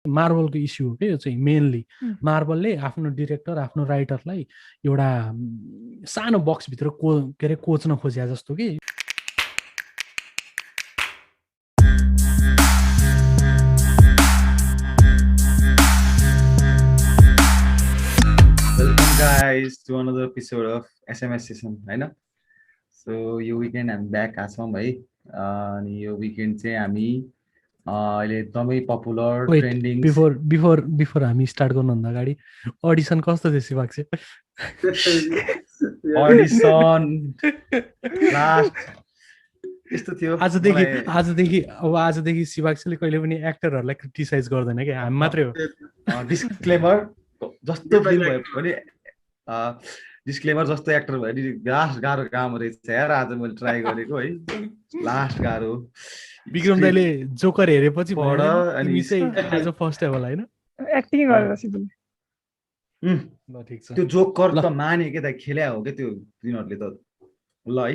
मार्भलको issue हो कि यो चाहिँ मेनली मार्भलले आफ्नो डिरेक्टर आफ्नो राइटरलाई एउटा सानो बक्सभित्र के अरे कोच्न खोज्या जस्तो कि Welcome guys to another episode of SMS session हैन सो यो विकेन्ड हामी ब्याक आछौँ है अनि यो विकेन्ड चाहिँ हामी अहिले एकदमै पपुलर ट्रेन्डिङ बिफोर हामी स्टार्ट गर्नुभन्दा अगाडि अडिसन कस्तो थियो शिवाक चाहिँ अडिसन लास्ट यस्तो थियो आजदेखि शिवाक चाहिँ कहिले पनि एक्टरहरूलाई क्रिटिसाइज गर्दैन कि हामी मात्रै हो डिस्क्लेमर जस्तो फिल भयो भने डिस्क्लेमर जस्तो एक्टर भयो नि लास्ट गाह्रो काम रहेछ यार आज मैले ट्राई गरेको है लास्ट गाह्रो विक्रम दाइले जोकर हेरेपछि पढ अनि एज अ फर्स्ट टाइम होला हैन एक्टिङ गरेर सिधै ल ठीक छ त्यो जोकर त माने के त खेल्या हो के त्यो तिनीहरुले त ल है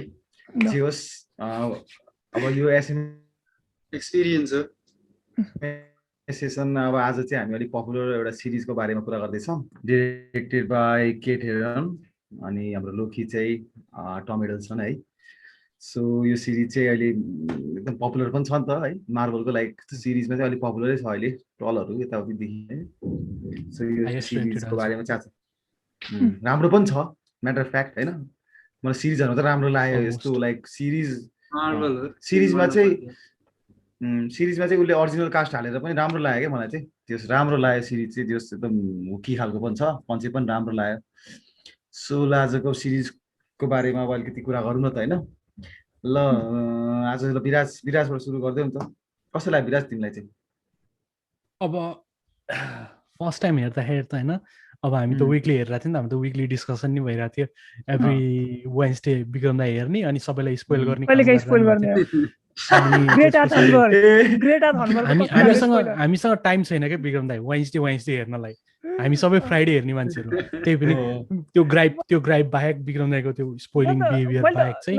जे होस् अब यो एक्सपिरियन्स हो सेसन अब आज चाहिँ हामी अलिक पपुलर एउटा सिरिजको बारेमा कुरा गर्दैछौँ डिरेक्टेड बाई केट हेरन अनि हाम्रो लोकी चाहिँ टम हिडलसन है सो यो सिरिज चाहिँ अहिले एकदम पपुलर पनि छ नि त है मार्भलको लाइक सिरिजमा चाहिँ अलिक पपुलरै छ अहिले ट्रलहरू यताउतिदेखि है सो यो सिरिजको बारेमा चाहिँ राम्रो पनि छ म्याटर अफ फ्याक्ट होइन मलाई सिरिजहरू त राम्रो लाग्यो यस्तो लाइक सिरिजमा चाहिँ उसले अरिजिनल कास्ट हालेर पनि राम्रो लाग्यो क्या मलाई चाहिँ त्यस राम्रो लाग्यो सिरिज चाहिँ त्यस एकदम हुकी खालको पनि छ पञ्चे पनि राम्रो लाग्यो सो आजको सिरिजको बारेमा अब अलिकति कुरा गरौँ न त होइन ल आज ल विराजबाट सुरु गरिदेऊ नि त कस्तो लाग्यो विराज तिमीलाई चाहिँ अब फर्स्ट टाइम हेर्दाखेरि त होइन अब हामी त विकली हेरिरहेको थियौँ नि त हामी त विकली डिस्कसन नि भइरहेको थियो एभ्री वेन्सडे विक्रम दाइ हेर्ने अनि सबैलाई स्पोइल गर्ने हामीसँग टाइम छैन क्या विक्रम दाइ वेन्सडे हेर्नलाई हामी सबै फ्राइडे हेर्ने मान्छेहरू त्यही पनि त्यो ग्राइप बाहेक विक्रम दाइको त्यो स्पोइलिङ बिहेभियर बाहेक चाहिँ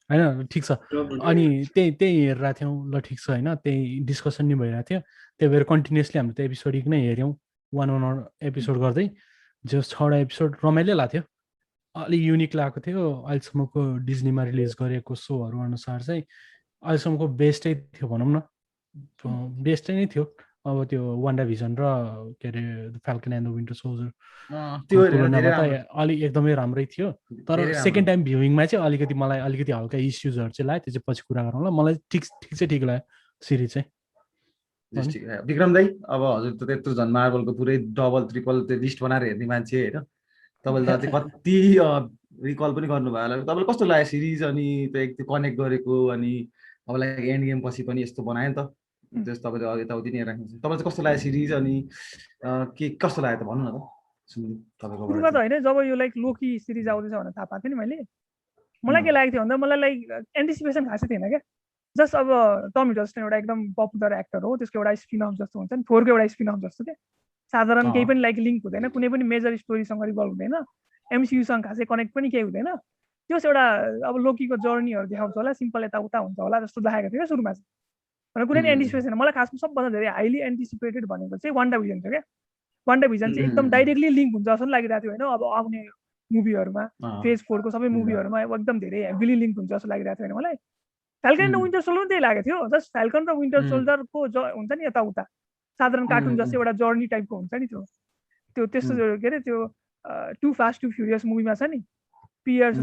होइन ठिक छ अनि त्यही हेरिरहेको थियौँ ल ठिक छ होइन त्यही डिस्कसन नि भइरहेको थियो त्यही भएर कन्टिन्युसली हामीले त एपिसोडिक नै हेऱ्यौँ वान एपिसोड गर्दै जो 6वटा एपिसोड रमाइलो लाग्थ्यो अलिक युनिक लागेको थियो अहिलेसम्मको डिज्नीमा रिलिज गरेको सोहरू अनुसार चाहिँ अहिलेसम्मको बेस्टै थियो भनौँ न बेस्टै नै थियो अब त्यो वान्डा भिजन र के अरे फ्याल्कन एन्ड द विन्टर सोल्जर त्यो अलिक एकदमै राम्रै थियो तर सेकेन्ड टाइम भ्युइङमा चाहिँ मलाई अलिकति हल्का इस्युजहरू चाहिँ लाग्यो त्यो चाहिँ पछि कुरा गरौँ ल मलाई ठिक लाग्यो सिरिज चाहिँ विक्रम दाइ अब हजुर त त्यत्रो झन् मार्भलको पुरै डबल ट्रिपल त्यो लिस्ट बनाएर हेर्ने मान्छे होइन तपाईँले त कति रिकल पनि गर्नुभयो होला तपाईँलाई कस्तो लाग्यो सिरिज अनि त्यो कनेक्ट गरेको अनि अब लाइक एन्ड गेम पछि पनि यस्तो बनायो नि त त्यस तपाईँले अघि यताउति नै राख्नुहुन्छ तपाईँलाई चाहिँ कस्तो लाग्यो सिरिज अनि के कस्तो लाग्यो त भन्नु न त सुरुमा त होइन जब यो लाइक लोकी सिरिज आउँदैछ भनेर थाहा पाएको थिएँ नि मैले मलाई के लागेको थियो भन्दा मलाई लाइक एन्टिसिपेसन खासै थिएन क्या जस्ट अब टम हिडलसन एउटा एकदम पपुलर एक्टर हो त्यसको एउटा स्पिन अफ जस्तो हुन्छ नि थोरको एउटा स्पिन अफ जस्तो क्या साधारण केही पनि लाइक लिङ्क हुँदैन कुनै पनि मेजर स्टोरीसँग रिभल्भ हुँदैन एमसियुसँग खासै कनेक्ट पनि केही हुँदैन त्यो एउटा अब लोकीको जर्नीहरू देखाउँछ होला सिम्पल यताउता हुन्छ होला जस्तो देखाएको थियो क्या सुरुमा चाहिँ भनेर कुनै एन्टिसिपेसन मलाई खासमा सबभन्दा धेरै हाइली एन्टिसिपेटेड भनेको चाहिँ वान्डा भिजन थियो क्या वान्डा भिजन चाहिँ एकदम डाइरेक्टली लिङ्क हुन्छ जस्तो लागिरहेको थियो होइन अब आउने मुभीहरूमा फेज 4 को सबै मुभीहरूमा एकदम धेरै हेभिली लिङ्क हुन्छ जस्तो लागिरहेको थियो होइन मलाई फ्याल्कन र विन्टर सोल्जर पनि त्यही लागेको थियो जस्ट फ्याल्कन र विन्टर सोल्जरको हुन्छ नि यताउता साधारण कार्टुन जस्तो एउटा जर्नी टाइपको हुन्छ नि त्यो त्यस्तो के अरे त्यो टु फास्ट टु फ्युरियस मुभीमा छ नि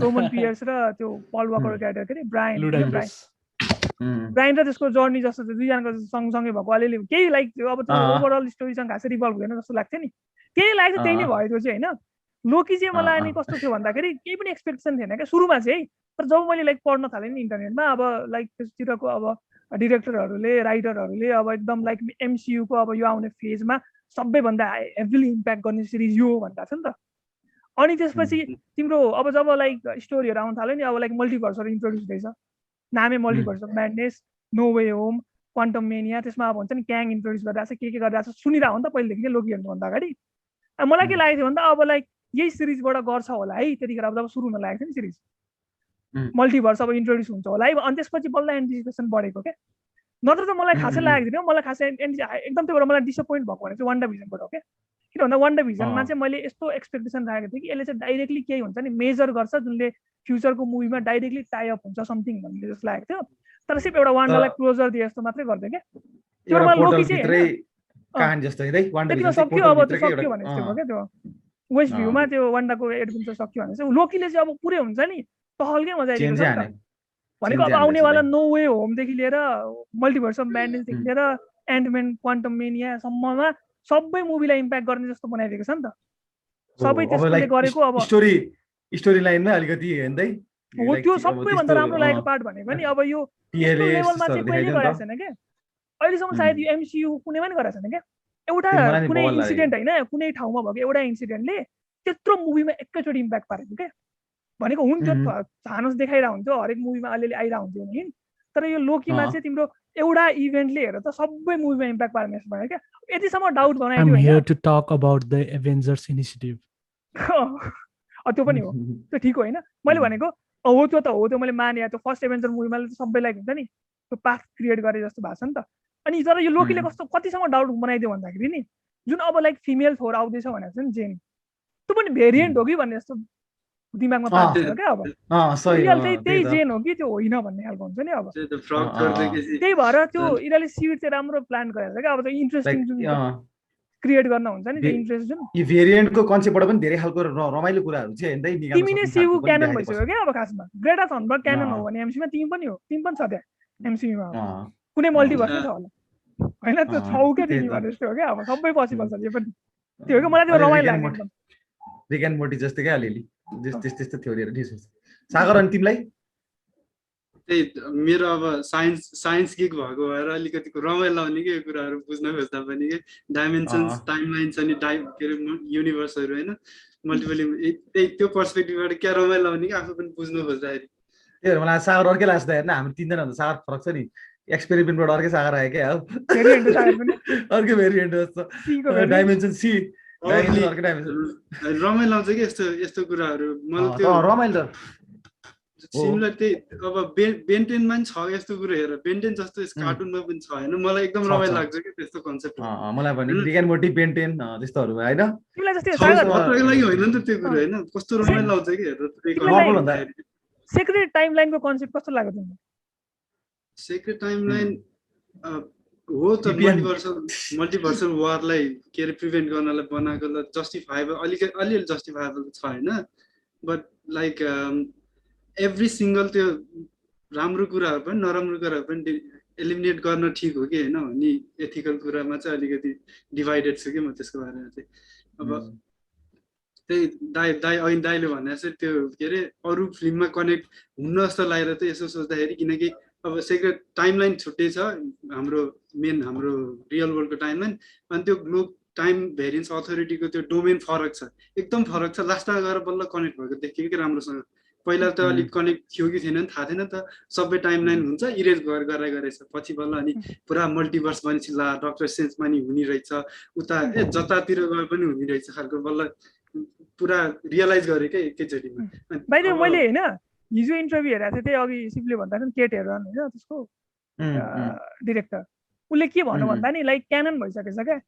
रोमन पियर्स र त्यो पल वाकर क्यारेक्टर के अरे ब्रायन र त्यसको जर्नी जस्तो दुईजनाको सँगसँगै भएको अलिअलि केही लाइक त्यो अब त्यो ओभरअल स्टोरीसँग खासै रिभल्भ हुँदैन जस्तो लाग्थ्यो नि त्यही लाग्थ्यो त्यही नै भयो त्यो चाहिँ होइन लोकी चाहिँ मलाई अनि कस्तो थियो भन्दाखेरि केही पनि एक्सपेक्टेसन थिएन क्या सुरुमा चाहिँ तर जब मैले लाइक पढ्न थालेँ नि इन्टरनेटमा अब लाइक त्यसतिरको अब डिरेक्टरहरूले राइटरहरूले अब एकदम लाइक एमसियुको अब यो आउने फेजमा सबैभन्दा हेभिली इम्प्याक्ट गर्ने सिरिज यो भन्दा थियो नि त अनि त्यसपछि तिम्रो अब जब लाइक स्टोरीहरू आउन थाल्यो नि अब लाइक मल्टिभर्सहरू इन्ट्रोड्युस हुँदैछ नामै multiverse of madness no way home quantumania त्यसमा अब हुन्छ नि क्याङ इन्ट्रोड्युस गरिरहेको छ के गरिरहेको छ सुनिरहेको हो नि त पहिलेदेखि नै लोकी हेर्नुभन्दा अगाडि मलाई के लागेको थियो भन्दा अब लाइक यही सिरिजबाट गर्छ होला है त्यतिखेर अब जब सुरु हुन लागेको थियो नि सिरिज मल्टिभर्स अब इन्ट्रोड्युस हुन्छ होला है अनि त्यसपछि बल्ल एन्टिसिपेसन बढेको क्या नत्र त मलाई खासै लागेको थिएन मलाई खासै एकदम त्यो मलाई डिसपोइन्ट भएको भने चाहिँ वान्डा भिजनबाट हो क्या किन भन्दा वान्डा भिजनमा चाहिँ मैले यस्तो एक्सपेक्टेसन राखेको थिएँ कि यसले चाहिँ डाइरेक्टली केही हुन्छ नि मेजर गर्छ जुनले फ्युचरको मुभीमा डाइरेक्टली टाई अप हुन्छ समथिङ भन्ने जस्तो लागेको थियो तर सिर्फ एउटा वान्डालाई क्लोजर दिए जस्तो मात्रै गर्थ्यो क्या त्यो मलाई लोकी चाहिँ कहानी जस्तो है वान्डा भिजन सक्यो अब त्यो सक्यो भने जस्तो भयो क्या त्यो वेस्ट भ्यूमा त्यो वान्डाको एडभेन्चर सक्यो भने चाहिँ लोकीले चाहिँ अब पुरै हुन्छ नि तहलकै मजा आइदिन्छ भनेको अब आउनेवाला नो वे होमदेखि लिएर मल्टिभर्स अफ म्याडनेसदेखि लिएर एन्टम्यान क्वान्टम मेनियासम्ममा सबै मुभीलाई इम्प्याक्ट गर्ने जस्तो बनाइदिएको छ नि त सबै त्यसले गरेको अब स्टोरी लाइनमा अलिकति हेर्दै हो त्यो सबैभन्दा राम्रो लागेको पार्ट भनेको नि अब यो लेभलमा चाहिँ कहिले गरेको छैन क्या अहिलेसम्म सायद यो एमसियु कुनैमा नि गरेको छैन क्या एउटा कुनै इन्सिडेन्ट होइन कुनै ठाउँमा भएको एउटा इन्सिडेन्टले त्यत्रो मुभीमा एकैचोटि इम्प्याक्ट पारेको क्या भनेको हुन्थ्यो थानोस देखाइरहेको हुन्थ्यो हरेक मुभीमा अलिअलि आइरहेको हुन्थ्यो नि तर यो लोकीमा चाहिँ तिम्रो एउटा इभेन्टले हेर त सबै मुभीमा इम्प्याक्ट पार्ने जस्तो भयो क्या यतिसम्म डाउट बनाइदियो त्यो पनि हो त्यो ठिक होइन मैले भनेको हो त्यो त हो त्यो मैले माने त्यो फर्स्ट एभेन्जर मुभीमा सबैलाई हुन्छ नि त्यो पाथ क्रिएट गरे जस्तो भएको छ नि त अनि तर यो लोकीले कस्तो कतिसम्म डाउट बनाइदियो भन्दाखेरि नि जुन अब लाइक फिमेल थोर आउँदैछ भनेको छ नि जेन त्यो पनि भेरिएन्ट हो कि भन्ने जस्तो दिमागमा पार्छ क्या अब रियल चाहिँ त्यही जेन हो कि त्यो होइन भन्ने खालको हुन्छ नि अब त्यही भएर त्यो यिनीहरूले सिड चाहिँ राम्रो प्लान गरेर क्या अब त्यो इन्ट्रेस्टिङ जुन क्रिएट गर्न हुन्छ नि त्यो इन्ट्रेस्ट जुन यो भेरिएन्टको कन्सेप्टबाट पनि धेरै खालको रमाइलो कुराहरू चाहिँ हेर्दै निकाल्न तिमी नै सिउ क्यानन भइसक्यो क्या अब खासमा ग्रेटा थनबर्ग क्यानन हो भने एमसीमा तिमी पनि हो तिमी पनि छ त्यहाँ एमसीमा कुनै मल्टिभर्स छ होला होइन त्यो छौ क्या तिमी भने जस्तो हो क्या अब सबै पोसिबल छ जे पनि त्यो हो कि मलाई त्यो रमाइलो लाग्यो एकदम रिक एन्ड मोर्टी जस्तै क्या अलिअलि त्यस्तो थ्योरीहरू डिस्कस सागर अनि तिमीलाई त्यही मेरो अब साइन्स गिक भएको भएर अलिकति रमाइलो लाउने कि यो कुराहरू बुझ्न खोज्दा पनि कि डाइमेन्सन्स टाइमलाइन्स अनि के अरे युनिभर्सहरू होइन मल्टिपल त्यही त्यो पर्सपेक्टिभबाट क्या रमाइलो लाउने कि आफू पनि बुझ्न खोज्दाखेरि त्यही भएर मलाई सागर अर्कै लाग्छ हेर्न हामी तिनजना भन्दा सागर फरक छ नि एक्सपेरिमेन्टबाट अर्कै सागर आयो क्या हो अर्कै भेरिएन्ट जस्तो डाइमेन्सन सी रमाइलो आउँछ कि यस्तो कुराहरू मलाई त्यो रमाइलो सिमिलर त्यही अब बेन्टेनमा पनि छ यस्तो कुरो हेर बेन्टेन जस्तो कार्टुनमा पनि छ होइन मलाई एकदम रमाइलो लाग्छ कि त्यस्तो कन्सेप्ट मलाई पनि रिक एन्ड मोर्टी बेन्टेन त्यस्तोहरू होइन लागि होइन नि त त्यो कुरो होइन कस्तो रमाइलो आउँछ कि हेर सेक्रेट टाइमलाइनको कन्सेप्ट कस्तो लाग्यो तिमीलाई सेक्रेट टाइमलाइन हो त मल्टिभर्सल वारलाई के अरे प्रिभेन्ट गर्नलाई बनाएको त जस्टिफाएबल अलिअलि जस्टिफाएबल छ होइन बट लाइक एभ्री सिङ्गल त्यो राम्रो कुराहरू पनि नराम्रो कुराहरू पनि एलिमिनेट गर्न ठिक हो कि होइन भन्ने एथिकल कुरामा चाहिँ अलिकति डिभाइडेड छु कि म त्यसको बारेमा चाहिँ अब त्यही दाइले भने चाहिँ त्यो के अरे अरू फिल्ममा कनेक्ट हुन्न जस्तो लागेर त यसो सोच्दाखेरि किनकि अब सेक्रेट टाइमलाइन छुट्टै छ हाम्रो रियल वर्ल्डको टाइमलाइन अनि त्यो ग्लोब टाइम भेरिएन्स अथोरिटीको त्यो डोमेन फरक छ एकदम फरक छ लास्टमा गएर बल्ल कनेक्ट भएको देखियो कि राम्रोसँग पहिला त अलिक कनेक्ट थियो कि थिएन थाहा थिएन त सबै टाइमलाइन हुन्छ इरेज गरेछ पछि बल्ल अनि पुरा मल्टिभर्स भनेपछि ला डक्टर सेन्समा नि हुने रहेछ उता जतातिर गए पनि हुने रहेछ खालको बल्ल पुरा रियलाइज गरेँ क्या एकैचोटिमा मैले होइन हिजो इन्टरभ्यू हेरेको थिएँ त्यही अघि सिपले भन्दाखेरि केट हेरन होइन त्यसको डिरेक्टर उसले के भन्नु भन्दा नि लाइक क्यानन भइसकेछ क्या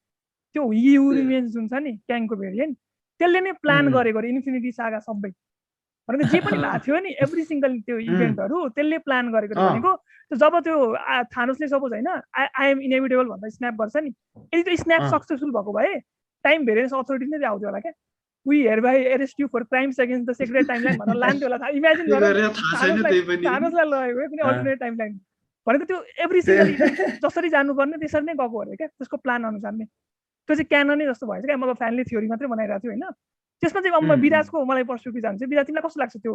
त्यो रिमेन्स जुन छ नि क्याङको भेरिएन्ट त्यसले नै प्लान गरेको इन्फिनिटी सागा सबै भनेको जे पनि भएको थियो नि एभ्री सिङ्गल त्यो इभेन्टहरू त्यसले प्लान गरेको भनेको जब त्यो थानोसले सपोज होइन आई एम इनेभिटेबल भन्दा स्न्याप गर्छ नि यदि त्यो स्न्याप सक्सेसफुल भएको भए टाइम भेरिएन्स अथोरिटी नै आउँथ्यो होला क्या we hereby arrest you for crimes against the sacred timeline भनेर लान्थ्यो होला इमेजिन गरेर थानोसलाई लगेको कुनै अल्टरनेट टाइमलाइन भनेको त्यो एभ्री सिङ्गल जसरी जानुपर्ने त्यसरी नै गएको अरे क्या त्यसको प्लान अनुसार नै त्यो चाहिँ क्याननै जस्तो भएछ क्या म फ्यामिली थ्योरी मात्रै बनाइरहेको थियो होइन त्यसमा चाहिँ अब विराजको मलाई पर्सपेक्टिभ जान्छ विराज तिमीलाई कस्तो लाग्छ त्यो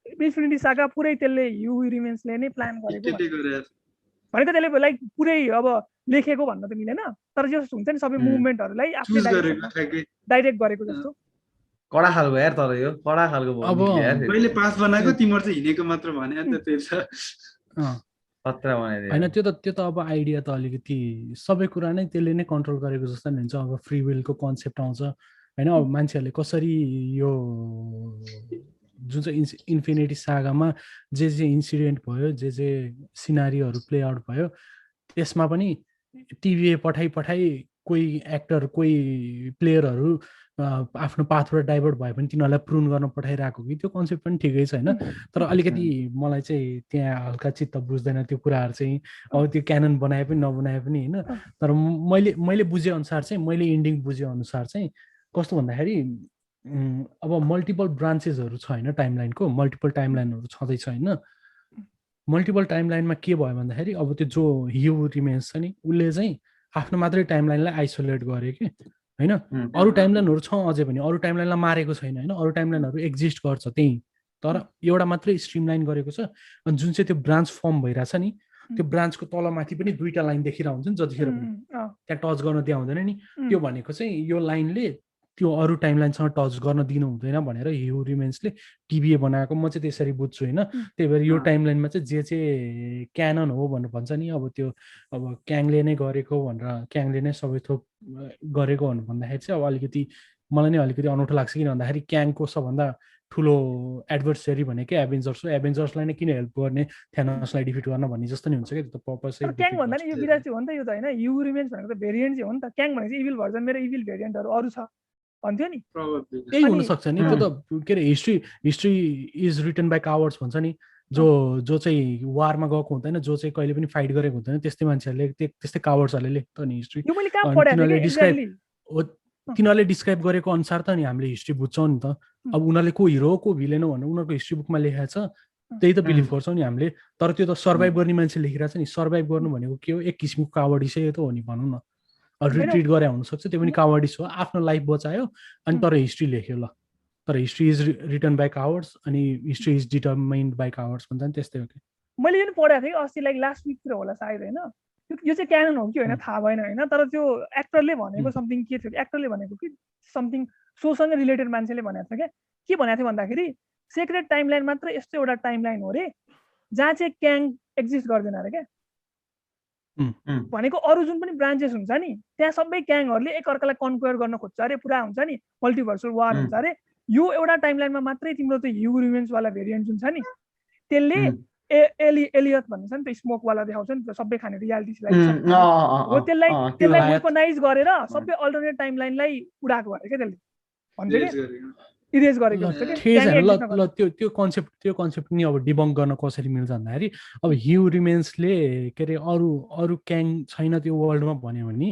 इन्फिनिटी सागा पुरै त्यसले यु रिमेन्सले नै प्लान गरेको भनेको त्यसले लाइक पुरै अब लेखेको भन्न त मिलेन तर जस्तो हुन्छ नि सबै मुभमेन्टहरूलाई आफूले डाइरेक्ट गरेको जस्तो कडा खालको यार तर यो कडा खालको अब मैले पास बनाएको तिम्रो चाहिँ हिँडेको मात्र भने नि त त्यो छ खतरा बनाइदियो हैन त्यो त अब आइडिया त अलिकति सबै कुरा नै त्यसले नै कन्ट्रोल गरेको जस्तो नि हुन्छ अब फ्री विलको कन्सेप्ट आउँछ होइन अब मान्छेहरूले कसरी यो जुन चाहिँ इन्फिनिटी सागामा जे इन्सिडेन्ट भयो जे सिनारीहरू प्ले आउट भयो त्यसमा पनि टिभीए पठाइ कोही एक्टर कोही प्लेयरहरू आफ्नो पाथबाट डाइभर्ट भयो भने तिनीहरूलाई प्रुन गर्न पठाइरहेको कि त्यो कन्सेप्ट पनि ठिकै छ होइन तर अलिकति मलाई चाहिँ त्यहाँ हल्का चित्त बुझ्दैन त्यो कुराहरू चाहिँ अब त्यो क्यानन बनाए पनि नबनाए पनि होइन तर मैले बुझेअनुसार चाहिँ मैले इन्डिङ बुझेअनुसार चाहिँ कस्तो भन्दाखेरि अब मल्टिपल ब्रान्चेसहरू छ होइन टाइमलाइनको मल्टिपल टाइमलाइनहरू छँदैछ होइन मल्टिपल टाइमलाइनमा के भयो भन्दाखेरि अब त्यो जो ह्यू रिमेन्स छ नि उसले चाहिँ आफ्नो मात्रै टाइमलाइनलाई आइसोलेट गरे कि होइन अरू टाइमलाइनहरू छ अझै पनि अरू टाइमलाइनलाई मारेको छैन होइन अरू टाइमलाइनहरू एक्जिस्ट गर्छ त्यही तर एउटा मात्रै स्ट्रिमलाइन गरेको छ अनि जुन चाहिँ त्यो ब्रान्च फर्म भइरहेछ नि त्यो ब्रान्चको तलमाथि पनि दुईटा लाइन देखिरहेको हुन्छ नि जतिखेर पनि त्यहाँ टच गर्न दिए हुँदैन नि त्यो भनेको चाहिँ यो लाइनले त्यो अरू टाइमलाइनसँग टच गर्न दिनु हुँदैन भनेर ह्यू रिमेन्सले टिभीए बनाएको म चाहिँ त्यसरी बुझ्छु होइन त्यही भएर यो टाइमलाइनमा चाहिँ जे क्यानन हो भनेर भन्छ नि अब त्यो अब क्याङले नै गरेको भनेर क्याङले नै सबै थोक गरेको भनेर भन्दाखेरि चाहिँ अब अलिकति मलाई नै अलिकति अनौठो लाग्छ किन भन्दाखेरि क्याङको सबभन्दा ठुलो एडभर्सरी भनेकै एभेन्जर्स हो एभेन्जर्सलाई नै किन हेल्प गर्ने थ्यानोसलाई डिफिट गर्न भन्ने जस्तो नि हुन्छ कि त्यो पर्पस क्याङ भन्दा नि यो विराट चाहिँ हो नि त यो त होइन ह्यू रिमेन्स भनेको त भेरिएन्ट चाहिँ हो नि त क्याङ भनेको चाहिँ इभिल भर्जन मेरो इभिल भेरिएन्टहरू अरू छ भन्थ्यो नि त्यही हुनसक्छ नि त्यो त के अरे history is written by cowards भन्छ नि जो चाहिँ वारमा गएको हुँदैन जो चाहिँ कहिले पनि फाइट गरेको हुँदैन त्यस्तै मान्छेहरूले त्यस्तै कावर्ड्सहरूले लेख्छ नि हिस्ट्री तिनीहरूले डिस्क्राइब गरेको अनुसार त नि हामीले हिस्ट्री बुझ्छौँ नि त अब उनीहरूले को हिरो को भिलेन भनेर उनीहरूको हिस्ट्री बुकमा लेखेको छ त्यही त बिलिभ गर्छौँ नि हामीले तर त्यो त सर्भाइभ गर्ने मान्छे लेखिरहेको छ नि सर्भाइभ गर्नु भनेको के हो एक किसिमको कावर्डिसै त हो नि भनौँ न रिट्रिट गरे हुनसक्छ त्यो पनि कावर्डिस हो आफ्नो लाइफ बचायो अनि तर हिस्ट्री लेख्यो ल तर history is written by cowards अनि history is determined by cowards भन्छ नि त्यस्तै हो कि मैले यो पढाएको थिएँ अस्ति लाइक लास्ट विकतिर होला सायद होइन यो चाहिँ क्यानन हो कि होइन थाहा भएन होइन तर त्यो एक्टरले भनेको समथिङ के थियो एक्टरले भनेको कि समथिङ सोसँग रिलेटेड मान्छेले भनेको छ क्या के भनेको थियो भन्दाखेरि सेक्रेट टाइमलाइन मात्र यस्तो एउटा टाइमलाइन हो अरे जहाँ चाहिँ क्याङ एक्जिस्ट गर्दैन अरे क्या भनेको अरू जुन पनि ब्रान्चेस हुन्छ नि त्यहाँ सबै क्याङहरूले एकअर्कालाई कन्क्वायर गर्न खोज्छ अरे पुरा हुन्छ नि मल्टिभर्सल वार हुन्छ अरे यो एउटा टाइमलाइनमा मात्रै तिम्रो त्यो ह्यू रिमेन्सवाला भेरिएन्ट जुन छ नि त्यसले एलियट भन्ने छ नि त्यो स्मोकवाला देखाउँछ नि सबै खाने रियालिटी हो त्यसलाई वेपनाइज गरेर सबै अल्टरनेट टाइमलाइनलाई उडाएको अरे क्या त्यसले भन्छ कि इरेज गरेको हुन्छ ल त्यो कन्सेप्ट नि अब डिबङ्क गर्न कसरी मिल्छ भन्दाखेरि अब ह्यू रिमेन्सले के अरे अरू क्याङ छैन त्यो वर्ल्डमा भन्यो भने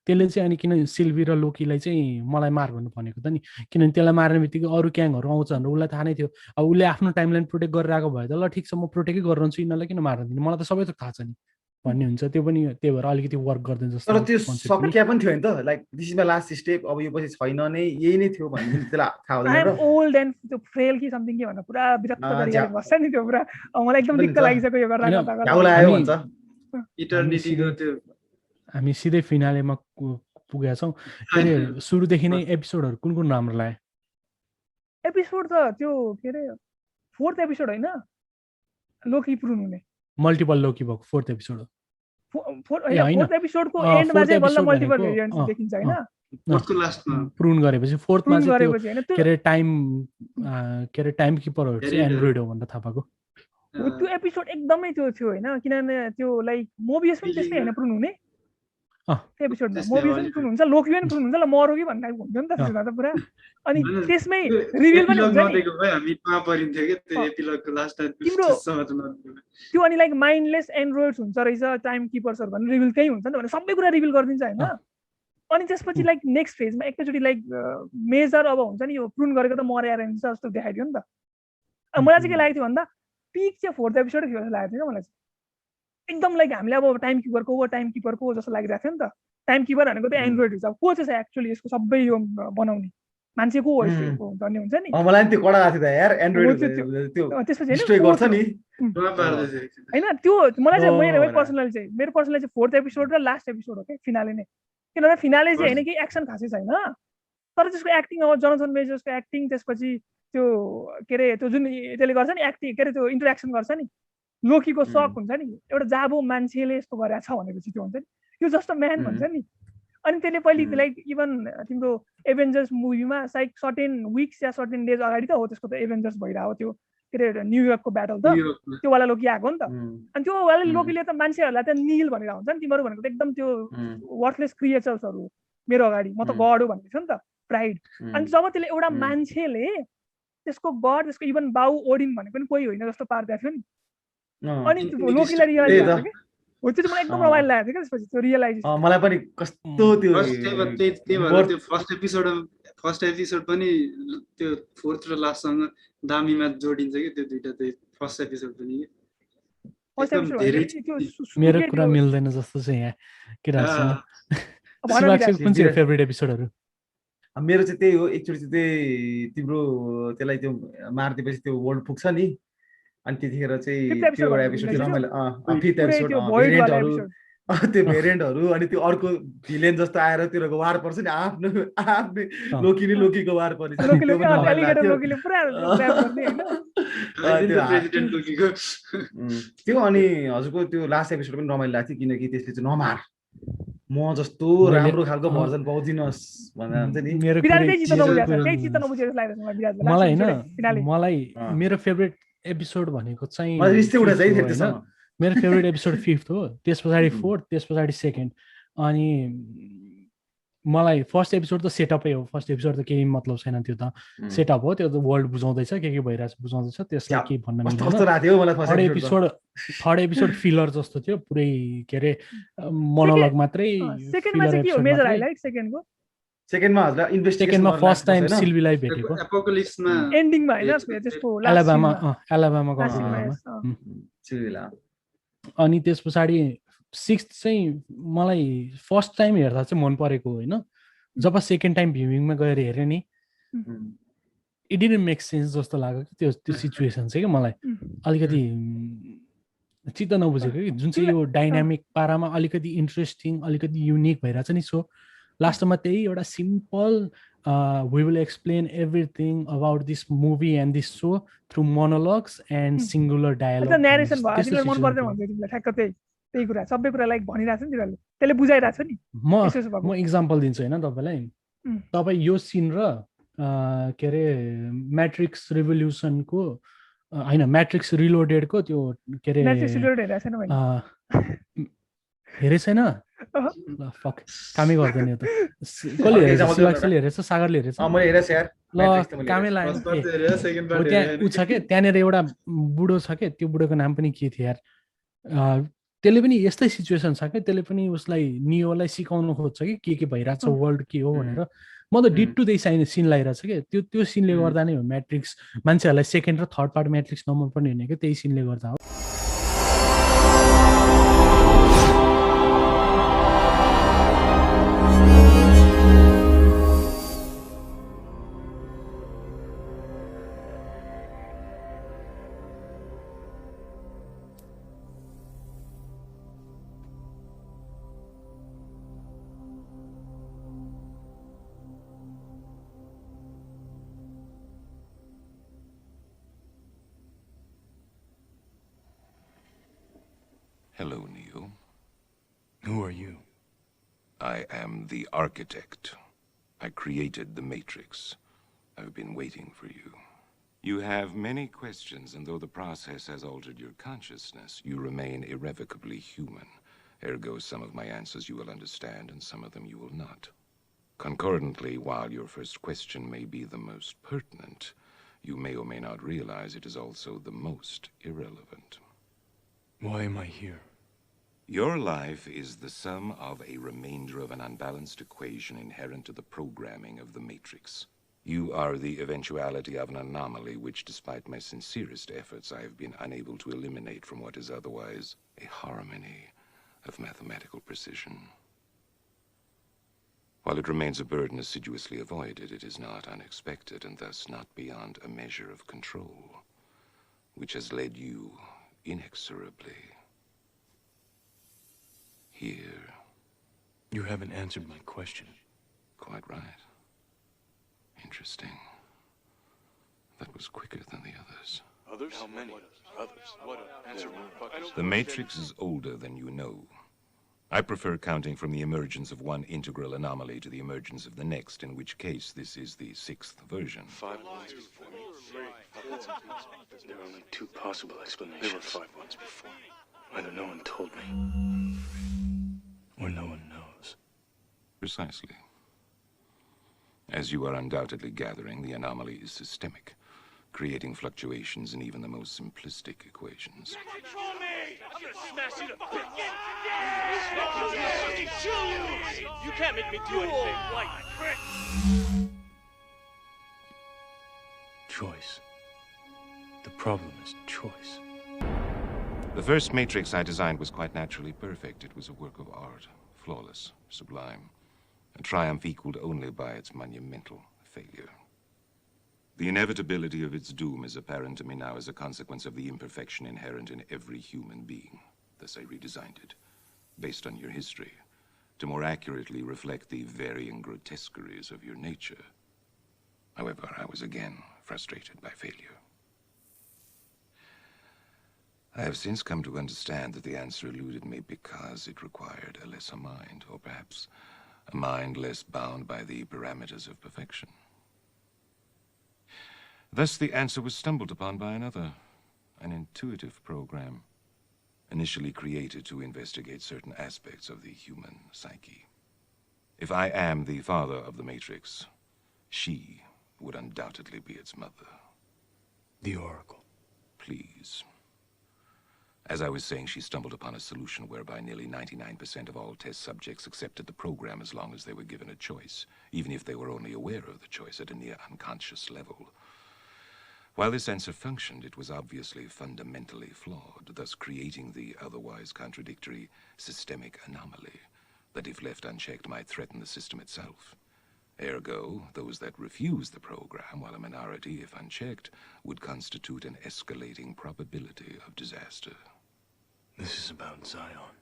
त्यसले चाहिँ अनि किन सिल्भी र लोकीलाई चाहिँ मलाई मार भन्नु भनेको त नि किनभने त्यसलाई मार्ने बित्तिकै अरू क्याङहरू आउँछ भनेर उसलाई थाहा नै थियो अब उसले आफ्नो टाइमलाइन प्रोटेक्ट गरिरहेको भए त ल ठिक छ म प्रोटेक्टै गरिरहन्छु यिनीहरूलाई किन मार्न दिने मलाई त सबै त थाहा छ नि भन्ने हुन्छ त्यो पनि त्यही भएर अलिकति वर्क गर्दैन जस्तो तर त्यो सकिया पनि थियो नि त like this is my last step अब यो पछि छैन नै यही नै थियो भन्ने त्यसलाई थाहा हुँदैन र ओल्ड एन्ड त्यो फ्रेल कि समथिङ के भनेर पुरा विरक्त गरिरहेको बस्छ नि त्यो पुरा मलाई एकदम दिक्क लागिसक्यो यो गर्दा इटर्निटीको त्यो हामी सिधै फिनालेमा पुगेका छौँ सुरुदेखि नै एपिसोडहरू कुन राम्रो लाग्यो एपिसोड त त्यो के अरे 4th एपिसोड होइन लोकी प्रुन हुने मल्टिपल लोकी भएको 4th एपिसोड हो 4th एपिसोडको एन्डमा चाहिँ बल्ल मल्टिपल भेरिएन्ट्स देखिन्छ हैन फोर्थको लास्टमा प्रुन गरेपछि 4th मा चाहिँ के अरे टाइम किपरहरु चाहिँ एन्ड्रोइड हो भनेर थाहा पाएको त्यो एपिसोड एकदमै त्यो थियो हैन किनभने त्यो लाइक मोबियस पनि त्यस्तै हैन प्रुन हुने त्यो एपिसोडमा मोबियस पनि प्रुन हुन्छ लोकी पनि प्रुन हुन्छ ल मरो कि भन्ने हुन्छ नि त सुना त पुरा अनि त्यसमै रिभिल पनि हुन्छ नि हामी पा परिन्थ्यो के त्यो एपिलगको लास्ट त्यो अनि लाइक माइन्डलेस एन्ड्रोइड्स हुन्छ रहेछ टाइम किपर्सहरु भन्ने रिभिल त्यही हुन्छ नि त भने सबै कुरा रिभिल गरिदिन्छ हैन अनि त्यसपछि लाइक नेक्स्ट फेजमा एकैचोटी लाइक मेजर अब हुन्छ नि यो प्रुन गरेको त मर्या रहन्छ जस्तो देखाइदियो नि त मलाई चाहिँ के लागेको थियो भन्दा पिक चाहिँ 4th एपिसोड थियो जस्तो लागेको थियो मलाई चाहिँ एकदम लाइक हामीले अब टाइम किपरको जस्तो लागिरहेको थियो नि त टाइम किपर भनेको त एन्ड्रोइड हुन्छ को चाहिँ एक्चुअली यसको सबै यो बनाउने मान्छे को हो यस्तो भन्ने हुन्छ नि मलाई त्यो कडा लाग्थ्यो त यार एन्ड्रोइड त्यो त्यसपछि डिस्ट्रोय गर्छ नि हैन त्यो मलाई चाहिँ मेरो पर्सनली चाहिँ 4th एपिसोड र लास्ट एपिसोड हो के फिनाले नै किनभने फिनाले चाहिँ हैन कि एक्सन खासै छैन तर त्यसको एक्टिङ अब जोनाथन मेजर्सको एक्टिङ त्यसपछि त्यो के अरे त्यो जुन त्यसले गर्छ नि एक्टिङ के अरे त्यो इन्टरेक्सन गर्छ नि लोकीको सक हुन्छ नि एउटा जाबो मान्छेले यस्तो गरेछ भनेपछि त्यो हुन्छ नि यो जस्तो म्यान भन्छ नि अनि त्यसले पहिले लाइक इभन तिम्रो एभेन्जर्स मुभीमा साइक सर्टेन विक्स या सर्टेन डेज अगाडि त हो त्यसको त एभेन्जर्स भइरहेको थियो के अरे न्युयोर्कको ब्याटल त त्यो वाला लोकी आएको नि त अनि त्यो वाला लोकीले त मान्छेहरूलाई त निल भनेर हुन्छ नि तिमीहरू भनेको त एकदम त्यो वर्थलेस क्रिएचर्सहरू मेरो अगाडि म त गड हो भन्ने थियो नि त प्राइड अनि जब त्यसले एउटा मान्छेले त्यसको गड त्यसको इभन बाउ ओडिन भनेको पनि कोही होइन जस्तो पार्दै थियो नि अनि लोकीलाई रियलाइज भएको कि हो त्यो मलाई एकदम रमाइलो लागेको थियो क्या त्यसपछि त्यो रियलाइजेसन मलाई पनि कस्तो त्यो त्यही भएर त्यो फर्स्ट एपिसोड पनि त्यो फोर्थ र लास्टसँग दामीमा जोडिन्छ कि त्यो दुइटा चाहिँ फर्स्ट एपिसोड पनि मेरो कुरा मिल्दैन जस्तो छ यहाँ केटाहरुसँग कुन चाहिँ फेभरेट एपिसोडहरु मेरो चाहिँ त्यही हो एकचोटी चाहिँ त्यही तिम्रो त्यसलाई त्यो मार्दिएपछि त्यो वर्ल्ड पुग्छ नि अनि त्यतिखेर चाहिँ त्यो एउटा एपिसोड रमाइलो फिफ्थ एपिसोड भेरिएन्टहरु त्यो भेरिएन्टहरु अनि त्यो अर्को भिलेन जस्तो आएर तिनीहरुको वार पर्छ नि आफ्नो लोकीको वार पर्छ त्यो अनि हजुरको त्यो लास्ट एपिसोड पनि रमाइलो लाग्थ्यो किनकि त्यसले चाहिँ नमार म जस्तो राम्रो खालको भर्जन पाउँदिनस् भनेर हुन्छ नि मलाई मेरो फेभरेट एपिसोड भनेको चाहिँ मेरो फेभरेट एपिसोड 5th हो त्यसपछि 4th त्यसपछि 2nd अनि मलाई फर्स्ट एपिसोड त सेटअपै हो फर्स्ट एपिसोड त केही मतलब छैन त्यो त सेटअप हो त्यो त वर्ल्ड बुझाउँदैछ के भइरहेछ बुझाउँदैछ त्यसलाई के भन्न मिल्दैन थर्ड एपिसोड फिलर जस्तो थियो पुरै के अरे मोनोलग मात्रै सेकेन्डमा हजुर इन्भेस्टिगेसनमा फर्स्ट टाइम सिल्वीलाई भेटेको एपोकलिप्समा एन्डिङमा हैन त्यसको एलाबामा सिल्वीला अनि त्यसपछि 6th चाहिँ मलाई फर्स्ट टाइम हेर्दा चाहिँ मन परेको होइन जब सेकेन्ड टाइम भ्युइङमा गएर हेरेँ नि इट डिडन्ट मेक सेन्स जस्तो लाग्यो कि त्यो सिचुएसन चाहिँ कि मलाई अलिकति चित्त नबुझेको कि जुन चाहिँ यो डाइनामिक पारामा अलिकति इन्ट्रेस्टिङ अलिकति युनिक भइरहेछ नि सो लास्टमा त्यही एउटा simple we will explain everything about this movie and this show through monologues and singular dialogue. त्यो नरेसन भयो तिमीलाई मन पर्दैन भन्दै तिमीलाई ठ्याक्क त्यही कुरा सबै कुरा लाइक भनिरहेछ नि तिमीले त्यसले बुझाइरहेछ नि म एक्जाम्पल दिन्छु हैन तपाईलाई तपाई यो सिन र के अरे म्याट्रिक्स रिभोल्युसनको हैन म्याट्रिक्स रिलोडेडको त्यो के अरे म्याट्रिक्स रिलोडेड हेरेको छैन मैले हेरे छैन ल फक कामै गर्दैन यो त कसले हेरेछ शिवाक्षले हेरेछ सागरले हेरेछ मैले हेरेछ यार ल कामै लाग्यो त्यहाँ उ छ के त्यहाँनेर एउटा बुढो छ के त्यो बुढोको नाम पनि के थियो यार त्यसले पनि यस्तै सिचुएसन छ के त्यसले पनि उसलाई नियोलाई सिकाउन खोज्छ के भइरहेछ वर्ल्ड के हो भनेर म त डिड टु त्यही सिन लागिरहेछ के त्यो सिनले गर्दा नै हो म्याट्रिक्स मान्छेहरूलाई सेकेन्ड र थर्ड पार्ट म्याट्रिक्स नम्बर पनि हेर्ने के त्यही सिनले गर्दा हो Hello, Neo. Who are you? I am the architect. I created the Matrix. I've been waiting for you. You have many questions, and though the process has altered your consciousness, you remain irrevocably human. Ergo, some of my answers you will understand, and some of them you will not. Concordantly, while your first question may be the most pertinent, you may or may not realize it is also the most irrelevant. Why am I here? Your life is the sum of a remainder of an unbalanced equation inherent to the programming of the Matrix. You are the eventuality of an anomaly which, despite my sincerest efforts, I have been unable to eliminate from what is otherwise a harmony of mathematical precision. While it remains a burden assiduously avoided, it is not unexpected and thus not beyond a measure of control, which has led you inexorably here. You haven't answered my question. Quite right. Interesting. That was quicker than the others. Others? How many? Others? What? Answer me. The Matrix is older than you know. I prefer counting from the emergence of one integral anomaly to the emergence of the next, in which case this is the 6th version. 5 ones before me. There are only 2 possible explanations. There were 5 ones before me. Either no one told me, or no one knows. Precisely. As you are undoubtedly gathering, the anomaly is systemic, creating fluctuations in even the most simplistic equations. Control me! I'm gonna smash you to bits! You can't make me do anything, white prick! Choice. The problem is choice. The first Matrix I designed was quite naturally perfect. It was a work of art, flawless, sublime, a triumph equaled only by its monumental failure. The inevitability of its doom is apparent to me now as a consequence of the imperfection inherent in every human being. Thus I redesigned it, based on your history, to more accurately reflect the varying grotesqueries of your nature. However, I was again frustrated by failure. I have since come to understand that the answer eluded me because it required a lesser mind, or perhaps a mind less bound by the parameters of perfection. Thus, the answer was stumbled upon by another, an intuitive program, initially created to investigate certain aspects of the human psyche. If I am the father of the Matrix, she would undoubtedly be its mother. The Oracle. Please. As I was saying, she stumbled upon a solution whereby nearly 99% of all test subjects accepted the program as long as they were given a choice, even if they were only aware of the choice at a near unconscious level. While this answer functioned, it was obviously fundamentally flawed, thus creating the otherwise contradictory systemic anomaly that, if left unchecked, might threaten the system itself. Ergo, those that refuse the program, while a minority, if unchecked, would constitute an escalating probability of disaster. This is about Zion.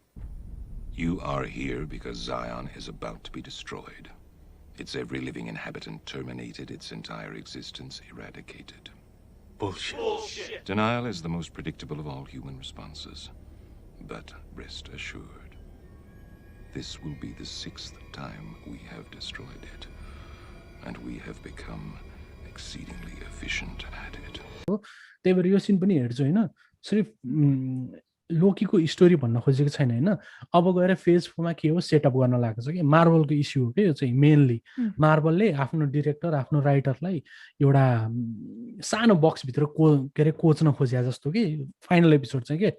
You are here because Zion is about to be destroyed. Its every living inhabitant terminated, its entire existence eradicated. Bullshit. Bullshit! Denial is the most predictable of all human responses. But rest assured, this will be the 6th time we have destroyed it, and we have become exceedingly efficient at it. त्यही भएर यो scene पनि हेर्छु होइन, सिर्फ लोकीको story भन्न खोजेको छैन होइन, अब गएर फेज 4 मा के हो सेटअप गर्न लागेको छ कि मार्बलको इस्यु हो कि यो चाहिँ मेनली मार्बलले आफ्नो डिरेक्टर आफ्नो राइटरलाई एउटा सानो बक्सभित्र के अरे कोच्न खोजे जस्तो कि फाइनल एपिसोड चाहिँ के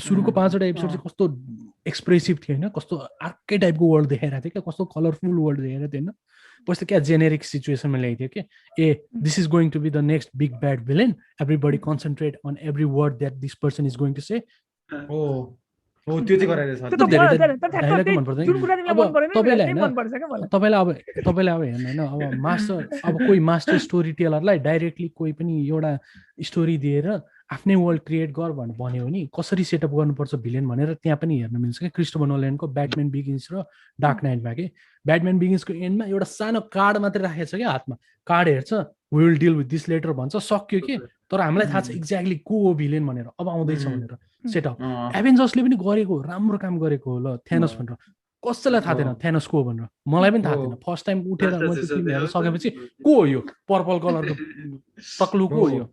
सुरुको 5वटा एपिसोड चाहिँ कस्तो एक्सप्रेसिभ थियो होइन, कस्तो अर्कै टाइपको वर्ल्ड देखाइरहेको थियो क्या, कस्तो कलरफुल वर्ल्ड देखाइरहेको थियो होइन, कस्तो क्या जेनेरिक सिचुएसनमा ल्याइदियो कि this is going to be the next big bad villain, everybody concentrate on every word that this person is going to say. हो त्यो चाहिँ गराइरहेछ। तपाईँलाई अब हेर्नु होइन, अब मास्टर अब कोही मास्टर स्टोरी टेलरलाई डाइरेक्टली कोही पनि एउटा स्टोरी दिएर आफ्नै वर्ल्ड क्रिएट गर भनेर भन्यो भने कसरी सेटअप गर्नुपर्छ भिलेन भनेर त्यहाँ पनि हेर्न मिल्छ क्या। क्रिस्टोफर नोलानको ब्याटम्यान बिगिन्स र डार्क नाइटमा के ब्याटम्यान बिगिन्सको एन्डमा एउटा सानो कार्ड मात्रै राखेको छ क्या हातमा, कार्ड हेर्छ we will deal with this later भन्छ, सक्यो कि, तर हामीलाई थाहा छ एक्ज्याक्टली को हो भिलेन भनेर, अब आउँदैछ भनेर सेटअप। एभेन्जर्सले पनि गरेको राम्रो काम गरेको हो ल थ्यानोस भनेर, कसैलाई थाहा थिएन थ्यानोस को भनेर, मलाई पनि थाहा थिएन। फर्स्ट टाइम उठेर मैले फिल्म हेर्न सकेपछि को हो यो पर्पल कलरको तक्लु को हो यो,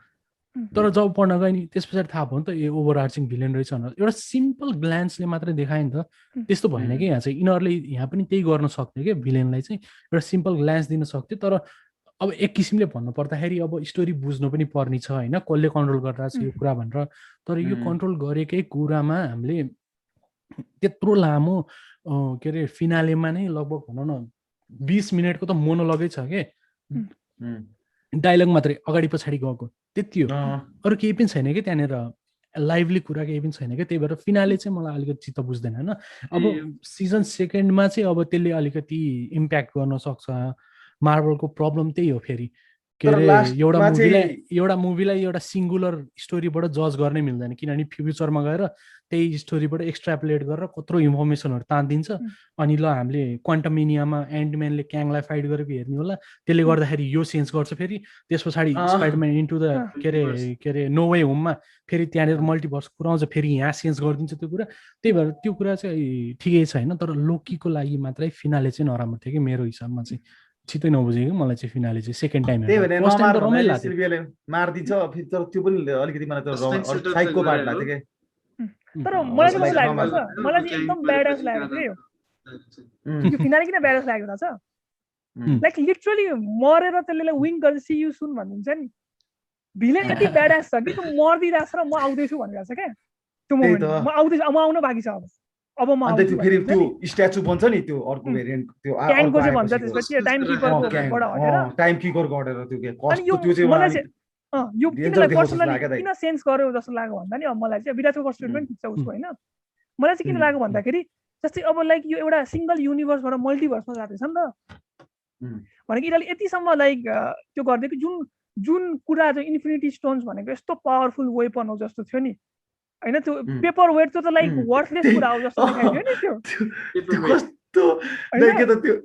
तर जब पढ्न गएँ नि त्यस पछाडि थाहा भयो नि त यो ओभरआर्चिङ भिलेन रहेछ भनेर। एउटा सिम्पल ग्लान्सले मात्रै देखायो नि त, त्यस्तो भएन कि यहाँ चाहिँ यिनीहरूले यहाँ पनि त्यही गर्न सक्थ्यो कि भिलेनलाई चाहिँ एउटा सिम्पल ग्लान्स दिन सक्थ्यो। तर अब एक किसिमले भन्नु पर्दाखेरि अब स्टोरी बुझ्नु पनि पर्ने छ होइन, कसले कन्ट्रोल गरिरहेको छ यो कुरा भनेर। तर यो कन्ट्रोल गरेकै कुरामा हामीले त्यत्रो लामो के अरे फिनालेमा नै लगभग भनौँ न 20 मिनटको त मोनोलगै छ के, डायलग मात्रै अगाडि पछाडि गएको त्यति हो, अरू केही पनि छैन कि त्यहाँनिर लाइभली कुरा केही पनि छैन कि। त्यही भएर फिनाले चाहिँ मलाई अलिकति चित्त बुझ्दैन होइन। अब सिजन 2मा चाहिँ अब त्यसले अलिकति इम्प्याक्ट गर्न सक्छ। मार्बलको प्रब्लम त्यही हो फेरि के तर अरे लास्टमा चाहिँ एउटा मुभीलाई एउटा सिङ्गुलर स्टोरीबाट जज गर्नै मिल्दैन किनभने फ्युचरमा गएर त्यही स्टोरीबाट एक्स्ट्रापुलेट गरेर कत्रो इन्फर्मेसनहरू तानिदिन्छ अनि ल हामीले क्वान्टमिनियामा एन्डम्यानले क्याङलाई फाइट गरेको हेर्ने होला त्यसले गर्दाखेरि यो सेन्स गर्छ फेरि त्यस पछाडि स्पाइडरम्यान इन्टु द के अरे नो वे होममा फेरि त्यहाँनिर मल्टिभर्स पुऱ्याउँछ फेरि यहाँ सेन्स गरिदिन्छ त्यो कुरा त्यही भएर त्यो कुरा चाहिँ ठिकै छ होइन तर लोकीको लागि मात्रै फिनाले चाहिँ नराम्रो थियो कि मेरो हिसाबमा चाहिँ छिटै नबुझेको मलाई चाहिँ फिनाले चाहिँ सेकेन्ड टाइम त्यही भने नमार रमाइलो भन्नाले लाग्यो सिल्भियाले मारिदिन्छ फेरि तर त्यो पनि अलिकति मलाई त साइडको पार्ट लाग्थ्यो के तर मलाई चाहिँ कस्तो लागेको छ मलाई चाहिँ एकदम ब्याडएस लागेको थियो यो फिनाले किन ब्याडएस लागेको छ लाइक लिटरली मरेर त्यसले विङ गरेर सी यु सुन भनिदिन्छ नि भिलेन यति ब्याडएस छ कि त्यो मर्दिरहेको छ र म आउँदैछु भनिरहेको छ क्या त्यो मोमेन्ट म आउँदैछु म आउनु बाँकी छ अब म अन्त त्यो फेरि त्यो स्ट्याचु बन्छ नि त्यो अर्को भेरिएन्ट त्यो क्याङको चाहिँ भन्छ त्यसपछि टाइम किपरकोबाट हटेर टाइम किपर गरेर त्यो के अनि यो कस्तो त्यो मलाई चाहिँ चाहिँ यो किन पर्सनली किन सेन्स गर्यो जस्तो लाग्यो भन्दा नि अब मलाई चाहिँ विराटको पर्सपेक्टिभ पनि ठिक छ उसको होइन मलाई चाहिँ किन लाग्यो भन्दाखेरि जस्तै अब लाइक यो एउटा सिङ्गल युनिभर्सबाट मल्टिभर्समा जाँदैछ नि त भनेको यिनीहरूले यतिसम्म लाइक त्यो गरिदियो कि जुन कुरा चाहिँ इन्फिनिटी स्टोन्स भनेको यस्तो पावरफुल वेपन हो जस्तो थियो नि होइन त्यो पेपर वेट त्यो त लाइक वर्थलेस कुरा हो जस्तो देखाइदियो नि त्यो कस्तो लाइक त त्यो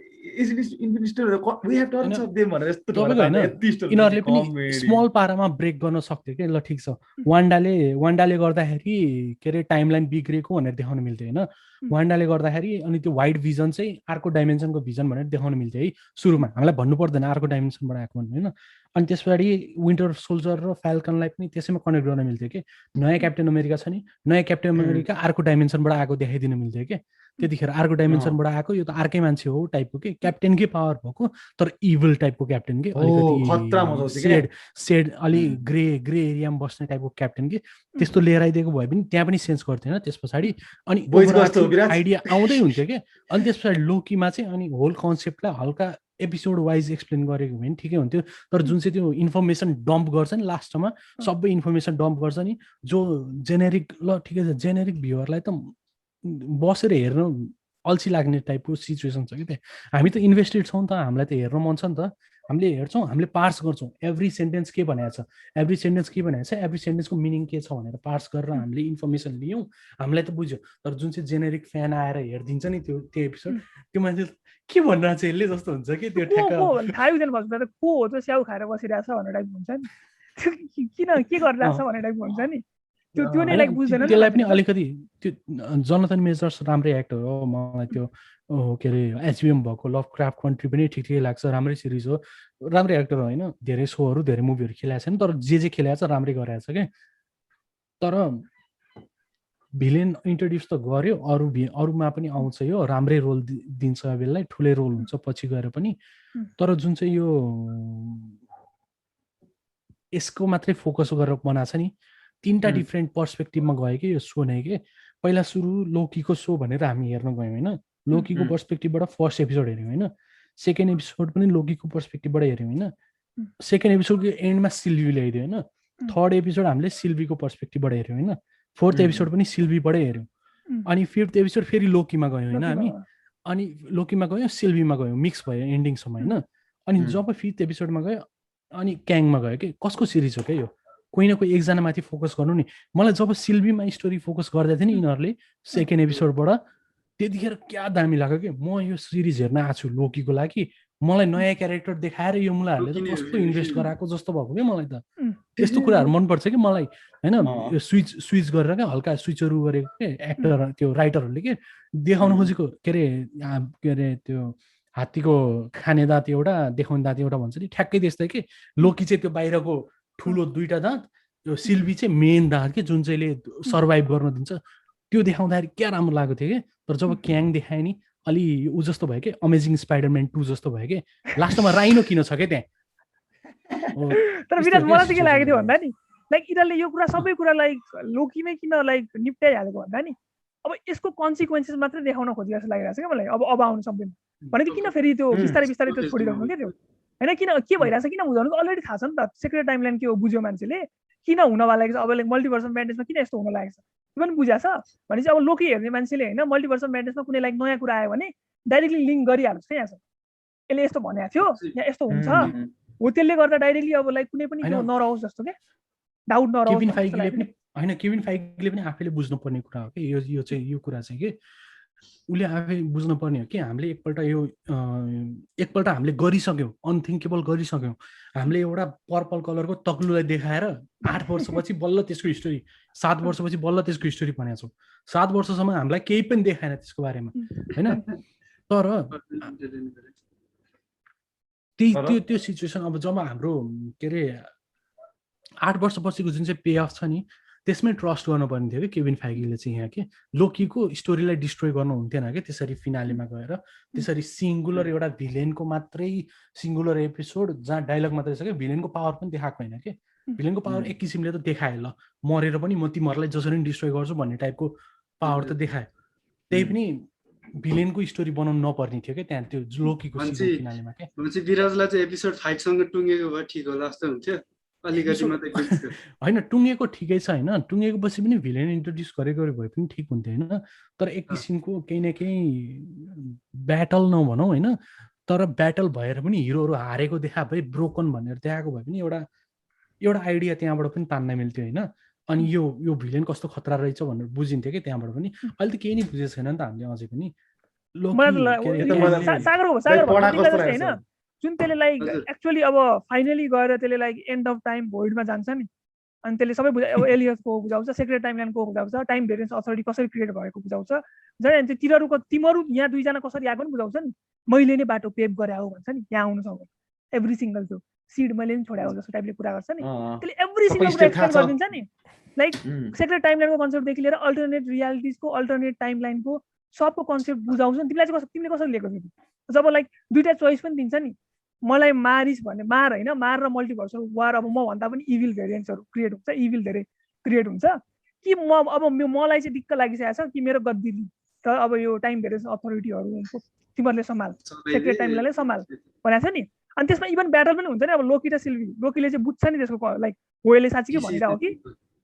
यिनीहरूले पनि स्मल पारामा ब्रेक गर्न सक्थ्यो कि ल ठिक छ वान्डाले गर्दाखेरि के अरे टाइमलाइन बिग्रेको भनेर देखाउन मिल्थ्यो होइन वान्डाले गर्दाखेरि अनि त्यो वाइड भिजन चाहिँ अर्को डाइमेन्सनको भिजन भनेर देखाउन मिल्थ्यो है सुरुमा हामीलाई भन्नु पर्दैन अर्को डाइमेन्सनबाट आएको भन्नु होइन अनि त्यस पछाडि विन्टर सोल्जर र फ्याल्कनलाई पनि त्यसैमा कनेक्ट गर्न मिल्थ्यो कि नयाँ क्याप्टेन अमेरिका छ नि नयाँ क्याप्टेन अमेरिका अर्को डाइमेन्सनबाट आएको देखाइदिन मिल्थ्यो कि त्यतिखेर अर्को डाइमेन्सनबाट आएको यो त अर्कै मान्छे हो टाइपको कि क्याप्टेनकै पावर भएको तर इभल टाइपको क्याप्टेन कि अलिकति सेड अलि ग्रे एरियामा बस्ने टाइपको क्याप्टेन कि त्यस्तो लिएर आइदिएको भए पनि त्यहाँ पनि सेन्स गर्थेन त्यस पछाडि अनि आइडिया आउँदै हुन्थ्यो कि अनि त्यस पछाडि लोकीमा चाहिँ अनि होल कन्सेप्टलाई हल्का एपिसोड वाइज एक्सप्लेन गरेको भने ठिकै हुन्थ्यो तर जुन चाहिँ त्यो इन्फर्मेसन डम्प गर्छ नि लास्टमा सबै इन्फर्मेसन डम्प गर्छ नि जो जेनेरिक ल ठिकै छ जेनेरिक भ्युअरलाई त बसेर हेर्न अल्छी लाग्ने टाइपको सिचुएसन छ कि त्यहाँ हामी त इन्भेस्टेड छौँ त हामीलाई त हेर्न मन छ नि त हामीले हेर्छौँ हामीले पार्स गर्छौँ एभ्री सेन्टेन्स के भनेको छ एभ्री सेन्टेन्सको मिनिङ के छ भनेर पार्स गरेर हामीले इन्फर्मेसन लियौँ हामीलाई त बुझ्यो तर जुन चाहिँ जेनेरिक फ्यान आएर हेरिदिन्छ नि त्यो एपिसोड त्यो मान्छे के भन्न चाहिँ यसले जस्तो हुन्छ कि त्यो ठ्याक्क को हो त्यो स्याउ खाएर बसिरहेछ भन्ने टाइप हुन्छ नि किन के गरिरहेछ भन्ने टाइप हुन्छ नि त्यो नै लाइक बुझ्दैन त्यसलाई पनि अलिकति त्यो जोनाथन मेजर्स राम्रै एक्टर हो मलाई त्यो के अरे एचबिएम भएको लभ क्राफ्ट कन्ट्री पनि ठिकै लाग्छ राम्रै सिरिज हो राम्रै एक्टर होइन धेरै सोहरू धेरै मुभीहरू खेलाएको छैन तर जे खेलाएको छ राम्रै गरेको छ क्या तर भिलेन इन्ट्रोड्युस त गर्यो अरूमा पनि आउँछ यो राम्रै रोल दिन्छ बेललाई ठुलै रोल हुन्छ पछि गएर पनि तर जुन चाहिँ यो यसको मात्रै फोकस गरेर बनाएको छ नि तीनटा डिफ्रेन्ट पर्सपेक्टिभमा गयो कि यो सो नै के पहिला सुरु लोकीको सो भनेर हामी हेर्न गयौँ होइन लोकीको पर्सपेक्टिभबाट फर्स्ट एपिसोड हेऱ्यौँ होइन सेकेन्ड एपिसोड पनि लोकीको पर्सपेक्टिभबाट हेऱ्यौँ होइन सेकेन्ड एपिसोडको एन्डमा सिल्भी ल्याइदियो होइन थर्ड एपिसोड हामीले सिल्भीको पर्सपेक्टिभबाट हेऱ्यौँ होइन फोर्थ एपिसोड पनि सिल्भीबाटै हेऱ्यौँ अनि फिफ्थ एपिसोड फेरि लोकीमा गयौँ होइन हामी अनि लोकीमा गयौँ सिल्भीमा गयौँ मिक्स भयो एन्डिङसम्म होइन अनि जब फिफ्थ एपिसोडमा गयो अनि क्याङमा गयो कि कसको सिरिज हो क्या यो कोही न कोही एकजना माथि फोकस गर्नु नि मलाई जब सिल्भीमा स्टोरी फोकस गर्दै थियो नि यिनीहरूले सेकेन्ड एपिसोडबाट त्यतिखेर क्या दामी लाग्यो कि म यो सिरिज हेर्न आएको छु लोकीको लागि मलाई नयाँ क्यारेक्टर देखाएर यो मुलाहरूले त कस्तो इन्भेस्ट गराएको जस्तो भएको क्या मलाई त त्यस्तो कुराहरू मनपर्छ कि मलाई होइन यो स्विच गरेर क्या हल्का स्विचहरू गरेको के एक्टर त्यो राइटरहरूले के देखाउन खोजेको के अरे त्यो हात्तीको खाने दाँत एउटा देखाउने दाँत एउटा भन्छ नि ठ्याक्कै त्यस्तै कि लोकी चाहिँ त्यो बाहिरको ठुलो दुईटा दाँत यो सिल्भी चाहिँ मेन दाँत के जुन चाहिँले सर्भाइभ गर्न दिन्छ त्यो देखाउँदाखेरि क्या राम्रो लागेको थियो कि तर जब क्याङ देखायो नि अलि ऊ जस्तो भयो कि अमेजिङ स्पाइडरम्यान 2 जस्तो भयो कि लास्टमा राइनो किन छ क्या त्यहाँ तर विराट मलाई चाहिँ के लागेको थियो भन्दा नि लाइक यिनीहरूले यो कुरा सबै कुरा लाइक लोकीमै किन लाइक निप्टाइहालेको भन्दा नि अब यसको कन्सिक्वेन्सेस मात्रै देखाउन खोजेको जस्तो लागिरहेको छ क्या मलाई अब आउनु सक्दैन भनेको किन फेरि त्यो बिस्तारै त्यो छोडिराख्नु क्या त्यो होइन किन के भइरहेछ किन बुझाउनु अलरेडी थाहा छ नि त सिक्रेट टाइमलाइन के हो बुझ्यो मान्छेले किन हुन लागेको छ अब लाइक मल्टिभर्स म्याडनेसमा किन यस्तो हुन लागेको छ त्यो पनि बुझाएको छ भनेपछि अब लोकी हेर्ने मान्छेले होइन मल्टिभर्स म्याडनेसमा कुनै लाइक नयाँ कुरा आयो भने डाइरेक्टली लिङ्क गरिहाल्छ क्या यहाँ यसले यस्तो भनेको थियो यहाँ यस्तो हुन्छ हो त्यसले गर्दा डाइरेक्टली अब लाइक कुनै पनि त्यो नरहोस् जस्तो के डाउट नरहोस् केभिन फाइगीले पनि हैन केभिन फाइगीले पनि आफैले बुझ्नुपर्ने कुरा हो कि यो कुरा चाहिँ के उसले आफै बुझ्नुपर्ने हो कि हामीले एकपल्ट हामीले गरिसक्यौँ अनथिङ्केबल गरिसक्यौँ हामीले एउटा पर्पल कलरको तक्लुलाई देखाएर 8 वर्षपछि बल्ल त्यसको हिस्टोरी 7 वर्षपछि बल्ल त्यसको हिस्टोरी भनेको छौँ 7 वर्षसम्म हामीलाई केही पनि देखाएन त्यसको बारेमा हैन तर त्यो सिचुएसन अब जब हाम्रो के अरे 8 वर्षपछिको जुन चाहिँ पे अफ छ नि त्यसमै ट्रस्ट गर्नुपर्ने थियो कि केभिन फाइगीले चाहिँ यहाँ के लोकीको स्टोरीलाई डिस्ट्रोय गर्नु हुन्थेन कि त्यसरी फिनालेमा गएर त्यसरी सिङ्गुलर एउटा भिलेनको मात्रै सिङ्गुलर एपिसोड जहाँ डायलग मात्रै छ कि भिलेनको पावर पनि देखाएको होइन कि भिलेनको पावर एक किसिमले त देखायो ल मरेर पनि म तिमीहरूलाई जसरी डिस्ट्रोय गर्छु भन्ने टाइपको पावर त देखायो त्यही पनि भिलेनको स्टोरी बनाउनु नपर्ने थियो कि त्यहाँ त्यो लोकीको फिनालेमा के भन्छ विराजलाई चाहिँ एपिसोड 5 सँग टुङ्गेको भए ठिक होला जस्तो हुन्थ्यो अलिकति मात्रै हैन टुङ्गेको ठिकै छ हैन टुङ्गेको पछि पनि भिलेन इन्ट्रोड्युस गरेको भए पनि ठिक हुन्थ्यो हैन तर एक किसिमको केही न केही ब्याटल नभनौँ हैन तर ब्याटल भएर पनि हिरोहरू हारेको देखा भए ब्रोकन भनेर देखाएको भए पनि एउटा आइडिया त्यहाँबाट पनि तान्न मिल्थ्यो हैन अनि यो भिलेन कस्तो खतरा रहेछ भनेर बुझिन्थ्यो कि त्यहाँबाट पनि अहिले त केही नै बुझेको छैन नि त हामीले अझै पनि सागर जुन त्यसले लाइक एक्चुअली अब फाइनली गएर त्यसले लाइक एन्ड अफ टाइम भोइडमा जान्छ नि अनि त्यसले सबै अब एलियसको बुझाउँछ सेक्रेट टाइमलाइनको बुझाउँछ टाइम भेरियन्स अथोरिटी कसरी क्रिएट भएको बुझाउँछ झन् तिमीहरू यहाँ दुईजना कसरी आएको पनि बुझाउँछ नि मैले नै बाटो पेभ गरे हो भन्छ नि यहाँ आउनुसँग एभ्री सिङ्गल त्यो सिड मैले नि छोड्याएको जस्तो टाइपले कुरा गर्छ नि त्यसले एभ्री सिङ्गल कुरा एक्सप्लेन गरिदिन्छ नि लाइक सेक्रेट टाइमलाइनको कन्सेप्टदेखि लिएर अल्टरनेट रियालिटिजको अल्टरनेट टाइमलाइनको सबको कन्सेप्ट बुझाउँछ नि तिमीले कसरी लिएको थियो जब लाइक दुईटा चोइस पनि दिन्छ नि मलाई मारिस भन्ने मार होइन मार र मल्टिभर्सल वार अब म भन्दा पनि इभिल भेरिएन्ट्सहरू क्रिएट हुन्छ इभिल धेरै क्रिएट हुन्छ कि म अब मलाई चाहिँ दिक्क लागिसकेको छ कि मेरो गद्दी र अब यो टाइम भेरिएन्स अथोरिटीहरू तिमीहरूले सम्हाल सेक्रेट टाइमलाई सम्हाल भनेको छ नि अनि त्यसमा इभन ब्याटल पनि हुन्छ नि अब लोकी र सिल्भी लोकीले चाहिँ बुझ्छ नि त्यसको लाइक होले साँच्चीकै भनिरहेको हो कि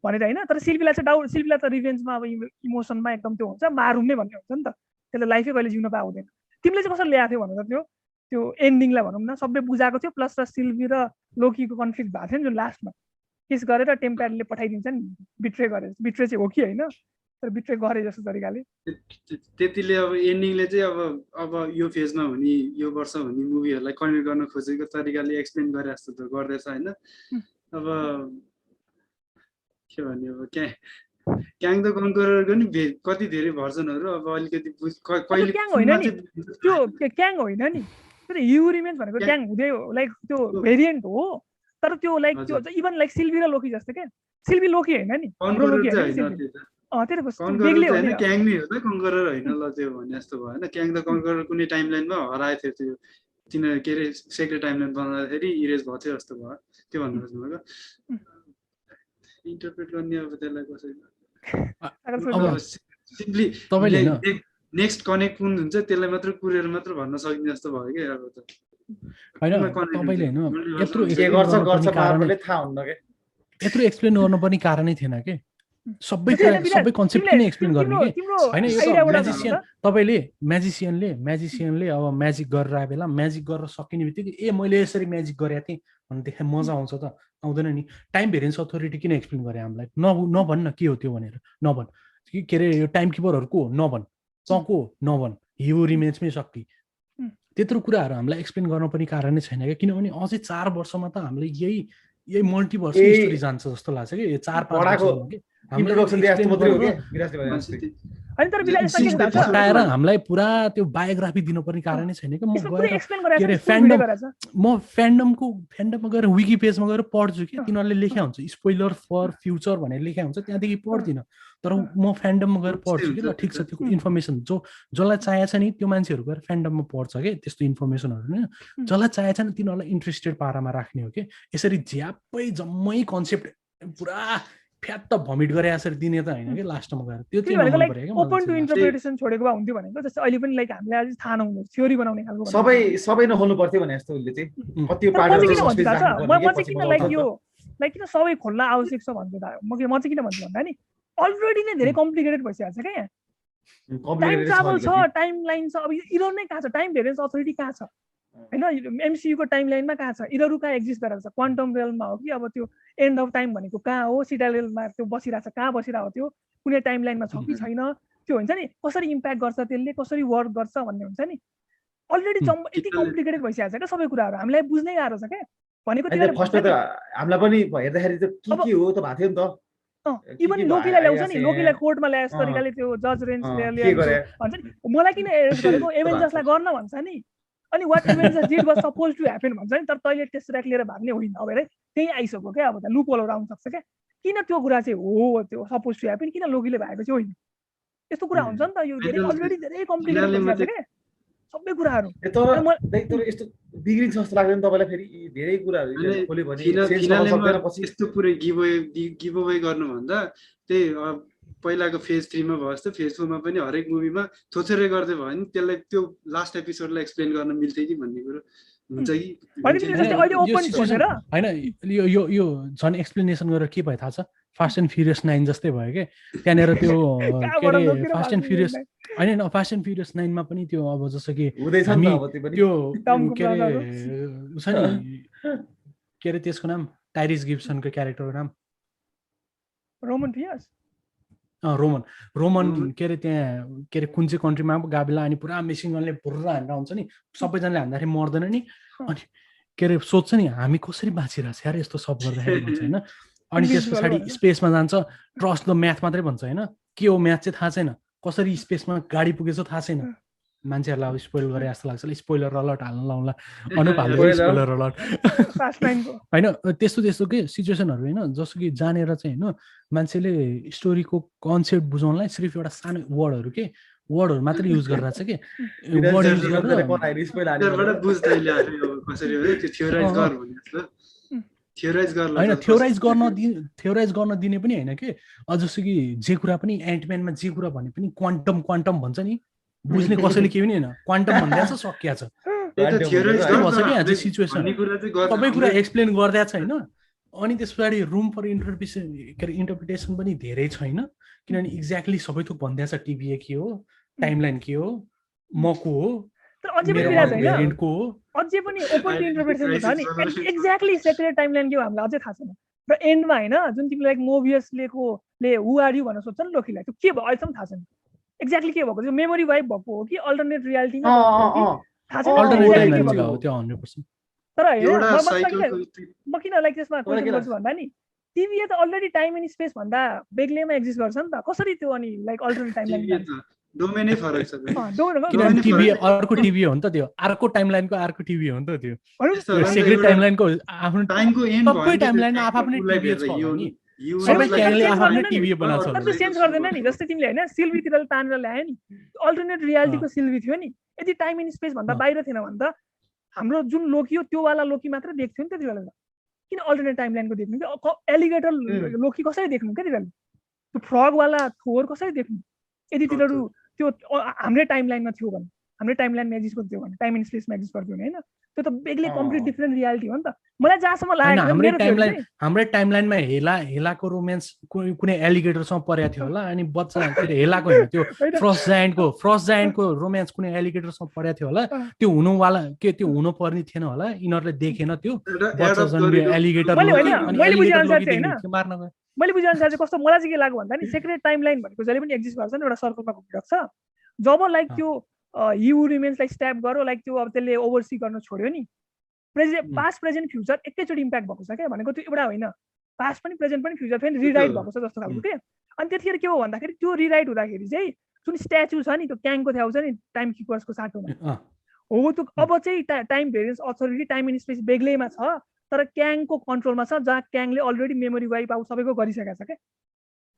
भनेर होइन तर सिल्भीलाई चाहिँ डाउट सिल्भीलाई त रिभेन्जमा अब इमोसनमा एकदम त्यो हुन्छ मारुम नै भन्ने हुन्छ नि त त्यसले लाइफै कहिले जिउन पाउँदैन तिमीले चाहिँ कसरी ल्याएको थियो भनेर त्यो एन्डिङलाई भनौँ न सबै बुझाएको थियो प्लस र सिल्भी र लोकीको कन्फ्लिक्ट भएको थियो नि जुन लास्टमा केस गरेर टेम्प्याडले पठाइदिन्छ नि बिट्रे चाहिँ हो कि होइन तर बिट्रे गरे जस्तो तरिकाले त्यतिले अब एन्डिङले चाहिँ अब यो फेजमा हुने यो वर्ष हुने मुभीहरूलाई कनेक्ट गर्न खोजेको तरिकाले एक्सप्लेन गरे जस्तो त गर्दैछ होइन अब के भन्ने अब क्याङ द कन्कररको नि कति धेरै भर्जनहरू अब अलिकति कहिले क्याङ होइन नि त्यो क्याङ होइन नि तर यु रिमेन्स भनेको क्याङ हुँदै लाइक त्यो भेरिएन्ट हो तर त्यो लाइक त्यो इभन लाइक सिल्भी र लोकी जस्तो क्या सिल्भी लोकी होइन नि क्याङ नै हो त कन्करर होइन ल त्यो भने जस्तो भयो होइन क्याङ द कन्करर कुनै टाइमलाइनमा हराएको थियो त्यो तिनीहरू के अरे सेक्रेट टाइमलाइन बनाउँदाखेरि इरेज भएको थियो जस्तो भयो त्यो भन्नु खोज्नुभएको इन्टरप्रेट गर्ने अब त्यसलाई कसरी सिम्पली तपाईँले नेक्स्ट कनेक्ट कुन हुन्छ त्यसलाई मात्र कुरेर मात्र भन्न सकिने जस्तो भयो कि अब त हैन तपाईले हैन यत्रो एक्सप्लेन गर्नुपर्ने कारणै थिएन के सबै कन्सेप्ट किन एक्सप्लेन गर्ने के हैन यो म्याजिसियन तपाईले म्याजिसियनले अब म्याजिक गरेर आए बेला म्याजिक गरेर सकिने बित्तिकै ए मैले यसरी म्याजिक गरेको थिएँ भन्ने देखे मजा आउँछ त आउँदैन नि टाइम भेरिएन्स अथोरिटी किन एक्सप्लेन गरे हामीलाई नभन्न के हो त्यो भनेर नभन के अरे यो टाइम किपरहरू को हो नभन को नभन हिरो रिमेन्समै सक्ति त्यत्रो कुराहरू हामीलाई एक्सप्लेन गर्न पनि कारणै छैन क्या किनभने अझै 4 वर्षमा त हामीले यही मल्टिभर्स स्टोरी जान्छ जस्तो लाग्छ कि 4-5 वर्षमा के हटाएर हामीलाई पुरा त्यो बायोग्राफी दिनुपर्ने कारणै छैन कि म फ्यान्डममा गएर विकी पेजमा गएर पढ्छु कि तिनीहरूले लेखा हुन्छ स्पोइलर फर फ्युचर भनेर लेखा हुन्छ त्यहाँदेखि पढ्दिनँ तर म फ्यान्डममा गएर पढ्छु कि ल ठिक छ त्यो इन्फर्मेसन जसलाई चाहिएको छ नि त्यो मान्छेहरू गएर फ्यान्डममा पढ्छ कि त्यस्तो इन्फर्मेसनहरू होइन जसलाई चाहिएको छ नि तिनीहरूलाई इन्ट्रेस्टेड पारामा राख्ने हो कि यसरी ज्यापै जम्मै कन्सेप्ट पुरा फ्याट त भमिट गरे यसरी दिने त होइन कि लास्टमा गएर त्यो चाहिँ ओपन टु इन्टरप्रिटेसन छोडेको भए हुन्थ्यो भनेको जस्तै अहिले पनि लाइक हामीले अझै थाहा नहुनु थ्योरी बनाउने खालको सबै नखोल्नु पर्थ्यो भने जस्तो उसले चाहिँ कति म चाहिँ किन लाइक यो लाइक किन सबै खोल्न आवश्यक छ भन्छु म चाहिँ किन भन्छु भन्दा नि अलरेडी नै धेरै कम्प्लिकेटेड भइसकेको छ क्या यहाँ टाइम ट्राभल छ टाइम लाइन छ अब इरर नै कहाँ छ टाइम भेरिएन्स अथोरिटी कहाँ छ होइन MCU को टाइमलाइनमा कहाँ छ इधर कहाँ एक्जिस्ट गरेर छ क्वान्टम रियलमा हो कि अब त्यो एन्ड अफ टाइम भनेको कहाँ हो सिटाडेलमा त्यो बसिरहेको छ कहाँ बसिरहेको थियो कुनै टाइमलाइनमा छ कि छैन त्यो हुन्छ नि कसरी इम्प्याक्ट गर्छ त्यसले कसरी वर्क गर्छ भन्ने हुन्छ नि अलरेडी यति कम्प्लिकेटेड भइसकेको छ क्या सबै कुराहरू हामीलाई बुझ्नै गाह्रो छ क्या भनेको फर्स्टमा त हामीलाई पनि हेर्दाखेरि त के हो त भएको थियो नि त इभन लोकीलाई ल्याउँछ नि लोकीलाई कोर्टमा ल्याएको तरिकाले त्यो जज रेन्जले भन्छ नि मलाई किन एरेस्ट गरेको एभेन्जर्सलाई गर्न भन्छ नि अनि what Avengers did was suppose to happen भन्छ नि तर तैँले टेस्टराइट लिएर भाग्ने होइन अब हेरे त्यही आइसक्यो क्या अब त लुप होल आउन सक्छ क्या किन त्यो कुरा चाहिँ हो त्यो सपोज टु ह्यापन किन लोकीले भएको चाहिँ होइन यस्तो कुरा हुन्छ नि त यो धेरै अलरेडी धेरै कम्प्लिकेटेड भइसक्यो क्या सबै कुराहरू तर यस्तो बिग्रिन्छ जस्तो लाग्दैन तपाईँलाई फेरि धेरै कुराहरू खोल्यो भने यस्तो पुरै गिभ अवे गर्नुभन्दा त्यही पहिलाको फेज 3 मा भयो जस्तो फेज 4 मा पनि हरेक मुभीमा थोथोरै गर्दै भयो नि त्यसलाई त्यो लास्ट एपिसोडलाई एक्सप्लेन गर्न मिल्थ्यो कि भन्ने कुरो हुन्छ कि होइन यो झन् एक्सप्लेनेसन गरेर के भयो थाहा छ फास्ट एन्ड फ्युरियस 9 जस्तै भयो के त्यहाँनिर त्यो के अरे फास्ट एन्ड फ्युरियस होइन फास्ट एन्ड फ्युरियस 9 मा पनि त्यो अब जस्तो कि हामी त्यो के अरे छ नि के अरे त्यसको नाम टाइरिस गिब्सनको क्यारेक्टरको नाम रोमन के अरे त्यहाँ के अरे कुन चाहिँ कन्ट्रीमा गाबेला अनि पुरा मेसिन गनले भुर्र हानेर आउँछ नि सबैजनाले हान्दाखेरि मर्दैन नि अनि के अरे सोध्छ नि हामी कसरी बाँचिरहेको छ यार यस्तो सब गर्दाखेरि भन्छ होइन अनि त्यस पछाडि स्पेसमा जान्छ ट्रस्ट द म्याथ मात्रै भन्छ होइन के हो म्याथ चाहिँ थाहा छैन कसरी स्पेसमा गाडी पुगेछ थाहा छैन मान्छेहरूलाई अब स्पोइल गरे जस्तो लाग्छ स्पोइलर अलर्ट हाल्न लाउँला अनुप हाल्नु स्पोइलर अलर्ट होइन त्यस्तो के सिचुएसनहरू होइन जस्तो कि जानेर चाहिँ होइन मान्छेले स्टोरीको कन्सेप्ट बुझाउनलाई सिर्फ एउटा सानो वर्डहरू मात्रै युज गरिरहेको छ कि वर्ड युज होइन थ्योराइज गर्न दिने पनि होइन कि जस्तो कि जे कुरा पनि एन्टम्यानमा जे कुरा भने पनि क्वान्टम भन्छ नि बुझ्ने कसैले केही पनि होइन क्वान्टम भन्दा छ सकिया छ सिचुएसन सबै कुरा एक्सप्लेन गर्दा छ होइन अनि त्यस पछाडि रुम फर इन्टरप्रिटेसन पनि धेरै छैन किनभने एक्ज्याक्टली सबै थोक भन्दा छ टिभीए के हो टाइमलाइन के हो मको हो तर अझै पनि कुरा छैन अझै पनि ओपन इन्टरप्रिटेसन छ नि एक्ज्याक्टली सेक्रेट टाइमलाइन के हो हामीलाई अझै थाहा छैन र एन्डमा होइन जुन तिमीले लाइक मोबियसले हु आर यु भनेर सोध्छ नि लोकीलाई त्यो के भयो अहिलेसम्म थाहा छैन एक्ज्याक्टली के भएको त्यो मेमोरी वाइप भएको हो कि अल्टरनेट रियालिटीमा थाहा छैन तर म किन लाइक त्यसमा क्वेसन गर्छु भन्दा नि टिभीए त अलरेडी टाइम एन्ड स्पेस भन्दा बेग्लैमा एक्जिस्ट गर्छ नि त कसरी त्यो अनि लाइक अल्टरनेट टाइमलाइन डोमेनै फरक छ किनभने टिभी अर्को टिभी हो नि त त्यो अर्को टाइमलाइनको अर्को टिभी हो नि त त्यो सेक्रेट टाइमलाइनको आफ्नो टाइमको एन्ड सबै टाइमलाइनमा आफ्नो टिभी छ नि सबै क्यारेक्टरले आफ्नो टिभी बनाउँछ त्यो चेन्ज गर्दैन नि जस्तै तिमीले हैन सिल्भीतिर तानेर ल्याए नि अल्टरनेट रियालिटीको सिल्भी थियो नि यदि टाइम एन्ड स्पेस भन्दा बाहिर थिएन भने त हाम्रो जुन लोकी हो त्यो वाला लोकी मात्र देख्थ्यो नि त्यति बेला किन अल्टरनेट टाइमलाइनको देख्नु कि एलिगेटर लोकी कसरी देख्नु के त्यति बेला त्यो फ्रग वाला थोर कसरी देख्नु यदि तिनीहरू त्यो हाम्रै टाइमलाइनमा थियो भने हाम्रै टाइमलाइनमा एक्जिस्ट गर्थ्यो भने टाइम एन्ड स्पेसमा एक्जिस्ट गर्थ्यो भने हैन त्यो त बेग्लै कम्प्लिट डिफरेन्ट रियालिटी हो नि त मलाई जहाँसम्म लाग्यो हाम्रै टाइमलाइनमा हेलाको रोमान्स कुनै एलिगेटरसँग परेको थियो होला अनि बच्चा हेलाको होइन त्यो फ्रस्ट जायन्टको रोमान्स कुनै एलिगेटरसँग परेको थियो होला त्यो हुनुवाला के त्यो हुनु पर्ने थिएन होला यिनीहरूले देखेन त्यो बच्चा जन्मियो एलिगेटर मैले बुझे अनुसार चाहिँ कस्तो मलाई चाहिँ के लाग्यो भन्दा नि सेक्रेट टाइमलाइन भनेको जहिले पनि एक्जिस्ट गर्छ नि एउटा सर्कलमा घुमिरहेको छ जब लाइक त्यो यु रिमेन्सलाई स्ट्याप गर्यो लाइक त्यो अब त्यसले ओभरसी गर्न छोड्यो नि पास्ट प्रेजेन्ट फ्युचर एकैचोटि इम्प्याक्ट भएको छ क्या भनेको त्यो एउटा होइन पास्ट पनि प्रेजेन्ट पनि फ्युचर पनि रिराइट भएको छ जस्तो खालको के अनि त्यतिखेर के हो भन्दाखेरि त्यो रिराइट हुँदाखेरि चाहिँ जुन स्ट्याचु छ नि त्यो क्याङको छेउ छ नि टाइम किपर्सको साटोमा हो त्यो अब चाहिँ time variance authority time and space बेग्लैमा छ तर क्याङको कन्ट्रोलमा छ जहाँ क्याङले अलरेडी मेमोरी वाइप आउट सबैको गरिसकेको छ क्या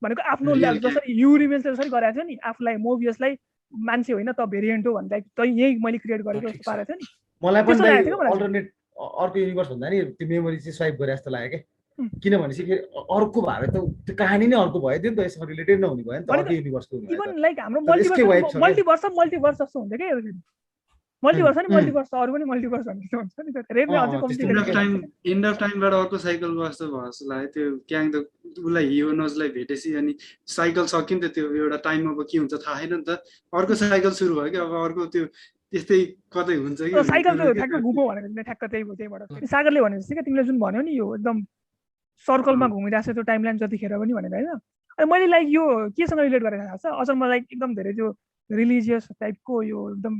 भनेको आफ्नो जसरी यु रिमेन्सले जसरी गरेको थियो नि आफूलाई मोबियसलाई मान्छे होइन त भेरिएन्ट हो भन्दा त यही मैले क्रिएट गरेको जस्तो पारेको थियो नि मलाई पनि अल्टरनेट अर्को युनिभर्स भन्दा नि त्यो मेमोरी चाहिँ स्वाइप गरे जस्तो लाग्यो क्या किनभने चाहिँ फेरि अर्को भए त त्यो कहानी नै अर्को भयो नि त यसमा रिलेटेड नहुने भयो नि त अर्को युनिभर्सको इभन लाइक हाम्रो मल्टिभर्स जस्तो हुन्छ क्या मल्टिभर्स नि मल्टिभर्स अरु पनि मल्टिभर्स भन्ने हुन्छ नि त धेरै अझै कम्प्लिकेटेड एन्ड अफ टाइमबाट अर्को साइकल बस्छ भयो लाग्यो त्यो क्याङ त उलाई हियोनजलाई भेटेसी अनि साइकल सकिन्छ त्यो एउटा टाइम अब के हुन्छ थाहा छैन नि त अर्को साइकल सुरु भयो कि अब अर्को त्यो त्यस्तै कतै हुन्छ कि साइकल त्यो ठ्याक्क घुमो भनेको ठ्याक्क त्यहीबाट सागरले भने जस्तै क्या तिमीले जुन भन्यो नि यो एकदम सर्कलमा घुमिरहेको छ त्यो टाइमलाइन जतिखेर पनि भनेर होइन अनि मैले लाइक यो केसँग रिलेट गरेर थाहा छ असल मलाई एकदम धेरै त्यो रिलिजियस टाइपको यो एकदम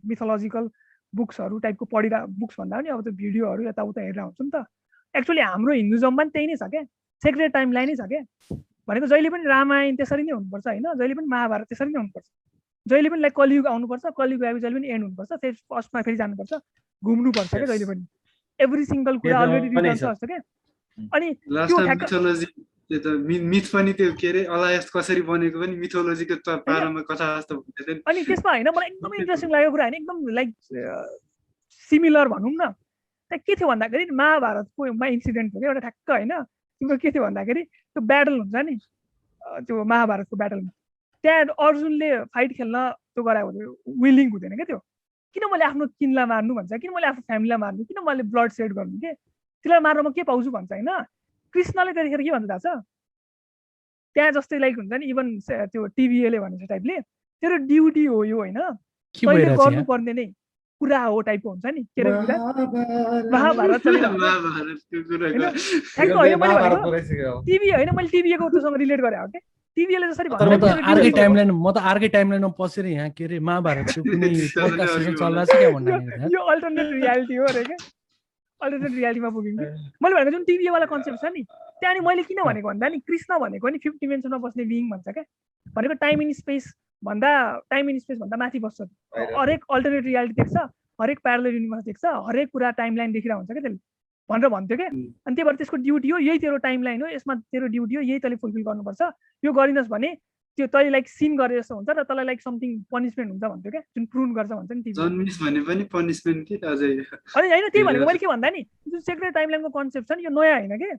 मिथोलोजिकल बुक्सहरू टाइपको बुक्स भन्दा पनि अब त्यो भिडियोहरू यताउता हेरेर हुन्छ नि त एक्चुअली हाम्रो हिन्दुजममा पनि त्यही नै छ क्या सेक्रेट टाइम लाइनै छ क्या भनेको जहिले पनि रामायण त्यसरी नै हुनुपर्छ होइन जहिले पनि महाभारत त्यसरी नै हुनुपर्छ जहिले पनि लाइक कलियुग आउनुपर्छ कलियुग आएपछि जहिले पनि एन्ड हुनुपर्छ त्यस फर्स्टमा फेरि जानुपर्छ घुम्नुपर्छ क्या जहिले पनि एभ्री सिङ्गल कुरा अलरेडी रिटर्न छ जस्तो क्या अनि त्यो मिथोलोजी त्यो त मिथ पनि त्यो के अरे अलायस कसरी बनेको पनि मिथोलोजीको पारामा कथा जस्तो भन्दै थियो अनि त्यसमा होइन मलाई एकदमै इन्ट्रेस्टिङ लागेको कुरा होइन एकदम लाइक सिमिलर भनौँ न त्यहाँ के थियो भन्दाखेरि महाभारतकोमा इन्सिडेन्ट थियो क्या एउटा ठ्याक्क होइन तिम्रो के थियो भन्दाखेरि त्यो ब्याटल हुन्छ नि त्यो महाभारतको ब्याटलमा त्यहाँ अर्जुनले फाइट खेल्न त्यो गराएको थियो विलिङ हुँदैन क्या त्यो किन मैले आफ्नो किनलाई मार्नु भन्छ किन मैले आफ्नो फ्यामिलीलाई मार्नु किन मैले ब्लड सेड गर्नु के त्यसलाई मार्न म के पाउँछु भन्छ होइन कृष्णले त्यतिखेर के भन्छ थाहा छ त्यहाँ जस्तै लाइक हुन्छ नि इभन त्यो टिभीएले भनेको टाइपले तेरो ड्युटी हो यो होइन तैँले गर्नुपर्ने नै कुरा हो टाइपको हुन्छ नि के अरे महाभारत टिभी होइन मैले टिभीको त्योसँग रिलेट गरेँ हो क्या टिभीले जसरी अर्कै टाइमलाइनमा पसेर यहाँ के अरे महाभारतको कुनै पोडकास्ट सेसन चलिरहेछ क्या भन्नु यो अल्टरनेट रियालिटी हो अरे क्या अल्टरनेट रियालिटीमा पुग्यौँ कि मैले भनेको जुन टिभीवाला कन्सेप्ट छ नि त्यहाँ नि मैले किन भनेको भन्दा नि कृष्ण भनेको नि 5th डिमेन्सनमा बस्ने बिइङ भन्छ क्या भनेको टाइम इन स्पेस भन्दा माथि बस्छ हरेक अल्टरनेट रियालिटी देख्छ हरेक प्यारलल युनिभर्स देख्छ हरेक कुरा टाइमलाइन देखिरहेको हुन्छ क्या त्यसले भनेर भन्थ्यो क्या अनि त्यही भएर त्यसको ड्युटी हो यही तेरो टाइमलाइन हो यसमा तेरो ड्युटी हो यही तैँले फुलफिल गर्नुपर्छ यो गरिनस् भने त्यो तैँले लाइक सिन गरे जस्तो हुन्छ र तँलाई लाइक समथिङ पनिसमेन्ट हुन्छ भन्थ्यो क्या जुन प्रुभ गर्छ भन्छ नि जन्मिस भने पनि पनिसमेन्ट के अझै अनि होइन त्यही भनेको मैले के भन्दा नि जुन सेक्रेट टाइमलाइनको कन्सेप्ट छ नि यो नयाँ होइन कि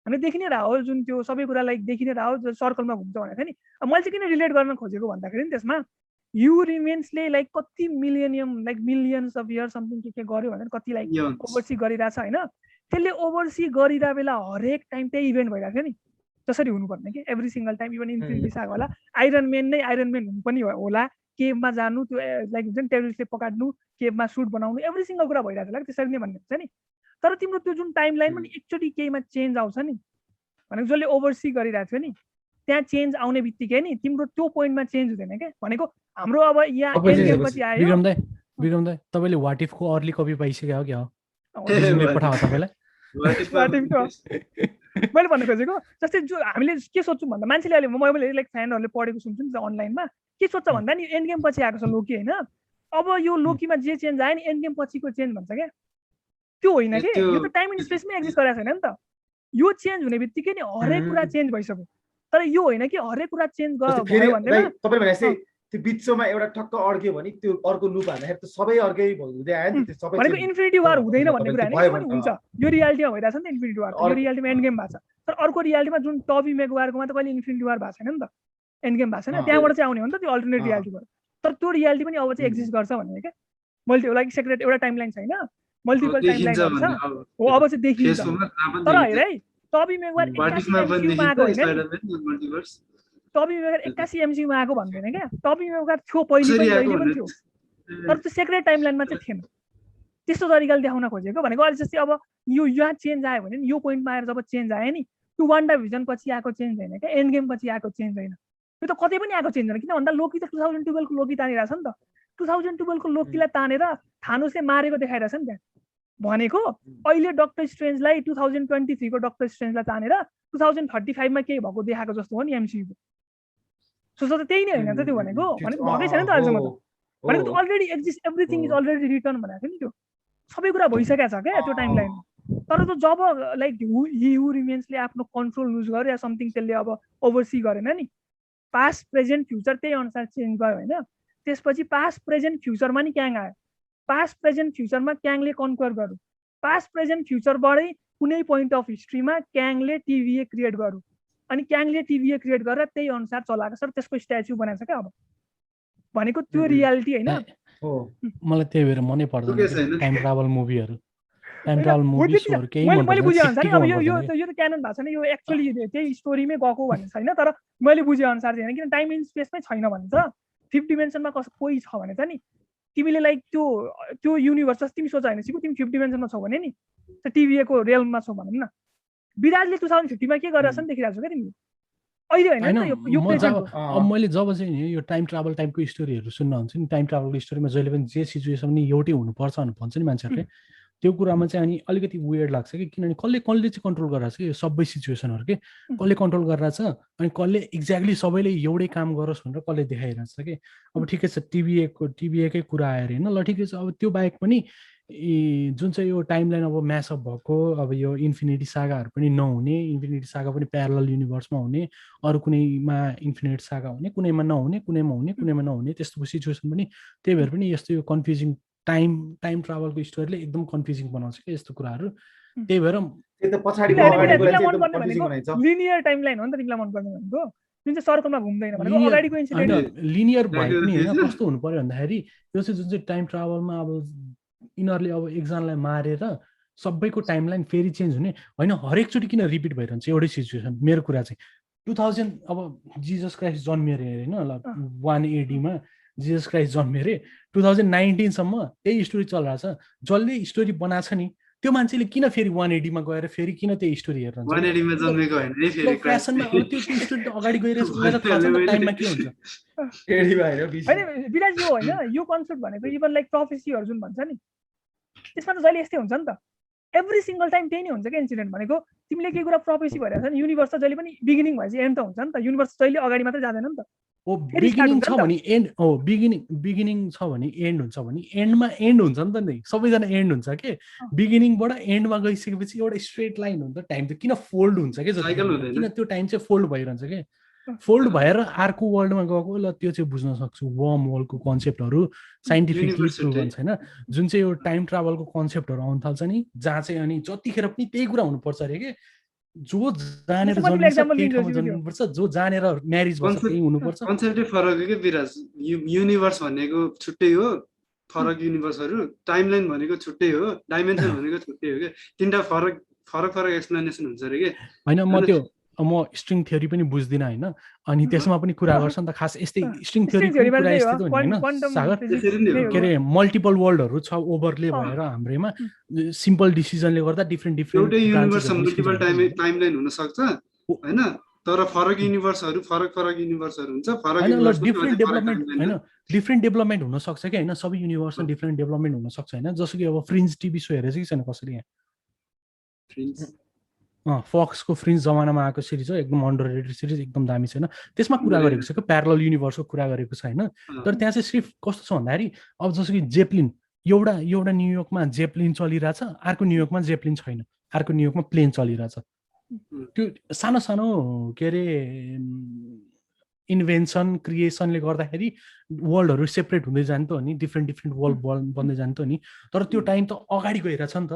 हामी देखि नै रह्यो जुन त्यो सबै कुरा लाइक देखि नै रह्यो जो सर्कलमा घुम्छ भनेको थियो नि मैले चाहिँ किन रिलेट गर्न खोजेको भन्दाखेरि नि त्यसमा यु रिमेन्सले लाइक कति millennium like millions of year something के गर्यो भनेर कति लाइक ओभरसी गरिरहेछ होइन त्यसले ओभरसी गरिरह बेला हरेक टाइम त्यही इभेन्ट भइरहेको थियो नि जसरी हुनुपर्ने कि every single time even infinity saga होला आइरन म्यान हुनु पनि होला केभमा जानु त्यो लाइक हुन्छ नि टेररिस्टले पकाड्नु केभमा सुट बनाउनु एभ्री सिङ्गल कुरा भइरहेको थियो त्यसरी नै भन्ने हुन्छ नि तर तिम्रो त्यो जुन टाइम लाइन पनि एकचोटि केहीमा चेन्ज आउँछ नि भनेको जसले ओभरसी गरिरहेको थियो नि त्यहाँ चेन्ज आउने बित्तिकै नि तिम्रो त्यो पोइन्टमा चेन्ज हुँदैन क्या भनेको हाम्रो अब यहाँ पछि आयो विक्रम दाइ तपाईँले वाट इफको अर्ली कपी पाइसक्यो क्या हो पठाऊ तपाईँलाई मैले भन्नु खोजेको जस्तै जो हामीले के सोच्छौँ भन्दा मान्छेले अहिले मैले लाइक फ्यानहरूले पढेको सुन्छु नि त अनलाइनमा के सोध्छ भन्दा नि एन्ड गेम पछि आएको छ लोकी होइन अब यो लोकीमा जे चेन्ज आयो नि एन्ड गेम पछिको चेन्ज भन्छ क्या त्यो होइन कि यो त टाइम एन्ड स्पेसमै एक्जिस्ट गरेको छैन नि त यो चेन्ज हुने बित्तिकै नि हरेक कुरा चेन्ज भइसक्यो तर यो होइन कि हरेक कुरा चेन्ज भयो भन्दैन त्यो बिचमा एउटा ठक्क अड्क्यो भने त्यो अर्को लुप हाल्दाखेरि त सबै अर्कै हुँदै आयो नि त्यो सबै भनेको इन्फिनिटी वार हुँदैन भन्ने कुरा होइन हुन्छ यो रियालिटीमा भइरहेछ नि त इन्फिनिटी वार यो रियालिटीमा एन्ड गेम भएको छ तर अर्को रियालिटीमा जुन टबी मेगवायरकोमा त कहिले इन्फिनिटी वार भएको छैन नि त एन्ड गेम भएको छैन त्यहाँबाट चाहिँ आउने हो नि त त्यो अल्टरनेट रियालिटीबाट तर त्यो रियालिटी पनि अब चाहिँ एक्जिस्ट गर्छ भन्ने क्या मैले लाइक सेक्रेट एउटा टाइमलाइन छैन मल्टिपल टाइमलाइन छ हो अब चाहिँ देखिन्छ तर हेर है टबी मेगवायर टबी मेगवायर 81 एमसीमा आएको भन्दैन क्या टबी मेगवायर थियो पहिले पनि थियो तर त्यो सेक्रेट टाइमलाइनमा चाहिँ थिएन त्यस्तो तरिकाले देखाउन खोजेको भनेको अहिले जस्तै अब यो यहाँ चेन्ज आयो भने नि यो पोइन्टमा आएर जब चेन्ज आयो नि त्यो वान्डा भिजन पछि आएको चेन्ज होइन क्या एन्ड गेम पछि आएको चेन्ज होइन यो त कतै पनि आएको चेन्ज होइन किन भन्दा लोकी त 2012 को लोकी तानिरहेछ नि त 2012 को लोकीलाई तानेर थानोसले मारेको देखाइरहेछ नि त्यहाँ भनेको अहिले डक्टर स्ट्रेन्जलाई 2023 को डक्टर स्ट्रेन्जलाई तानेर 2035 मा केही भएको देखाएको जस्तो हो नि एमसीयू सोच त त्यही नै होइन त त्यो भनेको भएकै छैन त अहिलेसम्म त भनेको त already exist everything is already return भनेको थियो नि त्यो सबै कुरा भइसकेको छ क्या त्यो टाइमलाइन तर त जब लाइक हु रिमेन्सले आफ्नो कन्ट्रोल लुज गर्यो या समथिङ त्यसले अब ओभरसी गरेन नि पास्ट प्रेजेन्ट फ्युचर त्यही अनुसार चेन्ज भयो होइन त्यसपछि पास्ट प्रेजेन्ट फ्युचरमा नि क्याङ आयो पास्ट प्रेजेन्ट फ्युचरमा क्याङले कन्क्वर गर्यो पास्ट प्रेजेन्ट फ्युचरबाटै कुनै पोइन्ट अफ हिस्ट्रीमा क्याङले टिभीए क्रिएट गर्यो अनि क्याङले टिभीए क्रिएट गरेर त्यही अनुसार चलाएको छ त्यसको स्ट्याच्यु बनाएको छ क्या अब भनेको त्यो रियालिटी होइन मलाई त्यही भएर मनै पर्दैन टाइम ट्राभल मुभीहरू टाइम ट्राभल मुभीहरू केही मैले बुझे अनुसार अब यो त क्यानन भएको छैन यो एक्चुअली त्यही स्टोरीमै गएको भन्ने छैन तर मैले बुझे अनुसार चाहिँ होइन किन टाइम इन स्पेसमै छैन भने त 5th डिमेन्सनमा कोही छ भने त नि तिमीले लाइक त्यो युनिभर्स जस्तो तिमी सोच होइन सिकु तिमी 5th डिमेन्सनमा छौ भने नि TVA को रियलमा छौ भनौँ न विराजले 2050 मा के गरिरहेछ नि देखिरहेको छ क्या तिमी अहिले होइन नि त यो अब मैले जब चाहिँ यो टाइम ट्राभल टाइपको स्टोरीहरू सुन्न हुन्छ नि टाइम ट्राभलको स्टोरीमा जहिले पनि जे सिचुएसन नि एउटै हुनुपर्छ भनेर भन्छ नि मान्छेहरूले त्यो कुरामा चाहिँ अनि अलिकति वेयर्ड लाग्छ कि किनभने कसले चाहिँ कन्ट्रोल गरिरहेछ कि यो सबै सिचुएसनहरू के कसले कन्ट्रोल गरिरहेछ अनि कसले एक्ज्याक्टली सबैले एउटै काम गरोस् भनेर कसले देखाइरहेछ कि अब ठिकै छ टिभीएकै कुरा आएर होइन ल ठिकै छ अब त्यो बाहेक पनि जुन चाहिँ यो टाइमलाइन अब म्यासअप भएको अब यो इन्फिनिटी सागाहरू पनि नहुने इन्फिनिटी सागा पनि प्यारलल युनिभर्समा हुने अरू कुनैमा इन्फिनिटी सागा हुने कुनैमा नहुने कुनैमा हुने कुनैमा नहुने त्यस्तो सिचुएसन पनि त्यही भएर पनि यस्तो यो कन्फ्युजिङ टाइम ट्राभलको स्टोरीले एकदम कन्फ्युजिङ बनाउँछ कि यस्तो कुराहरू त्यही भएर लिनियर टाइमलाइन हो नि त तिमीलाई मन पर्ने भनेको जुन चाहिँ सर्कलमा घुम्दैन भनेको अगाडिको इन्सिडेन्ट लिनियर भए पनि होइन कस्तो हुनु पर्यो भन्दाखेरि यो चाहिँ जुन चाहिँ टाइम ट्राभलमा अब यिनीहरूले अब एकजनालाई मारेर सबैको टाइमलाइन फेरि चेन्ज हुने होइन हरेकचोटि किन रिपिट भइरहन्छ एउटै सिचुएसन मेरो कुरा चाहिँ 2000 अब जिजस क्राइस्ट जन्मियो अरे होइन ल 1 AD मा जिजस क्राइस्ट जन्मियो अरे 2019 सम्म त्यही स्टोरी चलिरहेछ जसले स्टोरी बनाएको छ नि त्यो मान्छेले किन फेरि 180 मा गएर फेरि किन त्यही स्टोरी हेर्नुहुन्छ 180 मा जन्मेको हैन नि फेरि क्राइस्टमा अब त्यो स्टोरी त अगाडि गइरहेछ उनीहरु थाहा छ टाइममा के हुन्छ एडी भएर बिस हैन विराज यो हैन यो कन्सेप्ट भनेको इभन लाइक प्रोफेसीहरु जुन भन्छ नि त्यसमा त जहिले यस्तै हुन्छ नि त एभ्री सिंगल टाइम त्यही नै हुन्छ के इन्सिडेन्ट भनेको तिमीले के कुरा प्रोफेसी भइरहेछ नि युनिभर्स त जहिले पनि बिगिनिङ भएपछि एन्ड त हुन्छ नि त युनिभर्स जहिले अगाडि मात्रै जाँदैन नि त ओ बिगिनिङ छ भने एन्ड हो बिगिनिङ छ भने एन्ड हुन्छ भने एन्डमा एन्ड हुन्छ नि त नि सबैजना एन्ड हुन्छ के बिगिनिङबाट एन्डमा गइसकेपछि एउटा स्ट्रेट लाइन हुन्छ टाइम त किन फोल्ड हुन्छ के किन त्यो टाइम चाहिँ फोल्ड भइरहन्छ के फोल्ड भएर अर्को वर्ल्डमा गएको ल त्यो चाहिँ बुझ्न सक्छु वर्म होलको कन्सेप्टहरू साइन्टिफिकली प्रुभन छैन जुन चाहिँ यो टाइम ट्राभलको कन्सेप्टहरू आउन थाल्छ नि जहाँ चाहिँ अनि जतिखेर पनि त्यही कुरा हुनुपर्छ अरे के जो जानेर जन्मिनुपर्छ जो जानेर म्यारिज भन्छ त्यही हुनुपर्छ कन्सेप्टै फरक हो के विराज युनिभर्स भनेको छुट्टै हो फरक युनिभर्सहरू टाइमलाइन भनेको छुट्टै हो डाइमेन्सन भनेको छुट्टै हो के तीनटा फरक एक्सप्लेनेसन हुन्छ अरे के हैन म स्ट्रिङ थ्योरी पनि बुझ्दिनँ हैन अनि त्यसमा पनि कुरा गर्छ नि त खास यस्तै स्ट्रिङ थ्योरी कुरा यस्तो त हैन सागर के रे मल्टिपल वर्ल्डहरु छ ओभरले भएर हाम्रोमा सिम्पल डिसिजनले गर्दा डिफरेन्ट एउटै युनिभर्स मल्टिपल टाइमलाइन हुन सक्छ हैन तर फरक युनिभर्सहरु हुन्छ फरक युनिभर्स डिफरेन्ट डेभलपमेन्ट हैन डिफरेन्ट डेभलपमेन्ट हुन सक्छ के हैन सबै युनिभर्समा डिफरेन्ट डेभलपमेन्ट हुन सक्छ हैन जस्तो कि अब फ्रिन्ज टिभी सो हेरेछ कि छैन कसरी यहाँ फ्रिन्ज फक्सको फ्रिन्ज जमानामा आएको सिरिज हो एकदम अन्डररेटेड सिरिज एकदम दामी छैन त्यसमा कुरा गरेको छ कि प्यारलल युनिभर्सको कुरा गरेको छ हैन तर त्यहाँ चाहिँ सिर्फ कस्तो छ भन्दाखेरि अब जस्तो कि जेप्लिन एउटा न्युयोर्कमा जेप्लिन चलिरहेछ अर्को न्युयोर्कमा जेप्लिन छैन अर्को न्युयोर्कमा प्लेन चलिरहेछ त्यो सानो के अरे इन्भेन्सन क्रिएसनले गर्दाखेरि वर्ल्डहरू सेपरेट हुँदै जान्छ त नि डिफरेन्ट वर्ल्ड बन्दै जान्छ त नि तर त्यो टाइम त अगाडि गइरहेछ नि त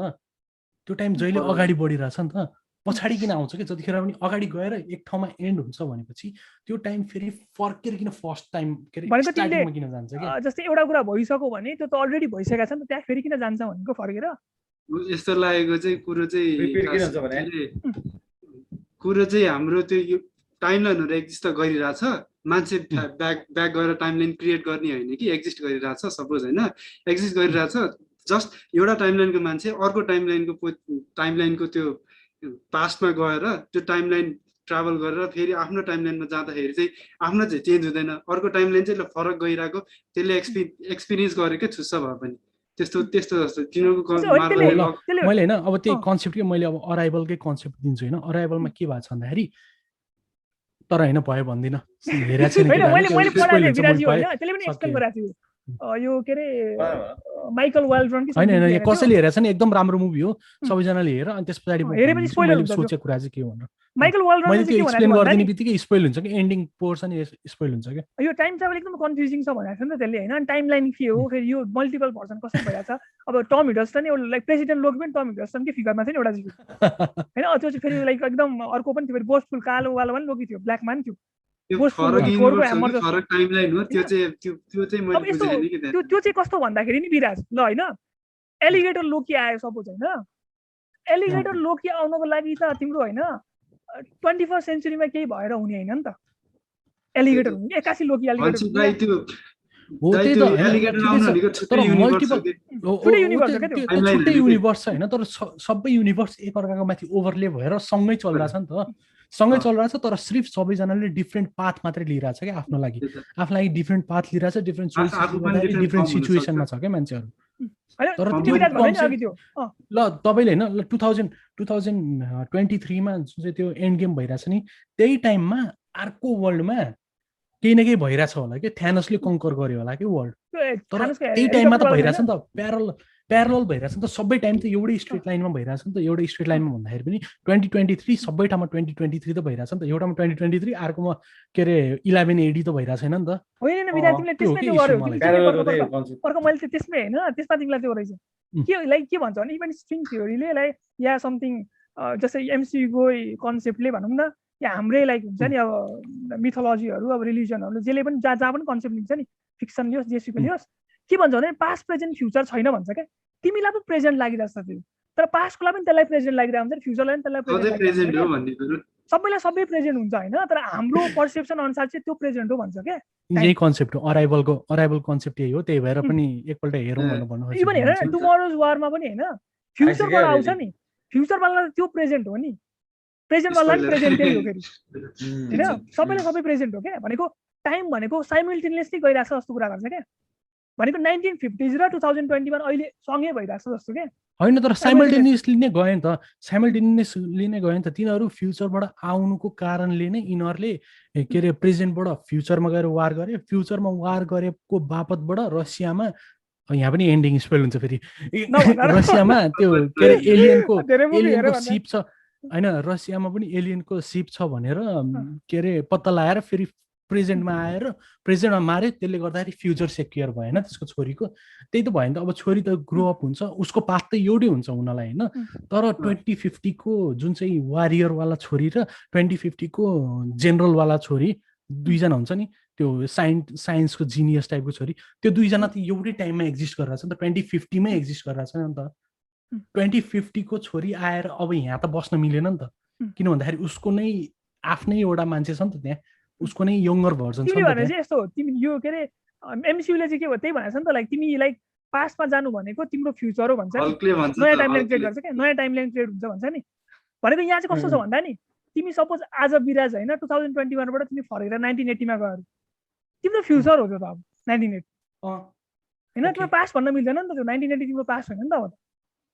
त्यो टाइम जहिले अगाडि बढिरहेछ नि त पछाडि किन आउँछ कि जतिखेर पनि अगाडि गएर एक ठाउँमा एन्ड हुन्छ भनेपछि त्यो टाइम फेरि फर्केर किन फर्स्ट टाइम के अरे स्टार्टिङमा किन जान्छ कि जस्तै एउटा कुरा भइसक्यो भने त्यो त अलरेडी भइसकेको छ नि त त्यहाँ फेरि किन जान्छ भनेको फर्केर यस्तो लागेको चाहिँ कुरो चाहिँ हाम्रो त्यो टाइमलाइनहरु एक्जिस्ट गरिरहेछ मान्छे ब्याक गएर टाइमलाइन क्रिएट गर्ने हैन कि एक्जिस्ट गरिरहेछ सपोज हैन एक्जिस्ट गरिरहेछ जस्ट एउटा टाइमलाइनको मान्छे अर्को टाइमलाइनको त्यो पास्टमा गएर त्यो टाइमलाइन ट्राभल गरेर फेरि आफ्नो टाइमलाइनमा जाँदाखेरि चाहिँ आफ्नो चाहिँ चेन्ज हुँदैन अर्को टाइमलाइन चाहिँ फरक गइरहेको त्यसले एक्सपिरियन्स गरेकै छुस्छ भए पनि त्यस्तो जस्तो तिनीहरूको मैले हैन अब त्यही कन्सेप्ट के मैले अब अराइभलकै कन्सेप्ट दिन्छु हैन अराइभलमा के भएको छ भन्दाखेरि तर हैन भयो भन्दिन हेरेको छैन मैले पढाएको विराजी हैन त्यसले पनि एक्सप्लेन गराएको थियो यो के रे माइकल वाल्ड्रन कि हैन कसैले हेरेछ नि एकदम राम्रो मुभी हो सबैजनाले हेर अनि त्यसपछि हेरेपछि स्पोइलर हुन्छ सोचेको कुरा चाहिँ के हो माइकल वाल्ड्रनले के एक्सप्लेन गर्दिने बित्तिकै स्पोइल हुन्छ कि एन्डिङ पोर्सन स्पोइल हुन्छ के यो टाइम ट्राभल एकदम कन्फ्युजिङ छ भनेको छ नि त त्यसले हैन टाइमलाइन के हो फेरि यो मल्टिपल भर्सन कसरी भइरहेछ अब टम हिडल्स्टन एउटा लाइक प्रेसिडेन्ट लोग पनि टम हिडल्स्टनकै फिगरमा थियो नि एउटा चाहिँ हैन त्यो चाहिँ फेरि लाइक एकदम अर्को पनि थियो फेरि बोस्टफुल कालो वालो पनि लोकी थियो ब्ल्याक म्यान थियो त्यो चाहिँ कस्तो भन्दाखेरि नि विराज ल हैन एलिगेटर लोकी आयो सपोज हैन एलिगेटर लोकी आउनको लागि त तिम्रो हैन 21st सेन्चुरीमा केही भएर हुने हैन नि त एलिगेटर हुने 81 लोकी एलिगेटर हो त्यही त हैन, एलिगेटर ठिकै आउनु छ, भनेको तर छुट्टै युनिभर्स मल्टिपल हो कि छुट्टै universe हो क्या त्यो? Timeline छुट्टै भनेको नि। युनिभर्स छ होइन, तर सबै युनिभर्स एकअर्काको माथि ओभरले भएर सँगै चलिरहेछ नि त, सँगै चलिरहेछ, तर सिर्फ सबैजनाले डिफ्रेन्ट पाथ मात्रै लिइरहेछ क्या आफ्नो लागि, आफ्नो लागि डिफ्रेन्ट पाथ लिइरहेछ, डिफ्रेन्ट चोइसेस आफू पनि गर्दाखेरि different डिफ्रेन्ट form हुन सिचुएसनमा सक्छ। छ क्या मान्छेहरू। होइन तर त्यो त्यो विराट भन्यो नि concept- अघि त्यो ल तपाईँले होइन, ल 2023 मा जुन चाहिँ त्यो एन्ड गेम भइरहेछ नि, त्यही टाइममा अर्को वर्ल्डमा केही न केही भइरहेछ होला कि, थ्यानोसले कङ्कर गर्यो होला कि वर्ल्ड, तर त्यही टाइममा त भइरहेछ नि त, प्यारल भइरहेछ नि त, सबै टाइम त एउटै स्ट्रेट लाइनमा भइरहेछ नि त, एउटै स्ट्रेट लाइनमा भन्दाखेरि पनि 2023 सबै ठाउँमा 2023 त भइरहेछ नि त, एउटामा 2023 अर्कोमा के अरे 11 AD त भइरहेको छैन नि त। होइन विराट तिमीले त्यो हो त्यसमै कि त्यो गर्यो issue मलाई तिमीले प्यारल अर्को- त्यही अर्को- कन्सेप्ट अर्को मैले चाहिँ त्यसमै होइन त्यसमा तिमीलाई त्यो रहेछ के लाइक के भन्छ भने इभन स्ट्रिङ थ्योरीले लाइक या समथिङ जस्तै एमसियुको कन्सेप्टले भनौँ न या हाम्रै लाइक हुन्छ नि अब मिथोलोजीहरू अब रिलिजनहरू जसले पनि जहाँ पनि कन्सेप्ट लिन्छ नि फिक्सन लियोस् जेसुकै लियोस् के भन्छ भने पास्ट प्रेजेन्ट फ्युचर छैन भन्छ क्या, तिमीलाई पो प्रेजेन्ट लागिरहेको छ त्यो, तर पास्टकोलाई पनि त्यसलाई प्रेजेन्ट लागिरहेको हुन्छ, फ्युचरलाई पनि त्यसलाई सधैँ प्रेजेन्ट हो भन्ने कुरो सबैलाई सबै प्रेजेन्ट हुन्छ होइन, तर हाम्रो पर्सेप्सन अनुसार चाहिँ त्यो प्रेजेन्ट हो भन्छ क्या। यही कन्सेप्ट हो, अराइभल कन्सेप्ट यही हो, त्यही भएर पनि एकपल्ट हेरौँ भन्नु इभन हेर न टुमरोज वारमा पनि होइन फ्युचरबाट आउँछ नि, फ्युचरवाला त्यो प्रेजेन्ट हो नि, प्रेजेन्टवाला पनि प्रेजेन्ट त्यही हो फेरि होइन, सबैलाई सबै प्रेजेन्ट हो क्या, भनेको टाइम भनेको साइमल्टेनियसली गइरहेको छ जस्तो कुरा गर्छ क्या, भनेको 1950s र 2021 अहिले सँगै भइरहेको छ जस्तो क्या। होइन, तर साइमल्टेनियसली नै गयो नि त, साइमल्टेनियसली नै गयो नि त, तिनीहरू फ्युचरबाट आउनुको कारणले नै यिनीहरूले के अरे प्रेजेन्टबाट फ्युचरमा गएर वार गरे, फ्युचरमा वार गरेको बापतबाट रसियामा यहाँ पनि एन्डिङ स्पेल हुन्छ फेरि रसियामा त्यो के अरे एलियनको सिप छ होइन, रसियामा पनि एलियनको सिप छ भनेर के अरे पत्ता लगाएर फेरि प्रेजेन्टमा आएर प्रेजेन्टमा माऱ्यो, त्यसले गर्दाखेरि फ्युचर सेक्योर भएन त्यसको छोरीको, त्यही त भयो नि त। अब छोरी त ग्रो अप हुन्छ, उसको पाथ त एउटै हुन्छ हुनलाई होइन, तर 2050 को जुन चाहिँ वारियरवाला छोरी र 2050 को जेनरलवाला छोरी दुईजना हुन्छ नि, त्यो साइन्सको जिनियस टाइपको छोरी, त्यो दुईजना त एउटै टाइममा एक्जिस्ट गरिरहेछ नि त, 2050 मै एक्जिस्ट गरिरहेछ नि त। 2050 को छोरी आएर अब यहाँ त बस्न मिलेन नि त, किन भन्दाखेरि उसको नै आफ्नै एउटा मान्छे छ नि त त्यहाँ, उसको नै यङ्गर भर्जन छ नि तिमी भने त। चाहिँ यस्तो तिमी यो के अरे एमसियुले चाहिँ के भयो त्यही भनेको छ नि त, लाइक तिमी लाइक पास्टमा जानु भनेको तिम्रो फ्युचर हो भन्छ नि, हल्कले भन्छ नयाँ टाइमलाइन क्रिएट गर्छ क्या, नयाँ टाइमलाइन क्रिएट हुन्छ भन्छ नि, भनेको यहाँ चाहिँ कस्तो छ भन्दा नि तिमी सपोज आज बिराज होइन 2021बाट तिमी फर्केर 1980 मा गयो, तिम्रो फ्युचर हो त्यो त अब 1980 होइन, तिम्रो पास्ट भन्न मिल्दैन नि त, त्यो 1980 तिम्रो पास्ट होइन नि त, अब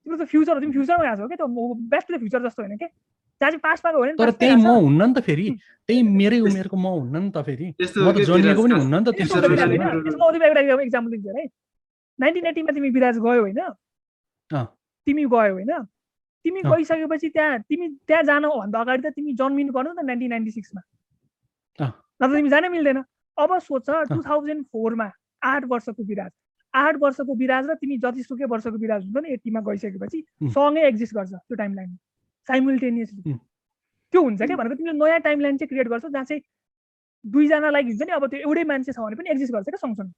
तिम्रो त फ्युचर हो, तिमी फ्युचरमा गएको छौ क्या, त्यो ब्याक टु द फ्युचर जस्तो होइन क्या, जहाँ चाहिँ पास्टमा गयो भने तर त्यही म हुन्न नि त फेरि, त्यही मेरै उमेरको म हुन्न नि त फेरि, म त जन्मिएको पनि हुन्न नि त त्यो सिचुएसनमा। एउटा इक्जाम्पल दिन्छु है, 1980 मा तिमी बिराज गयो होइन, तिमी गयो होइन, तिमी गइसकेपछि तिमी त्यहाँ जानुभन्दा अगाडि त तिमी जन्मिनु पर्यो नि त 1996 मा, नत्र तिमी जानै मिल्दैन। अब सोच 2004 मा 8 वर्षको बिराज, 8 वर्षको बिराज र तिमी जतिसुकै वर्षको बिराज हुन्छ नि 80 मा गइसकेपछि सँगै एक्जिस्ट गर्छ त्यो टाइमलाइन साइमल्टेनियसली, त्यो हुन्छ क्या, भनेको तिमीले नयाँ टाइमलाइन चाहिँ क्रिएट गर्छौ जहाँ चाहिँ दुईजना लाइक हुन्छ नि, अब त्यो एउटै मान्छे छ भने पनि एक्जिस्ट गर्छ क्या सँगसँगै,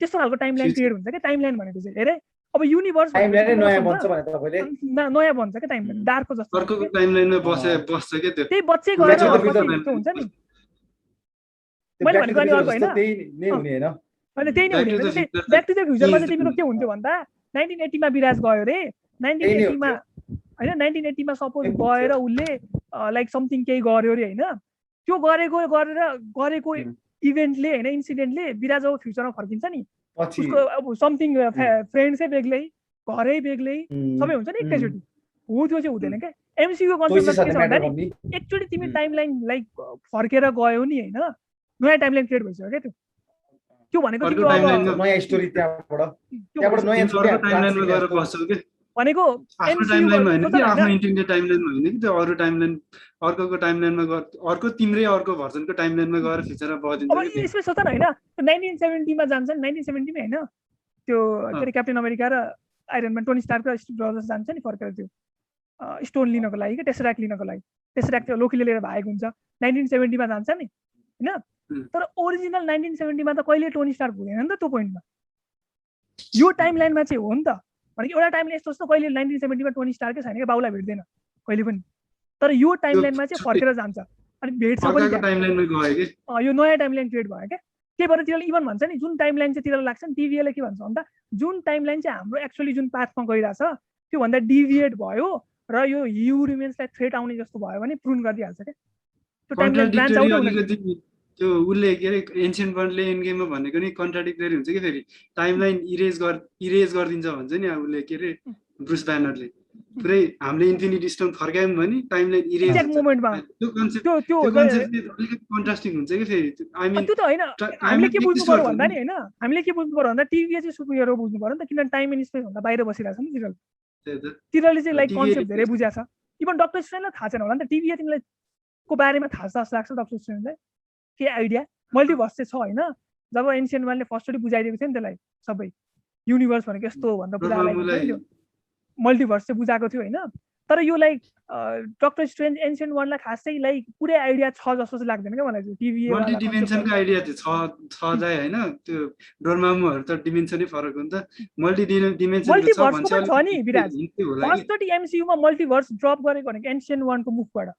त्यस्तो खालको टाइमलाइन क्रिएट हुन्छ क्या। टाइमलाइन भनेको चाहिँ हेरे अब युनिभर्स नयाँ बन्छ भने तपाईँले नयाँ बन्छ क्या टाइमलाइन, डार्कको जस्तो अर्को टाइमलाइनमा बस्छ के त्यो त्यही बच्चै गएर हुन्छ नि, मैले भनेको अनि अर्को होइन त्यही नै हुने हैन, होइन त्यही नै हुने, ब्याक टु द फ्युचरमा चाहिँ तिम्रो के हुन्थ्यो भन्दा 1980 मा बिराज गयो रे, 1980 मा होइन 1980 मा सपोज गएर उसले लाइक समथिङ केही गर्यो अरे होइन, त्यो गरेको इभेन्टले होइन इन्सिडेन्टले बिराज अब फ्युचरमा फर्किन्छ नि, उसको अब समथिङ फ्रेन्ड्सै बेग्लै घरै बेग्लै सबै हुन्छ नि एकैचोटि, हो त्यो चाहिँ हुँदैन क्या। एमसियुको कन्सेप्टमा के छ भन्दा नि एकचोटि तिमी टाइमलाइन लाइक फर्केर गयो नि होइन, नयाँ टाइमलाइन क्रिएट भइसक्यो क्या, त्यो भनेको तिम्रो अब नयाँ स्टोरी त्यहाँबाट नयाँ टाइमलाइनमा गएर बस्छौ के, भनेको आफ्नो टाइमलाइनमा होइन कि आफ्नो इन्टरनेट टाइमलाइनमा होइन कि त्यो अरू टाइमलाइन अर्को टाइमलाइनमा अर्को तिम्रै अर्को भर्जनको टाइमलाइनमा गएर फिचरमा बदिन्छ अब यसमा सोच न होइन, 1970 मा जान्छ नि, 1970 मा होइन त्यो के अरे क्याप्टेन अमेरिका र आइरन म्यान टोनी स्टार्क र स्टिभ रजर्स जान्छ नि फर्केर त्यो स्टोन लिनको लागि कि टेसराक्ट लिनको लागि, टेसराक्ट त्यो लोकीले लिएर भागेको हुन्छ 1970 मा जान्छ नि होइन, तर ओरिजिनल 1970 मा त कहिले टोनी स्टार्क हुँदैन नि त त्यो पोइन्टमा, यो टाइमलाइनमा चाहिँ हो नि त, भनेको एउटा टाइमले यस्तो जस्तो कहिले 1970 मा टोनी स्टार्कै छैन क्या, बाउलाई भेट्दैन कहिले पनि, तर यो टाइमलाइनमा चाहिँ फर्केर जान्छ अनि भेट्छ पनि, टाइमलाइनमा गयो कि यो नयाँ टाइमलाइन क्रिएट भयो क्या, त्यही भएर तिनीहरूले इभन भन्छ नि जुन टाइमलाइन चाहिँ तिनीहरूलाई लाग्छ नि टिभीले के भन्छ भन्दा जुन टाइमलाइन चाहिँ हाम्रो एक्चुअली जुन पाथमा गइरहेछ त्योभन्दा डिभिएट भयो र यो यु रिमेन्सलाई थ्रेट आउने जस्तो भयो भने प्रुन गरिदिइहाल्छ क्या त्यो टाइमलाइन ब्रान्च आउट अलिकति त्यो उसले के अरे एन्सियन्ट वनले एन्ड गेममा भनेको नि कन्ट्राडिक्टरी हुन्छ कि फेरि टाइमलाइन इरेज गरिदिन्छ भन्छ नि उसले के अरे ब्रुस ब्यानरले पुरै हामीले इन्फिनिटी स्टोन फर्कायौँ भने टाइमलाइन इरेज एक्ज्याक्ट मोमेन्टमा त्यो कन्सेप्ट अलिकति कन्ट्रास्टिङ हुन्छ कि फेरि आई मिन त्यो त होइन हामीले के बुझ्नु पर्यो भन्दा नि होइन हामीले के बुझ्नु पर्यो भन्दा टिभी चाहिँ सुपर हिरो बुझ्नु पर्यो नि त किनभने टाइम एन्ड स्पेस भन्दा बाहिर बसिरहेको छ नि तिनीहरूले चाहिँ लाइक कन्सेप्ट धेरै बुझाएको छ इभन डक्टर स्ट्रेन्जलाई थाहा छैन होला नि त टिभी तिमीलाई को बारेमा थाहा छ जस्तो लाग्छ डक्टर स्ट्रेन्जलाई के आइडिया मल्टिभर्स चाहिँ छ होइन जब एन्सियन्ट वानले फर्स्टचोटि बुझाइदिएको थियो नि त्यसलाई सबै युनिभर्स भनेको यस्तो भनेर बुझाएको मल्टिभर्स चाहिँ बुझाएको थियो होइन तर यो लाइक डक्टर स्ट्रेन्ज एन्सियन्ट वानलाई खासै लाइक पुरै आइडिया छ जस्तो चाहिँ लाग्दैन क्या मलाई चाहिँ टिभी मल्टी डिमेन्सनको आइडिया चाहिँ छ जाइ होइन त्यो डोर्मामुहरू त डिमेन्सनै फरक हो नि त मल्टी डिमेन्सन मल्टिभर्सको पनि छ नि विराज फर्स्टचोटि एमसीयूमा मल्टिभर्स ड्रप गरेको भनेको एन्सियन्ट वानको मुखबाट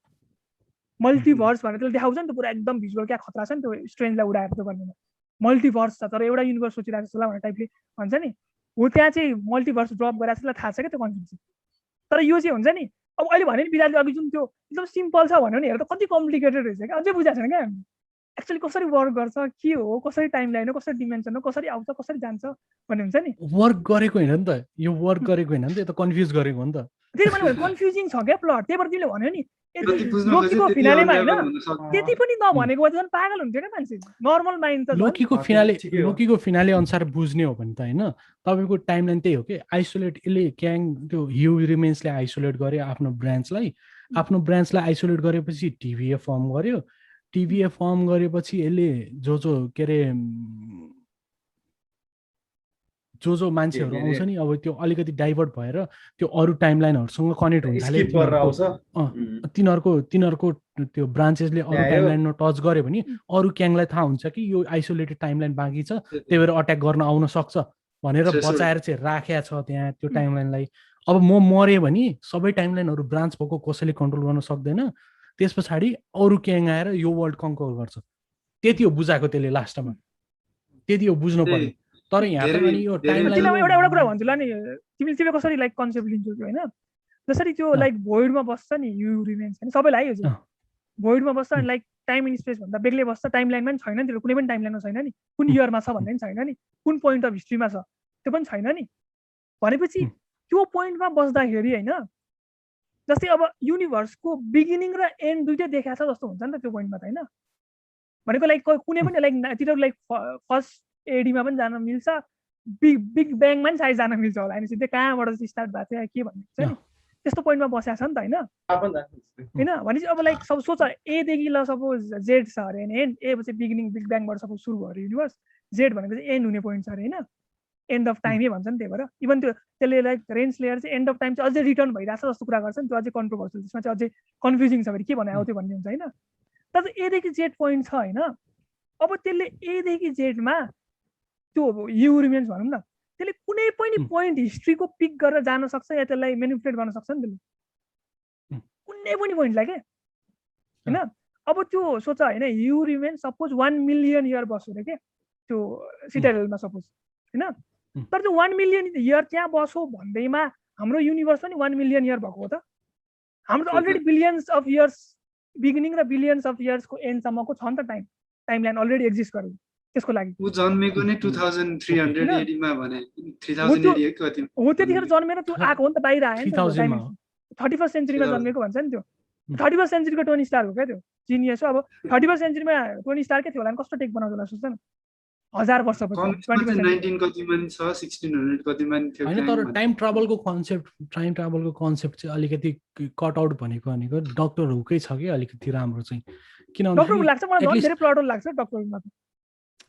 मल्टिभर्स भनेर त्यसले देखाउँछ नि त पुरा एकदम भिजुअल क्या खतरा छ नि त्यो स्ट्रेन्जलाई उडाएर त्यो गर्नेमा मल्टिभर्स छ तर एउटा युनिभर्स सोचिरहेको छ होला भनेर टाइपले भन्छ नि हो त्यहाँ चाहिँ मल्टिभर्स ड्रप गरेर त्यसलाई थाहा छ क्या त्यो कन्सेप्ट चाहिँ तर यो चाहिँ हुन्छ नि अब अहिले भने नि विराजले अघि जुन त्यो एकदम सिम्पल छ भन्यो नि हेर त कति कम्प्लिकेटेड रहेछ क्या अझै बुझाएको छैन क्या एक्चुअली कसरी वर्क गर्छ के हो कसरी टाइमलाइन हो कसरी डिमेन्सन हो कसरी आउँछ कसरी जान्छ भन्ने हुन्छ नि वर्क गरेको होइन नि त यो वर्क गरेको होइन नि त यो त कन्फ्युज गरेको हो नि त त्यही मैले कन्फ्युजिङ छ क्या प्लट त्यही भएर तिमीले भन्यो नि लोकीको फिनालेमा होइन त्यति पनि नभनेको भए झन् पागल हुन्थ्यो क्या मान्छे नर्मल माइन्ड त लोकीको फिनाले अनुसार बुझ्ने हो भने त होइन तपाईँको टाइमलाइन त्यही हो कि आइसोलेट यसले क्याङ त्यो ह्यु रिमेन्सले आइसोलेट गर्यो आफ्नो ब्रान्चलाई आइसोलेट गरेपछि टिभीए फर्म गर्यो टिभीए फर्म गरेपछि यसले जो के अरे जो मान्छेहरू आउँछ नि अब त्यो अलिकति डाइभर्ट भएर त्यो अरू टाइमलाइनहरूसँग कनेक्ट हुन थाल्यो तिनीहरूको त्यो ब्रान्चेसले अरू टाइमलाइनमा टच गर्यो भने अरू क्याङलाई थाहा हुन्छ कि यो आइसोलेटेड टाइमलाइन बाँकी छ त्यही भएर अट्याक गर्न आउन सक्छ भनेर बचाएर चाहिँ राखेको छ त्यहाँ त्यो टाइमलाइनलाई अब म मरेँ भने सबै टाइमलाइनहरू ब्रान्च भएको कसैले कन्ट्रोल गर्न सक्दैन त्यस पछाडि अरू क्याङ आएर यो वर्ल्ड कन्कर गर्छ त्यति हो बुझाएको त्यसले लास्टमा त्यति हो बुझ्नु पर्यो तर यहाँ त अनि यो टाइमलाइन एउटा कुरा भन्छु ल नि तिमीले कसरी लाइक कन्सेप्ट लिन्छौ कि होइन जसरी त्यो लाइक भोइडमा बस्छ नि यु रिमेन्स हैन सबैलाई हो भोइडमा बस्छ अनि लाइक टाइम इन स्पेस भन्दा बेग्लै बस्छ टाइमलाइनमा पनि छैन नि त्यो कुनै पनि टाइमलाइनमा छैन नि कुन इयरमा छ भन्ने पनि छैन नि कुन पोइन्ट अफ हिस्ट्रीमा छ त्यो पनि छैन नि भनेपछि त्यो पोइन्टमा बस्दाखेरि होइन जस्तै अब युनिभर्सको बिगिनिङ र एन्ड दुइटै देखाएको छ जस्तो हुन्छ नि त त्यो पोइन्टमा त होइन भनेको लाइक कुनै पनि लाइक तिनीहरू लाइक फर्स्ट एडीमा पनि जान मिल्छ बिग ब्याङमा पनि सायद जान मिल्छ होला होइन सिधै कहाँबाट चाहिँ स्टार्ट भएको थियो के भन्ने हुन्छ नि त्यस्तो पोइन्टमा बसेको छ नि त होइन भनेपछि अब लाइक सब सोच एदेखि ल सपोज जेड छ अरे होइन एन्ड ए चाहिँ बिगिनिङ बिग ब्याङबाट सपोज सुरु भयो अरे युनिभर्स जेड भनेको चाहिँ एन्ड हुने पोइन्ट छ अरे होइन एन्ड अफ टाइमै भन्छ नि त्यही भएर इभन त्यो त्यसले लाइक रेन्ज लेयर चाहिँ एन्ड अफ टाइम चाहिँ अझै रिटर्न भइरहेछ जस्तो कुरा गर्छ नि त्यो अझै कन्ट्रोभर्सियल त्यसमा चाहिँ अझै कन्फ्युजिङ छ भने के भने आउँथ्यो भन्ने हुन्छ होइन तर एदेखि जेड पोइन्ट छ होइन अब त्यसले एदेखि जेडमा त्यो यु रिमेन्स भनौँ न त्यसले कुनै पनि पोइन्ट हिस्ट्रीको पिक गरेर जान सक्छ या त्यसलाई मेनिपुलेट गर्न सक्छ नि त्यसले कुनै पनि पोइन्टलाई के होइन अब त्यो सोच होइन you remains suppose 1 million year बस्यो अरे के त्यो सिटाडेलमा सपोज होइन तर त्यो 1 मिलियन इयर त्यहाँ बसो भन्दैमा हाम्रो युनिभर्स पनि 1 मिलियन इयर भएको हो त हाम्रो त already billions of years beginning र बिलियन्स अफ इयर्सको एन्डसम्मको छ नि त टाइमलाइन अलरेडी एक्जिस्ट गरेको त्यसको लागि उ जन्मेको नै 2380 मा भने 3080 कति हो त्यतिखेर जन्मेर त्यो आएको हो नि त बाहिर आयो नि त 31st सेन्चुरीमा जन्मेको भन्छ नि त्यो 31st सेन्चुरीको टोनी स्टार हो क्या त्यो जिनियस हो अब 31st सेन्चुरीमा टोनी स्टार के थियो होला कस्तो टेक बनाउँछ होला सोच्छ न 1000 वर्षपछि 19 कति मान छ 1600 कति मान थियो हैन तर टाइम ट्राभलको कन्सेप्ट चाहिँ अलिकति कट आउट भनेको डाक्टर हुकै छ कि अलिकति राम्रो चाहिँ किन डाक्टर लाग्छ मलाई धेरै प्लट लाग्छ डाक्टरमा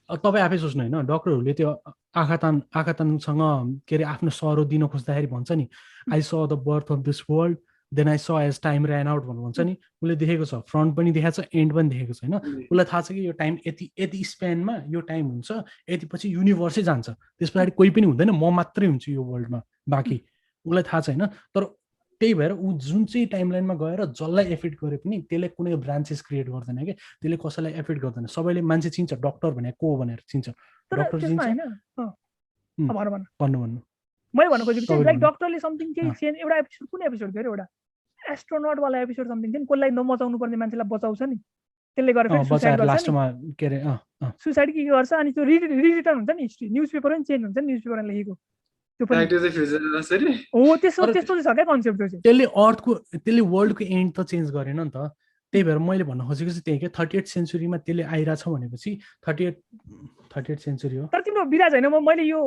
तपाईँ आफै सोच्नु होइन डक्टरहरूले त्यो आखातानसँग के अरे आफ्नो सरो दिन खोज्दाखेरि भन्छ नि I saw the birth of this world then I saw as time ran out भनेर भन्छ नि उसले देखेको छ फ्रन्ट पनि देखाएको छ एन्ड पनि देखेको छ होइन उसलाई थाहा छ कि यो टाइम यति स्प्यानमा यो टाइम हुन्छ यति पछि युनिभर्सै जान्छ त्यस पछाडि कोही पनि हुँदैन म मात्रै हुन्छु यो वर्ल्डमा बाँकी उसलाई थाहा छ होइन तर त्यही भएर ऊ जुन चाहिँ टाइमलाइनमा गएर जसलाई एफेक्ट गरे पनि त्यसले कुनै ब्रान्चेस क्रिएट गर्दैन क्या, त्यसले कसैलाई एफेक्ट गर्दैन। सबैले मान्छे चिन्छ डक्टर भने को भनेर चिन्छ, तर डक्टर त्यसमा चिन्छ। हैन भन्नु मैले भन्नु खोजेको चाहिँ तपाईँ लाइक भन्नु। डक्टरले समथिङ केही चेन्ज एउटा एपिसोड कुन एपिसोड थियो एउटा एस्ट्रोनट वाला एपिसोड समथिङ थियो नि, कसलाई नबचाउनु पर्ने मान्छेलाई बचाउँछ नि, त्यसले गरेर फेरि सुसाइड बचाएर गर्छ नि, लास्टमा के अरे सुसाइड के गर्छ अनि त्यो रिटर्न हुन्छ नि हिस्ट्री, न्युज पेपरमा चेन्ज हुन्छ नि, न्युज पेपरमा लेखेको त्यो पनि ब्याक टु द फ्युचर जसरी हो। त्यस्तो चाहिँ छ क्या कन्सेप्ट त्यो चाहिँ। त्यसले वर्ल्डको एन्ड त चेन्ज गरेन नि त। त्यही भएर मैले भन्न खोजेको चाहिँ त्यही क्या, 38th सेन्चुरीमा त्यसले आइरहेछ भनेपछि 38th सेन्चुरी हो। तर तिम्रो विराज होइन, मैले यो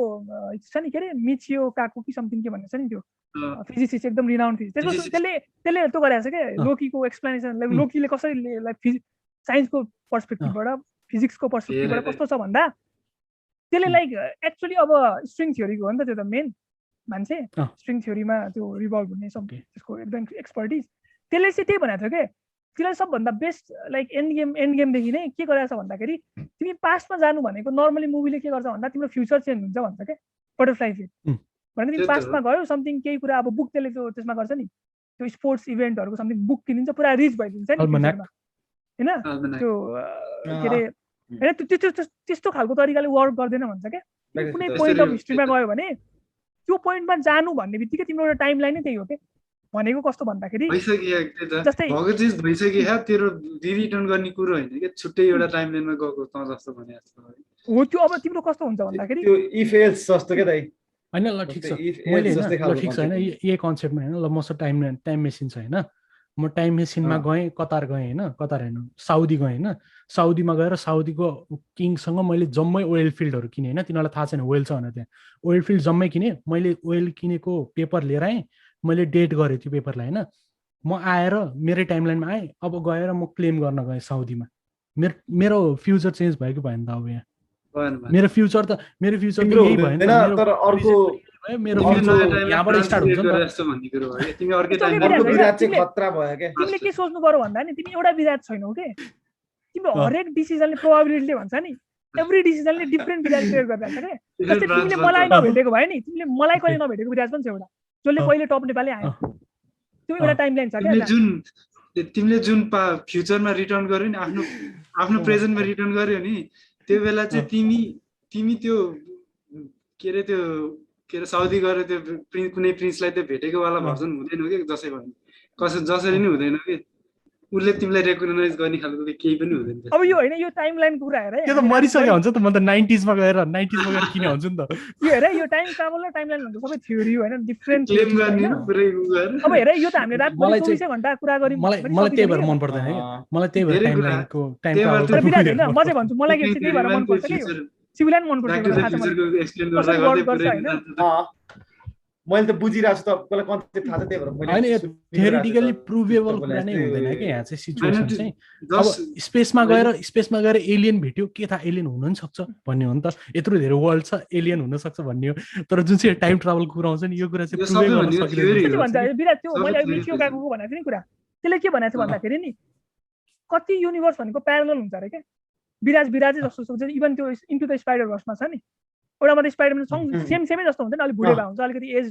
छ नि के अरे मिचियो काको कि समथिङ के भन्ने छ नि त्यो फिजिक्स एकदम रिनाउन्ड फिजिक्स, त्यसले त्यो गरेको छ क्या लोकीको एक्सप्लेनेसन, लोकीले कसरी लाइक साइन्सको पर्सपेक्टिभबाट फिजिक्सको पर्सपेक्टिभबाट कस्तो छ भन्दा त्यसले लाइक एक्चुअली अब स्ट्रिङ थ्योरीको हो नि त त्यो त मेन मान्छे, स्ट्रिङ थ्योरीमा त्यो रिभल्भ हुने सब त्यसको एकदम एक्सपर्टिज, त्यसले चाहिँ त्यही भनेको थियो क्या त्यसलाई सबभन्दा बेस्ट लाइक एन्ड गेमदेखि नै के गरेको छ भन्दाखेरि तिमी पास्टमा जानु भनेको नर्मली मुभीले के गर्छ भन्दा तिम्रो फ्युचर चेन्ज हुन्छ भन्छ क्या बटरफ्लाई इफेक्ट भने तिमी पास्टमा गयो समथिङ केही कुरा अब बुक त्यसले त्यो त्यसमा गर्छ नि त्यो स्पोर्ट्स इभेन्टहरूको समथिङ बुक किनिन्छ पुरा रिच भइदिन्छ नि होइन त्यो के अरे होइन त्यस्तो खालको तरिकाले वर्क गर्दैन भन्छ क्या कुनै पोइन्ट अफ हिस्ट्रीमा गयो भने त्यो पोइन्टमा जानु भन्ने बित्तिकै तिम्रो एउटा टाइम लाइन नै त्यही हो क्या भनेको कस्तो भन्दाखेरि जस्तै भएको चिज भइसक्यो तेरो रिटर्न गर्ने कुरो होइन कि छुट्टै एउटा टाइम लाइनमा गएको त जस्तो भने जस्तो हो त्यो अब तिम्रो कस्तो हुन्छ भन्दाखेरि त्यो इफ एल्स जस्तो के दाइ हैन ल ठीक छ मैले ल ठीक छ हैन यही कन्सेप्टमा हैन ल मसँग टाइम मेसिन छ हैन म टाइम मेसिनमा गएँ कतार गएँ हैन कतार हैन साउदी गएँ हैन साउदीमा गएर साउदीको किङसँग मैले जम्मै ओइल फिल्डहरु किने हैन तिनीलाई थाहा छैन ओइल छ भनेर त्यहाँ ओइल फिल्ड जम्मै किने मैले ओइल किनेको पेपर लिएर आएँ मैले डेट गरेँ त्यो पेपरलाई हैन म आएर मेरै टाइमलाइनमा आएँ अब गएर म क्लेम गर्न गएँ साउदीमा मेरो फ्युचर चेन्ज भयो कि भएन त अब यहाँ मेरो फ्युचर त यही भयो नि तर अर्को मेरो फ्युचर यहाँबाट स्टार्ट हुन्छ नि जस्तो भन्ने कुरो हो के तिमी अर्कै टाइम अर्को विराट चाहिँ खतरा भयो के तिमीले के सोच्नु पर्यो भन्दा नि तिमी एउटा विराट छैनौ के तिम्रो हरेक डिसिजनले प्रोबेबिलिटीले भन्छ नि एभ्री डिसिजनले डिफरेन्ट विराट क्रिएट गरिरहेछ के जस्तै तिमीले मलाई नभेटेको भयो नि तिमीले मलाई कहिले नभेटेको विराट पनि छ एउटा जसले पहिले टप नेपाली आयो त्यो एउटा टाइमलाइन छ के तिमीले जुन फ्युचरमा रिटर्न गर्यो नि आफ्नो प्रेजेन्टमा रिटर्न गर्यो नि त्यो बेला चाहिँ तिमी त्यो के अरे साउदी गएर त्यो कुनै प्रिन्सलाई त्यो भेटेको वाला भर्जन हुँदैन कि जसै भने जसरी नै हुँदैन कि उसले तिमीलाई रेकग्नाइज गर्ने खालको केही पनि हुँदैन अब यो हैन यो टाइमलाइनको कुरा हेर त्यो त मरिसक्यो हुन्छ त म त 90s मा गएर किने हुन्छु नि त यो हेर यो टाइम ट्राभल र टाइमलाइन भन्दा सबै थ्योरी हो हैन डिफरेन्ट क्लेम गर्ने पुरै गरेर अब हेर यो त हामीले रात 24 घण्टा कुरा गर्यौं मलाई त्यही भएर मन पर्दैन है मलाई त्यही भएर टाइमलाइनको टाइम ट्राभल तर विराट हैन म चाहिँ भन्छु मलाई के त्यही भएर मन पर्छ के सिभिलाइन मन पर्छ एक्सप्लेन गर्दा मैले त बुझिरहेको छु तपाईँलाई कन्सेप्ट थाहा छ त्यही भएर मैले हैन यो थ्योरिटिकली प्रुभेबल कुरा नै हुँदैन के यहाँ चाहिँ सिचुएसन चाहिँ अब स्पेसमा गएर एलियन भेट्यो के थाहा एलियन हुन नि सक्छ भन्ने हो नि त यत्रो धेरै वर्ल्ड छ एलियन हुन सक्छ भन्ने हो तर जुन चाहिँ टाइम ट्राभल कुरा आउँछ नि यो कुरा चाहिँ प्रुभै गर्न सकिदैन भन्छ विराट त्यो मैले मिचियो काको भनेको नि कुरा त्यसले के भनेको थियो भन्दाखेरि नि कति युनिभर्स भनेको प्यारलल हुन्छ अरे के विराजै जस्तो सोच्छ इभन त्यो इन्टु द स्पाइडर भर्समा छ नि एउटा मात्रै स्पाइडरम्यान सेमै जस्तो हुन्छ नि अलिक बुढे भए हुन्छ अलिकति एज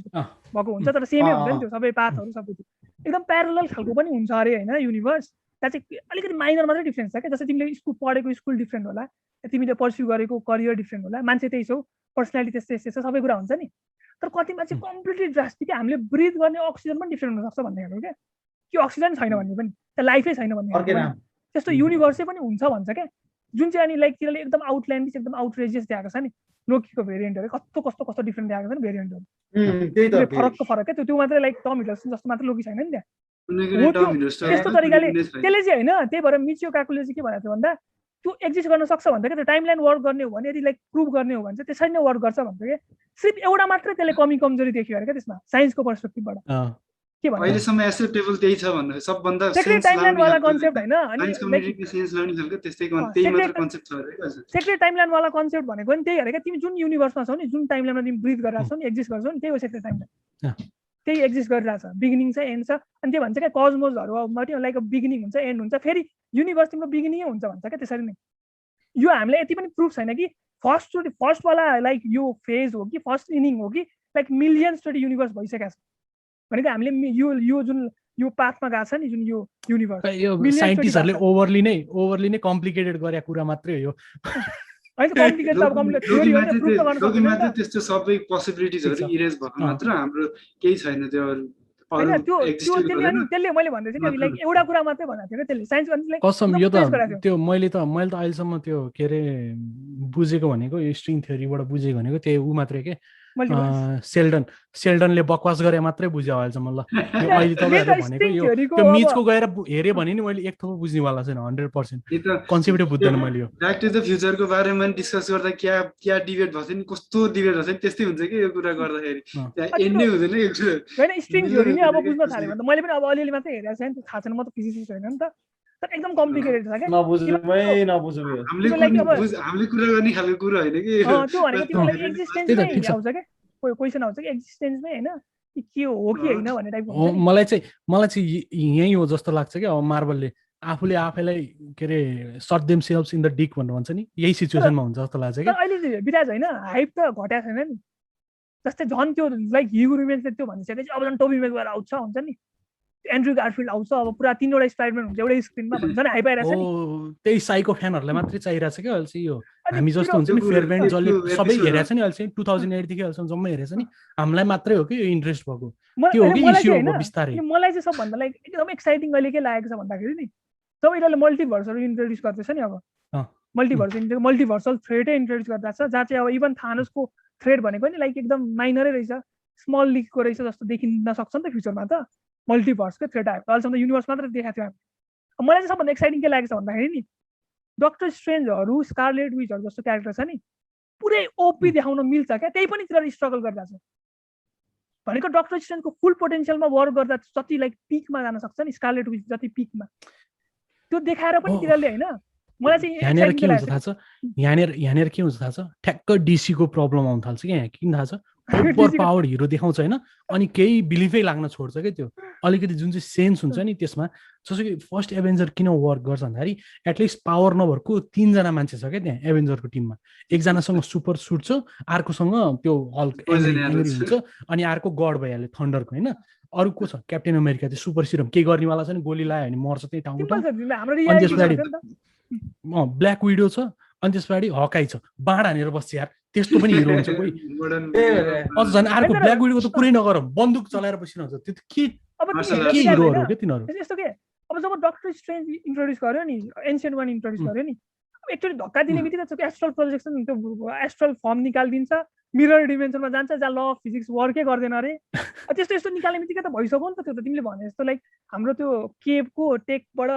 भएको हुन्छ तर सेमै हुन्छ नि त्यो सबै पाथहरू सबै एकदम प्यारलल खालको पनि हुन्छ अरे होइन युनिभर्स त्यहाँ चाहिँ अलिकति माइनर मात्रै डिफ्रेन्स छ क्या जस्तै तिमीले स्कुल पढेको स्कुल डिफ्रेन्ट होला तिमीले पर्स्यु गरेको करियर डिफ्रेन्ट होला मान्छे त्यही छौ पर्सनालिटी त्यस्तै छ सबै कुरा हुन्छ नि तर कतिमा चाहिँ कम्प्लिटली ड्रास्टिक हामीले ब्रिथ गर्ने अक्सिजन पनि डिफ्रेन्ट हुनसक्छ भन्ने खालको क्या कि अक्सिजन छैन भन्ने पनि त लाइफै छैन भन्ने त्यस्तो युनिभर्सै पनि हुन्छ भन्छ क्या जुन चाहिँ अनि लाइक तिनीहरूले एकदम आउटल्यान्डिस एकदम आउटरेजियस दिएको छ नि लोकीको भेरिएन्टहरू कस्तो डिफ्रेन्ट दिएको छ नि भेरिएन्टहरू फरक क्या त्यो मात्रै लाइक टम हिडलसन जस्तो मात्र लोकी छैन नि त्यहाँ त्यस्तो तरिकाले त्यसले चाहिँ होइन त्यही भएर मिचियो काकुले चाहिँ के भनेको थियो भन्दा त्यो एक्जिस्ट गर्न सक्छ भन्छ क्या त्यो टाइमलाइन वर्क गर्ने हो भने यदि लाइक प्रुभ गर्ने हो भने चाहिँ त्यसरी नै वर्क गर्छ भन्छ क्या सिर्फ एउटा मात्रै त्यसले कमजोरी देख्यो अरे क्या त्यसमा साइन्सको पर्सपेक्टिभबाट के भन्नु अहिलेसम्म एक्सेप्टेबल त्यही छ भन्नु सबभन्दा सेक्रेट टाइमलाइन वाला कन्सेप्ट हैन अनि कम्युनिटीको सेन्स लाउने खालको त्यही मात्र कन्सेप्ट छ अरे सेक्रेट टाइमलाइन वाला कन्सेप्ट भनेको नि त्यही अरे के तिमी जुन युनिभर्समा छौ नि जुन टाइमलाइनमा तिमी ब्रिथ गरिरहेछौ नि एक्जिस्ट गर्छौ नि त्यही हो सेक्रेट टाइमलाइन त्यही एक्जिस्ट गरिरहेछ बिगिनिङ छ एन्ड छ अनि त्यो भन्छ क्या कस्मोसहरु माथि लाइक बिगिनिङ हुन्छ एन्ड हुन्छ फेरि युनिभर्स तिम्रो बिगिनिङै हुन्छ भन्छ क्या त्यसरी नै यो हामीले यति पनि प्रुफ छैन कि फर्स्ट वाला लाइक यो फेज हो कि फर्स्ट इनिङ हो कि लाइक मिलियन्स चोटि युनिभर्स भइसकेको छ भनेको हामीले यो जुन यो पाथमा गएको छ नि जुन यो युनिभर्स यो साइन्टिस्टहरूले ओभरली नै कम्प्लिकेटेड गरे कुरा मात्रै हो यो होइन कम्प्लिकेटेड अब कम्प्लिकेटेड थ्योरी हो नि प्रुफ त गर्न सक्दैन मात्र त्यस्तो सबै पोसिबिलिटिजहरु इरेज भएको मात्र हाम्रो केही छैन त्यो हैन त्यो त्यसले मैले भन्दै थिएँ नि लाइक एउटा कुरा मात्रै भनेको थियो त्यसले साइन्स गर्नलाई कसम यो त त्यो मैले त अहिलेसम्म त्यो के रे बुझेको भनेको यो स्ट्रिङ थ्योरीबाट बुझेको भनेको त्यही उ मात्रै के सेल्डनले बकवास गरे मात्रै बुझ्यो अहिलेसम्म ल अहिले तपाईहरुले भनेको यो त्यो मिचको गएर हेरे भने नि मैले एक थोपो बुझ्नेवाला छैन 100% कन्सेप्टै बुझ्दैन मैले यो ब्याक टु द फ्युचरको बारेमा डिस्कस गर्दा क्या डिबेट भन्छ नि कस्तो डिबेट भन्छ नि त्यस्तै हुन्छ कि यो कुरा गर्दाखेरि त्यहाँ एन्ड नै हुँदैन यो कुरा हैन स्ट्रिङ थ्योरी नि अब बुझ्न थाले भने मैले पनि अब अलिअलि मात्रै हेरेको छैन त्यो थाहा छैन म त फिजिसिस्ट हैन नि त तर एकदम कम्प्लिकेटेड छ के नबुझौँ यो हामीले कुरा गर्ने खालको कुरा हैन कि त्यो भनेको तिमीलाई एक्जिस्टेन्समै आउँछ के क्वेशन आउँछ कि एक्जिस्टेन्समै हैन के हो कि हैन भन्ने टाइपको मलाई चाहिँ यही हो जस्तो लाग्छ कि अब मार्बलले आफूले आफैलाई के रे sort themselves in the dick भनेर भन्छ नि यही सिचुएसनमा हुन्छ जस्तो लाग्छ कि अहिले विराज हैन हाइप त घट्या छैन नि जस्तै झन् त्यो लाइक ह्यु रिमेन्सले त्यो भनिसकेपछि अब झन् टोबी मैगवायर आउँछ हुन्छ नि एन्ड्रु गारफिल्ड आउँछ अब पुरा 3वटा स्पाइडरम्यान हुन्छ एउटै स्क्रिनमा भन्छ नि हाइप आइरहेछ नि त्यही साइको फ्यानहरुलाई मात्रै चाहिरहेछ के अहिले चाहिँ यो हामी जस्तो हुन्छ नि फेयरब्यान्ड जसले सबै हेरेछ नि अहिले चाहिँ 2008 देखि अहिलेसम्म जम्मै हेरेछ नि हामीलाई मात्रै हो कि यो इन्ट्रेस्ट भएको त्यो हो कि इस्यु हो बिस्तारै मलाई चाहिँ सबभन्दा लाइक एकदम एक्साइटिङ अहिले के लागेको छ भन्दाखेरि नि जब यिनीहरूले मल्टिभर्सहरू इन्ट्रोड्युस गर्दैछ नि अब मल्टिभर्सल थ्रेडै इन्ट्रोड्युस गर्दैछ जहाँ चाहिँ अब इभन थानोसको थ्रेड भनेको नि लाइक एकदम माइनरै रहेछ स्मल लिगको रहेछ जस्तो देखिन सक्छ नि त फ्युचरमा त मल्टिभर्सकै थ्रेड आयो अहिलेसम्म त युनिभर्स मात्रै देखाएको थियो हामी मलाई चाहिँ सबभन्दा एक्साइटिङ के लागेको छ भन्दाखेरि नि डक्टर स्ट्रेन्जहरू स्कारलेट विचहरू जस्तो क्यारेक्टर छ नि पुरै ओपी देखाउन मिल्छ क्या त्यही पनि तिनीहरू स्ट्रगल गरिरहेको छ भनेको डक्टर स्ट्रेन्जको फुल पोटेन्सियलमा वर्क गर्दा जति लाइक पिकमा जान सक्छ नि स्कारलेट विच जति पिकमा त्यो देखाएर पनि तिनीहरूले होइन मलाई चाहिँ यहाँनिर के हुन्छ थाहा छ यहाँनिर के हुन्छ थाहा छ ठ्याक्क डीसीको प्रब्लम आउन थाल्छ क्या यहाँ किन थाहा छ ओभर पावर हिरो देखाउँछ होइन अनि केही बिलिफै लाग्न छोड्छ क्या त्यो अलिकति जुन चाहिँ सेन्स हुन्छ नि त्यसमा जस्तो कि फर्स्ट एभेन्जर किन वर्क गर्छ भन्दाखेरि एटलिस्ट पावर नभएको 3जना मान्छे छ क्या त्यहाँ एभेन्जरको टिममा एकजनासँग सुपर सुट छ अर्कोसँग त्यो हल्क हुन्छ अनि अर्को गड भइहाल्यो थन्डरको होइन अरू को छ क्याप्टेन अमेरिका चाहिँ सुपर सिरम के गर्नेवाला छ नि गोली लगायो भने मर्छ त्यही ठाउँको ब्ल्याक विडो छ अनि त्यसपछि हकाई छ बाँड हानेर बस्छ यार त्यस्तो पनि हिरो हुन्छ कोही अझ झन् अर्को ब्ल्याक विडोको त कुरै नगर बन्दुक चलाएर बसिरहन्छ त्यो के हिरोहरू हो के तिनीहरू यस्तो के अब जब डक्टर स्ट्रेन्ज इन्ट्रोड्युस गर्यो नि एन्सियन्ट वान इन्ट्रोड्युस गर्यो नि एकचोटि धक्का दिने बित्तिकै एस्ट्रल प्रोजेक्सन त्यो एस्ट्रल फर्म निकालिदिन्छ मिरर डिमेन्सनमा जान्छ जहाँ ल अफ फिजिक्स वर्कै गर्दैन अरे त्यस्तो निकाल्ने बित्तिकै त भइसक्यो नि त त्यो त तिमीले भने जस्तो लाइक हाम्रो त्यो केबको टेकबाट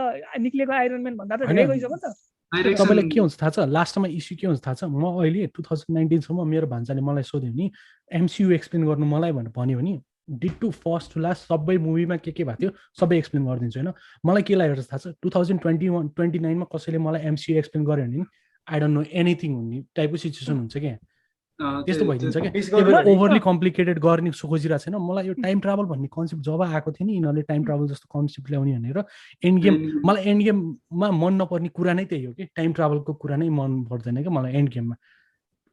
निक्लेको आइरन म्यान भन्दा त धेरै गइसक्यो नि त तपाईँलाई के हुन्छ थाहा छ लास्टमा इस्यु के हुन्छ थाहा छ म अहिले 2019 सम्म मेरो भान्साले मलाई सोध्यो नि एमसीयू एक्सप्लेन गर्नु मलाई भनेर भन्यो भने did to first to last सबै मुभीमा के भएको थियो सबै एक्सप्लेन गरिदिन्छु होइन मलाई के लागेको थाहा छ 2029मा कसैले मलाई एमसीयू एक्सप्लेन गर्यो भने आई डोन्ट नो एनिथिङ हुने टाइपको सिचुएसन हुन्छ क्या त्यस्तो भइदिन्छ क्या ओभरली कम्प्लिकेटेड गर्ने खोजिरहेको छैन मलाई यो टाइम ट्राभल भन्ने कन्सेप्ट जब आएको थियो नि यिनीहरूले टाइम ट्राभल जस्तो कन्सेप्ट ल्याउने भनेर एन्ड गेम मलाई एन्ड गेममा मन नपर्ने कुरा नै त्यही हो कि टाइम ट्राभलको कुरा नै मन पर्दैन क्या मलाई एन्ड गेममा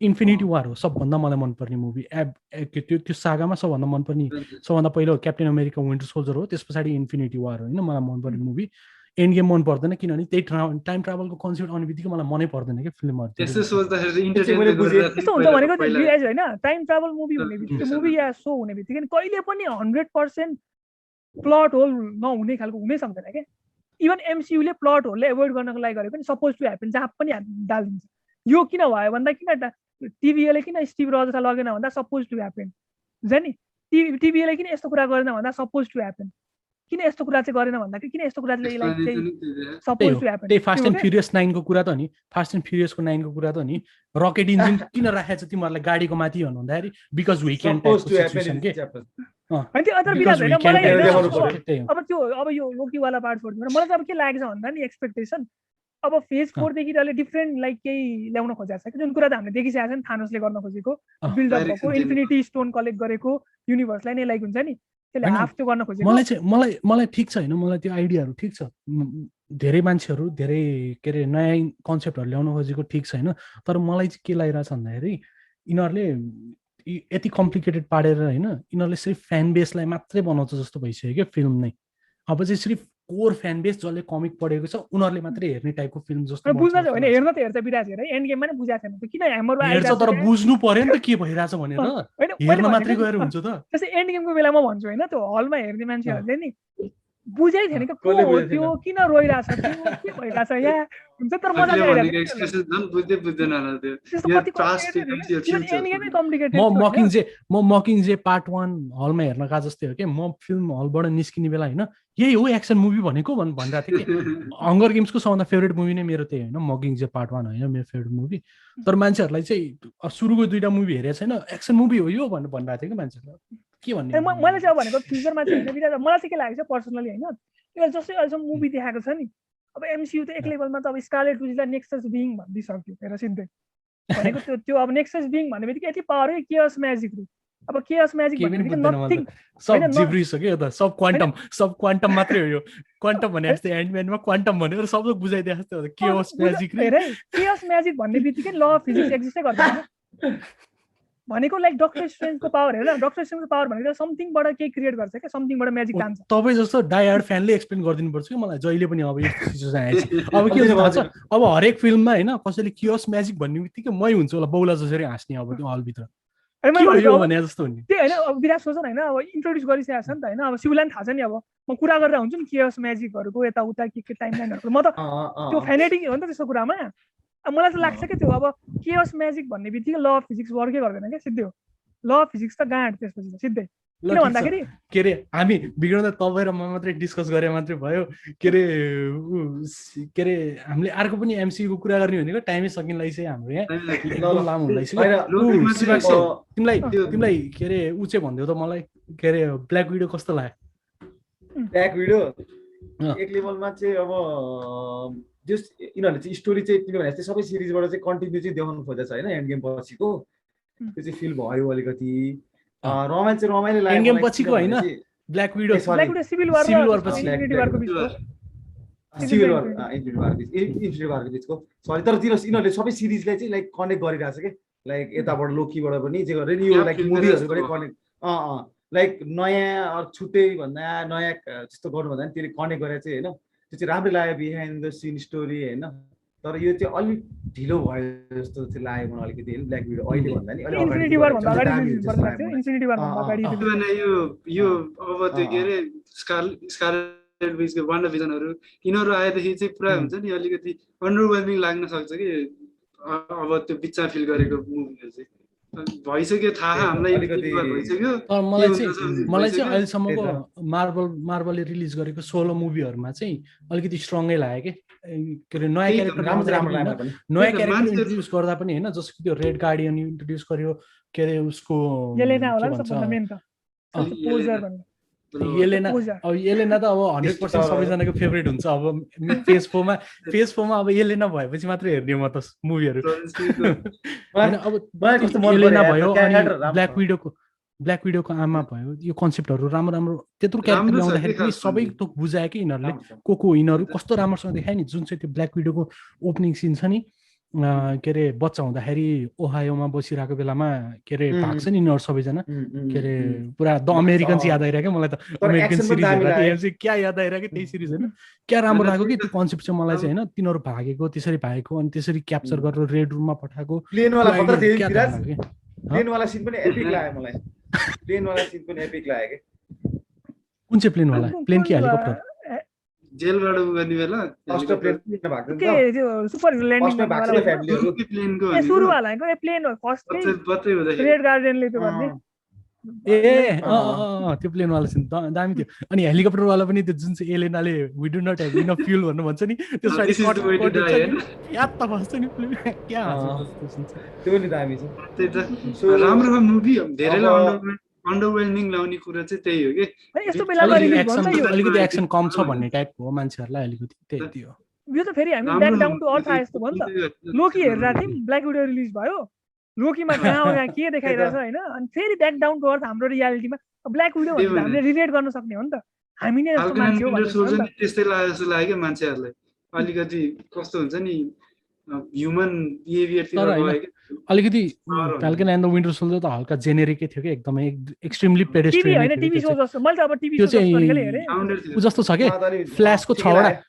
इन्फिनिटी वार हो सबभन्दा मलाई मनपर्ने मुभी त्यो सागामा सबभन्दा मनपर्ने सबभन्दा पहिलो क्याप्टेन अमेरिका विन्टर सोल्जर हो त्यस पछाडि इन्फिनिटी वार होइन मलाई मनपर्ने मुभी एन्ड गेम मन पर्दैन किनभने त्यही टाइम ट्राभलको कन्सेप्ट आउने बित्तिकै मलाई मनै पर्दैन कि फिल्महरू त्यस्तो हुन्छ भनेको होइन टाइम ट्राभल मुभी हुने बित्तिकै मुभी या सो हुने बित्तिकै कहिले पनि 100% प्लट होल नहुने खालको हुनै सक्दैन क्या इभन एमसीयूले प्लट होलले एभोइड गर्नको लागि गरे पनि सपोज टु ह्यापन जहाँ पनि डालिदिन्छ यो किन भयो भन्दा किन टिभीएले किन स्टिभ रजर्सलाई लगेन भन्दा सपोज टु ह्यापन हुन्छ नि टिभीएले किन यस्तो कुरा गरेन भन्दा सपोज टु ह्यापन किन यस्तो कुरा चाहिँ गरेन भन्दाखेरि किन यस्तो कुरा चाहिँ सपोज टु ह्यापन त्यही फास्ट एन्ड फ्युरियस 9 को कुरा त नि फास्ट एन्ड फ्युरियसको 9 को कुरा त नि रकेट इन्जिन किन राखेछ तिमीहरुलाई गाडीको माथि भन्नु भन्दाखेरि because we can suppose to happen के अनि त्यो अदर बिना हैन मलाई अब त्यो अब यो लोकी वाला पार्ट छोड्दिनु मलाई चाहिँ अब के लागेछ भन्दा नि एक्सपेक्टेसन अब फेज 4 देखि अहिले डिफरेन्ट लाइक केही ल्याउन खोजेको छ कि जुन कुरा त हामीले देखिसकेको छ नि थानोसले गर्न खोजेको बिल्डअप भएको इन्फिनिटी स्टोन कलेक्ट गरेको युनिभर्सलाई नै लाइक हुन्छ नि त्यसले हाफ त्यो गर्न खोजेको मलाई ठिक छ हैन मलाई त्यो आइडियाहरु ठिक छ धेरै मान्छेहरु धेरै के रे नयाँ कन्सेप्टहरु ल्याउन खोजेको ठिक छ हैन तर मलाई चाहिँ के लागिरहेछ भन्दाखेरि यिनीहरुले यति कम्प्लिकेटेड पारेर होइन यिनीहरूले सिर्फ फ्यान बेसलाई मात्रै बनाउँछ जस्तो भइसक्यो क्या फिल्म नै अब चाहिँ सिर्फ कोर फ्यान बेस जसले कमिक पढेको छ उनीहरूले मात्रै हेर्ने टाइपको फिल्म जस्तो बुझ्न चाहिँ होइन हेर्न त हेर्छ बिराज हेर एन्ड गेममा नि बुझाएको छैन किन ह्यामर हेर्छ तर बुझ्नु पर्यो नि त के भइरहेछ भनेर हेर्न मात्रै गएर हुन्छ त जस्तै एन्ड गेमको बेलामा भन्छु होइन त्यो हलमा हेर्ने मान्छेहरूले नि बुझै थिएन कि को हो त्यो किन रोइरहेछ त्यो के भइरहेछ यहाँ हुन्छ तर मजा म मकिङ जे पार्ट 1 हलमा हेर्न गएको जस्तै हो कि म फिल्म हलबाट निस्किने बेला होइन यही हो एक्सन मुभी भनेको भनिरहेको थिएँ कि हङ्गर गेम्सको सबभन्दा फेभरेट मुभी नै मेरो त्यही होइन मकिङ जे पार्ट 1 होइन मेरो फेभरेट मुभी तर मान्छेहरूलाई चाहिँ सुरुको 2टा मुभी हेरेको छैन एक्सन मुभी हो यो भनेर भनिरहेको थियो कि मान्छेहरूले के भन्ने मैले चाहिँ भनेको फ्युचरमा चाहिँ होइन मलाई चाहिँ के लागेको छ पर्सनली होइन किनभने जस्तै अहिलेसम्म मुभी देखाएको छ नि अब एमसियु त एक लेभलमा त अब स्कारलेट विचलाई नेक्सस बिङ भनिदिइसक्यो हेर सिधै भनेको त्यो अब नेक्सस बिङ भन्ने बित्तिकै यति पावर है केयस म्याजिक अब केयस म्याजिक भनेको नथिङ सब जिब्रिसक्यो त सब क्वान्टम मात्रै हो यो क्वान्टम भने जस्तै एन्डम्यानमा क्वान्टम भनेर सब बुझाइदिए जस्तो केयस म्याजिक केयस म्याजिक भन्ने बित्तिकै ल अफ फिजिक्स एक्जिस्टै गर्दैन भनेको लाइक डक्टर स्ट्रेन्जको पावर हेर डक्टर स्ट्रेन्जको पावर भनेको समथिङबाट केही क्रिएट गर्छ क्या समथिङबाट म्याजिक तान्छ तपाईँ जस्तो डाइहार्ड फ्यानले एक्सप्लेन गरिदिनु पर्छ कि मलाई जहिले पनि अब यस्तो सिचुएसन आएछ अब के हुन्छ थाहा छ अब हरेक फिल्ममा होइन कसैले केयस म्याजिक भन्ने बित्तिकै मै हुन्छ होला बौला जसरी हाँस्ने अब त्यो हलभित्र भने जस्तो हुने त्यही होइन अब विराट सोच होइन अब इन्ट्रोड्युस गरिसकेको छ नि त होइन अब शिवलाई थाहा छ नि अब म कुरा गरेर हुन्छु नि केयस म्याजिकहरूको यताउता के टाइमलाइनहरूको म त त्यो फ्यानेटिक हो नि त त्यस्तो कुरामा मलाई त लाग्छ कि त्यो अब केयस म्याजिक भन्ने बित्तिकै ल अफ फिजिक्स वर्कै गर्दैन क्या सिधै हो ल अफ फिजिक्स त गाँड त्यसपछि सिधै किन भन्दाखेरि के अरे हामी बिग्रँदा तपाईँ र म मात्रै डिस्कस गरे मात्रै भयो के अरे हामीले अर्को पनि एमसीको कुरा गर्ने भनेको टाइमै सकिन लागिसक्यो हाम्रो यहाँ लामो लागिसक्यो तिमीलाई के अरे ऊ चाहिँ भनिदेऊ त मलाई के अरे ब्ल्याक विडो कस्तो लाग्यो ब्ल्याक विडो एक लेभलमा चाहिँ अब जस यिनीहरूले चाहिँ स्टोरी चाहिँ तिमीले भने जस्तै सबै सिरिजबाट चाहिँ कन्टिन्यू चाहिँ देखाउनु खोजेको छ होइन एन्ड गेम पछिको त्यो चाहिँ फिल भयो अलिकति रमाइलो लाग्यो एन्ड गेम पछिको होइन ब्ल्याक विडो सिभिल वार पछि इन्फिनिटी वारको बिचको सरी तर यिनीहरूले सबै सिरिजलाई चाहिँ लाइक कनेक्ट गरिरहेको छ कि लाइक यताबाट लोकीबाट पनि जे गरेर यो लाइक मुभीहरूबाट कनेक्ट लाइक नयाँ छुट्टै भन्दा नयाँ त्यस्तो गर्नु भन्दा त्यसले कनेक्ट गरेर चाहिँ होइन त्यो चाहिँ राम्रो लाग्यो बिहाइन्ड द सिन स्टोरी होइन तर यो चाहिँ अलिक ढिलो भयो जस्तो चाहिँ लाग्यो मलाई अलिकति होइन ब्ल्याक विडो अहिले भन्दा नि यो अब त्यो के अरे स्कारलेट विचको वान्डा भिजनहरू यिनीहरू आएदेखि चाहिँ पुरा हुन्छ नि अलिकति अन्डरवेल्मिङ लाग्न सक्छ कि अब त्यो बिचमा फिल गरेको मुभीहरू चाहिँ भइसक्यो थाहा हामीलाई भइसक्यो मलाई चाहिँ अहिलेसम्मको मार्बलले रिलिज गरेको 16 मुभीहरूमा चाहिँ अलिकति स्ट्रङै लाग्यो के अरे नयाँ क्यारेक्टर इन्ट्रोड्युस गर्दा पनि होइन जस्तो त्यो रेड गार्डियन इन्ट्रोड्युस गर्यो के अरे उसको येलेना त अब 100% सबैजनाको फेभरेट हुन्छ अब फेज 4 मा अब येलेना भएपछि मात्रै हेर्ने म त मुभीहरू अब येलेना भयो अनि ब्ल्याक विडोको आमा भयो यो कन्सेप्टहरू राम्रो त्यत्रो क्यारेक्टर ल्याउँदाखेरि पनि सबै थोक बुझायो कि यिनीहरूले को यिनीहरू कस्तो राम्रोसँग देखायो नि जुन चाहिँ त्यो ब्ल्याक विडोको ओपनिङ सिन छ नि के अरे बच्चा हुँदाखेरि ओहायोमा बसिरहेको बेलामा के अरे भाग्छ नि यिनीहरू सबैजना के अरे पुरा द अमेरिकन्स याद आइरहेको मलाई त अमेरिकन सिरिज हेर्दा क्या याद आइरहेको त्यही सिरिज होइन क्या राम्रो लाग्यो कि त्यो कन्सेप्ट चाहिँ मलाई चाहिँ होइन तिनीहरू भागेको त्यसरी भागेको अनि त्यसरी क्याप्चर गरेर रेड रुममा पठाएको कुन चाहिँ प्लेनवाला प्लेन कि हेलिकप्टर जेलबाट गर्ने बेला के त्यो सुपर हिरो ल्यान्डिङ सुरु हालेको प्लेन हो फर्स्ट रेड गार्डियनले त्यो भन्ने त्यो प्लेनवाला सिन दामी थियो अनि हेलिकप्टरवाला पनि त्यो जुन चाहिँ एलेनाले we do not have enough fuel भन्नु भन्छ नि त्यो याद त बस्छ नि क्या त्यो पनि दामी छ राम्रो मुभी धेरैलाई अन्डरवेल्मिङ लाउने कुरा चाहिँ त्यही हो कि यस्तो बेलामा अलिकति एक्सन कम छ भन्ने टाइपको हो मान्छेहरूलाई अलिकति त्यही हो यो त फेरि हामी ब्याक डाउन टु अर्थ आए जस्तो भयो नि त लोकी हेरेर थियौँ ब्ल्याक विडो रिलिज भयो लोकीमा कहाँ के देखाइरहेछ होइन अनि फेरि ब्याक डाउन टु अर्थ हाम्रो रियालिटीमा ब्ल्याक विडो भनेर हामीले रिलेट गर्न सक्ने हो नि त हामी नै यस्तो मान्छे हो त्यस्तै लाग्यो जस्तो लाग्यो क्या मान्छेहरूलाई अलिकति कस्तो हुन्छ नि ह्युमन बिहेभियरतिर तर होइन, गयो क्या अलिकति अरू फ्याल्कन एन्ड द विन्टर सोल्जर त हल्का जेनेरिकै थियो कि एकदमै एक्सट्रिमली टिभी पेडेस्ट्रियन होइन टिभी सो जस्तो मैले त अब टिभी त्यो सो जस्तो चाहिँ तरिकाले हेरेँ फाउन्डर थियो जस्तो छ कि मलाई त अलि फ्ल्यासको ठिकै 6वटा लाग्यो।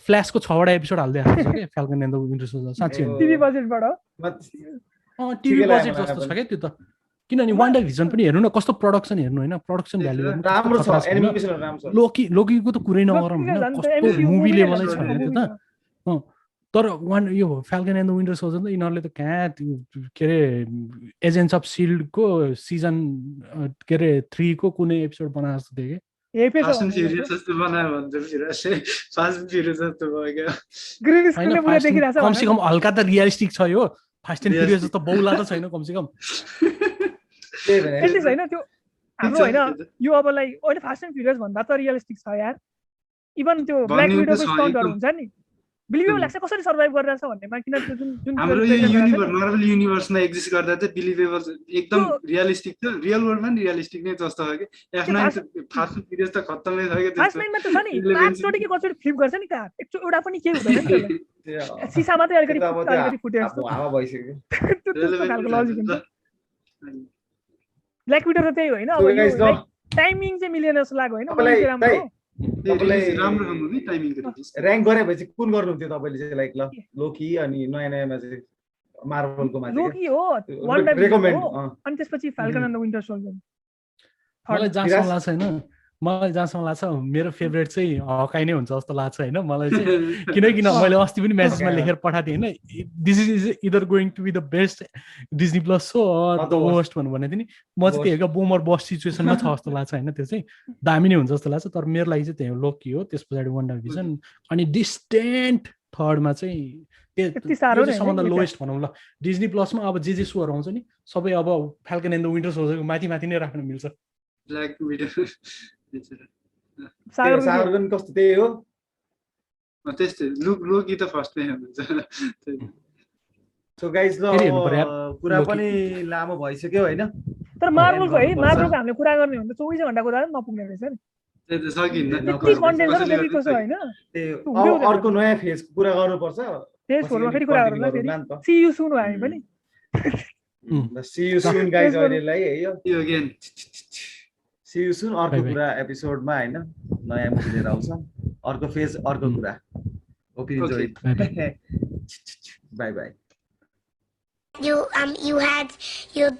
फ्ल्यासको 6वटा एपिसोड हाल्दै आएको छ कि फ्याल्कन एन्ड द विन्टर सोल्जर साँच्चै हो। टिभी बजेटबाट हो टिभी ठिकै लाग्यो बजेट मलाई जस्तो छ पनि। क्या त्यो त, किनभने वान्डा भिजन पनि हेर्नु न कस्तो प्रोडक्सन हेर्नु होइन, प्रोडक्सन भ्याल्यु हेर्नु कस्तो राम्रो छ खतरा होइन। एनिमेसन राम्रो छ। लोकीको त कुरै नगरौँ होइन, झन् त कस्तो MCU मुभी movie लेभलै हेर्नु छ पर्छ, होइन त्यो movie त। अँ, तर यो फ्याल्कन एन्ड द विन्टर सोल्जर त यिनीहरूले त कहाँ के अरे एजेन्ट्स अफ सिल्डको सिजन के अरे 3 को कुनै एपिसोड बनाए जस्तो थियो कि फास्ट एन्ड फ्युरियस जस्तो बनायो भन्छ फिर फास्ट एन्ड फ्युरियस जस्तो भयो क्या ग्रिन होइन। स्क्रिनले पुरा देखिरहेछ कमसेकम हल्का त रियलिस्टिक छ यो, फास्ट एन्ड फ्युरियस Realistic। जस्तो बौला त छैन कमसेकम। त्यही भने एटलिस्ट होइन त्यो हाम्रो छ, होइन त्यो त। यो अब लाइक अहिले फास्ट एन्ड फ्युरियस भन्दा त रियलिस्टिक छ यार। इभन त्यो ब्ल्याक भन्ने विडोको छ, स्टन्टहरू एकदम। हुन्छ नि बिलिभेबल लाग्छ कसरी सर्भाइभ गरिरहेछ भन्नेमा, किन त्यो जुन हाम्रो यो युनिभर्स मार्भल युनिभर्समा एक्जिस्ट गर्दा चाहिँ बिलिभेबल एकदम त्यो- रियलिस्टिक छ, रियल वर्ल्डमा नि रियलिस्टिक नै जस्तो हो कि F9 फास्ट एन्ड फ्युरियस त खत्तमै छ क्या फास्ट त्यसको। नाइनमा त छ नि Eleven पाँचचोटि कि कतिचोटि फ्लिप गर्छ नि कार एउटा पनि केही हुँदैन नि त्यसलाई। त्यो- सिसा मात्रै अलिकति त्यो त अब फुट्छ, त्यो अलिकति फुटे जस्तो अब हावा भइसक्यो। त्यस्तो खालको लजिक हुन्छ। Relevant ब्ल्याक विडो त त्यही होइन अब So यो guys, लाइक टाइमिङ चाहिँ मिलेन जस्तो लाग्यो होइन तपाईँलाई- मान्छे राम्रो हो। तपाईँलाई- राम्रो छ मुभी टाइमिङ र्याङ्क गरेपछि कुन गर्नुहुन्थ्यो तपाईँले चाहिँ लाइक ल लोकी अनि नयाँ नयाँमा चाहिँ मार्भलकोमा चाहिँ लोकी हो वान्डा भिजन रेकमेन्ड हो अनि त्यसपछि falcon and the winter soldier. मलाई जहाँसम्म लाग्छ होइन, मलाई जहाँसम्म लाग्छ मेरो फेभरेट चाहिँ हकाई नै हुन्छ जस्तो लाग्छ होइन मलाई चाहिँ। किनकि मैले अस्ति पनि मेसेजमा लेखेर पठाएको थिएँ होइन, this is either going to be the best Disney plus show or the worst भनेको थिएँ नि। म चाहिँ त्यही हो बोमर बस सिचुएसनमा छ जस्तो लाग्छ होइन, त्यो चाहिँ दामी नै हुन्छ जस्तो लाग्छ। तर मेरो लागि चाहिँ त्यही हो लोकी हो, त्यस पछाडि वान्डा भिजन अनि डिस्टेन्ट थर्डमा चाहिँ त्यति साह्रो नै सबभन्दा होइन, लोएस्ट भनौँ ल। डिज्नी प्लसमा अब जे सोहरू आउँछ नि सबै अब फ्याल्कन एन्ड द विन्टर सोल्जरको माथि माथि नै राख्न मिल्छ। ब्ल्याक विडो सागर सागरगन कस्तो त्यही हो। त्यस्तै लोकी त फर्स्टमै हुन्छ। सो गाइज ल फेरि हेर्नु पर्यो यार, कुरा लोकी। पनि लामो भइसक्यो होइन। तर मार्भलको है गर्नुपर्छ। मार्भलको हामीले कुरा गर्ने हो भने त 24 घण्टाको कुरा नपुग्ने रहेछ नि। त्यो त सकिन्न यति कन्टेन्ट छ लोकीको छ होइन। त्यही हो। हुँदै हुँदैन। अर्को नयाँ फेजको कुरा गर्नुपर्छ। त्यस फोरमा फेरि कुरा गरौँला फेरि। सी यु सुन हो हामी पनि। सी यु सुन गाइज त्यसबाट- अहिलेलाई है यो यो अगेन सी यु सुन अर्को Bye bye. कुरा एपिसोडमा होइन नयाँ मुभी लिएर आउँछ अर्को फेज अर्को कुरा। Hope you enjoy it. By by. You had you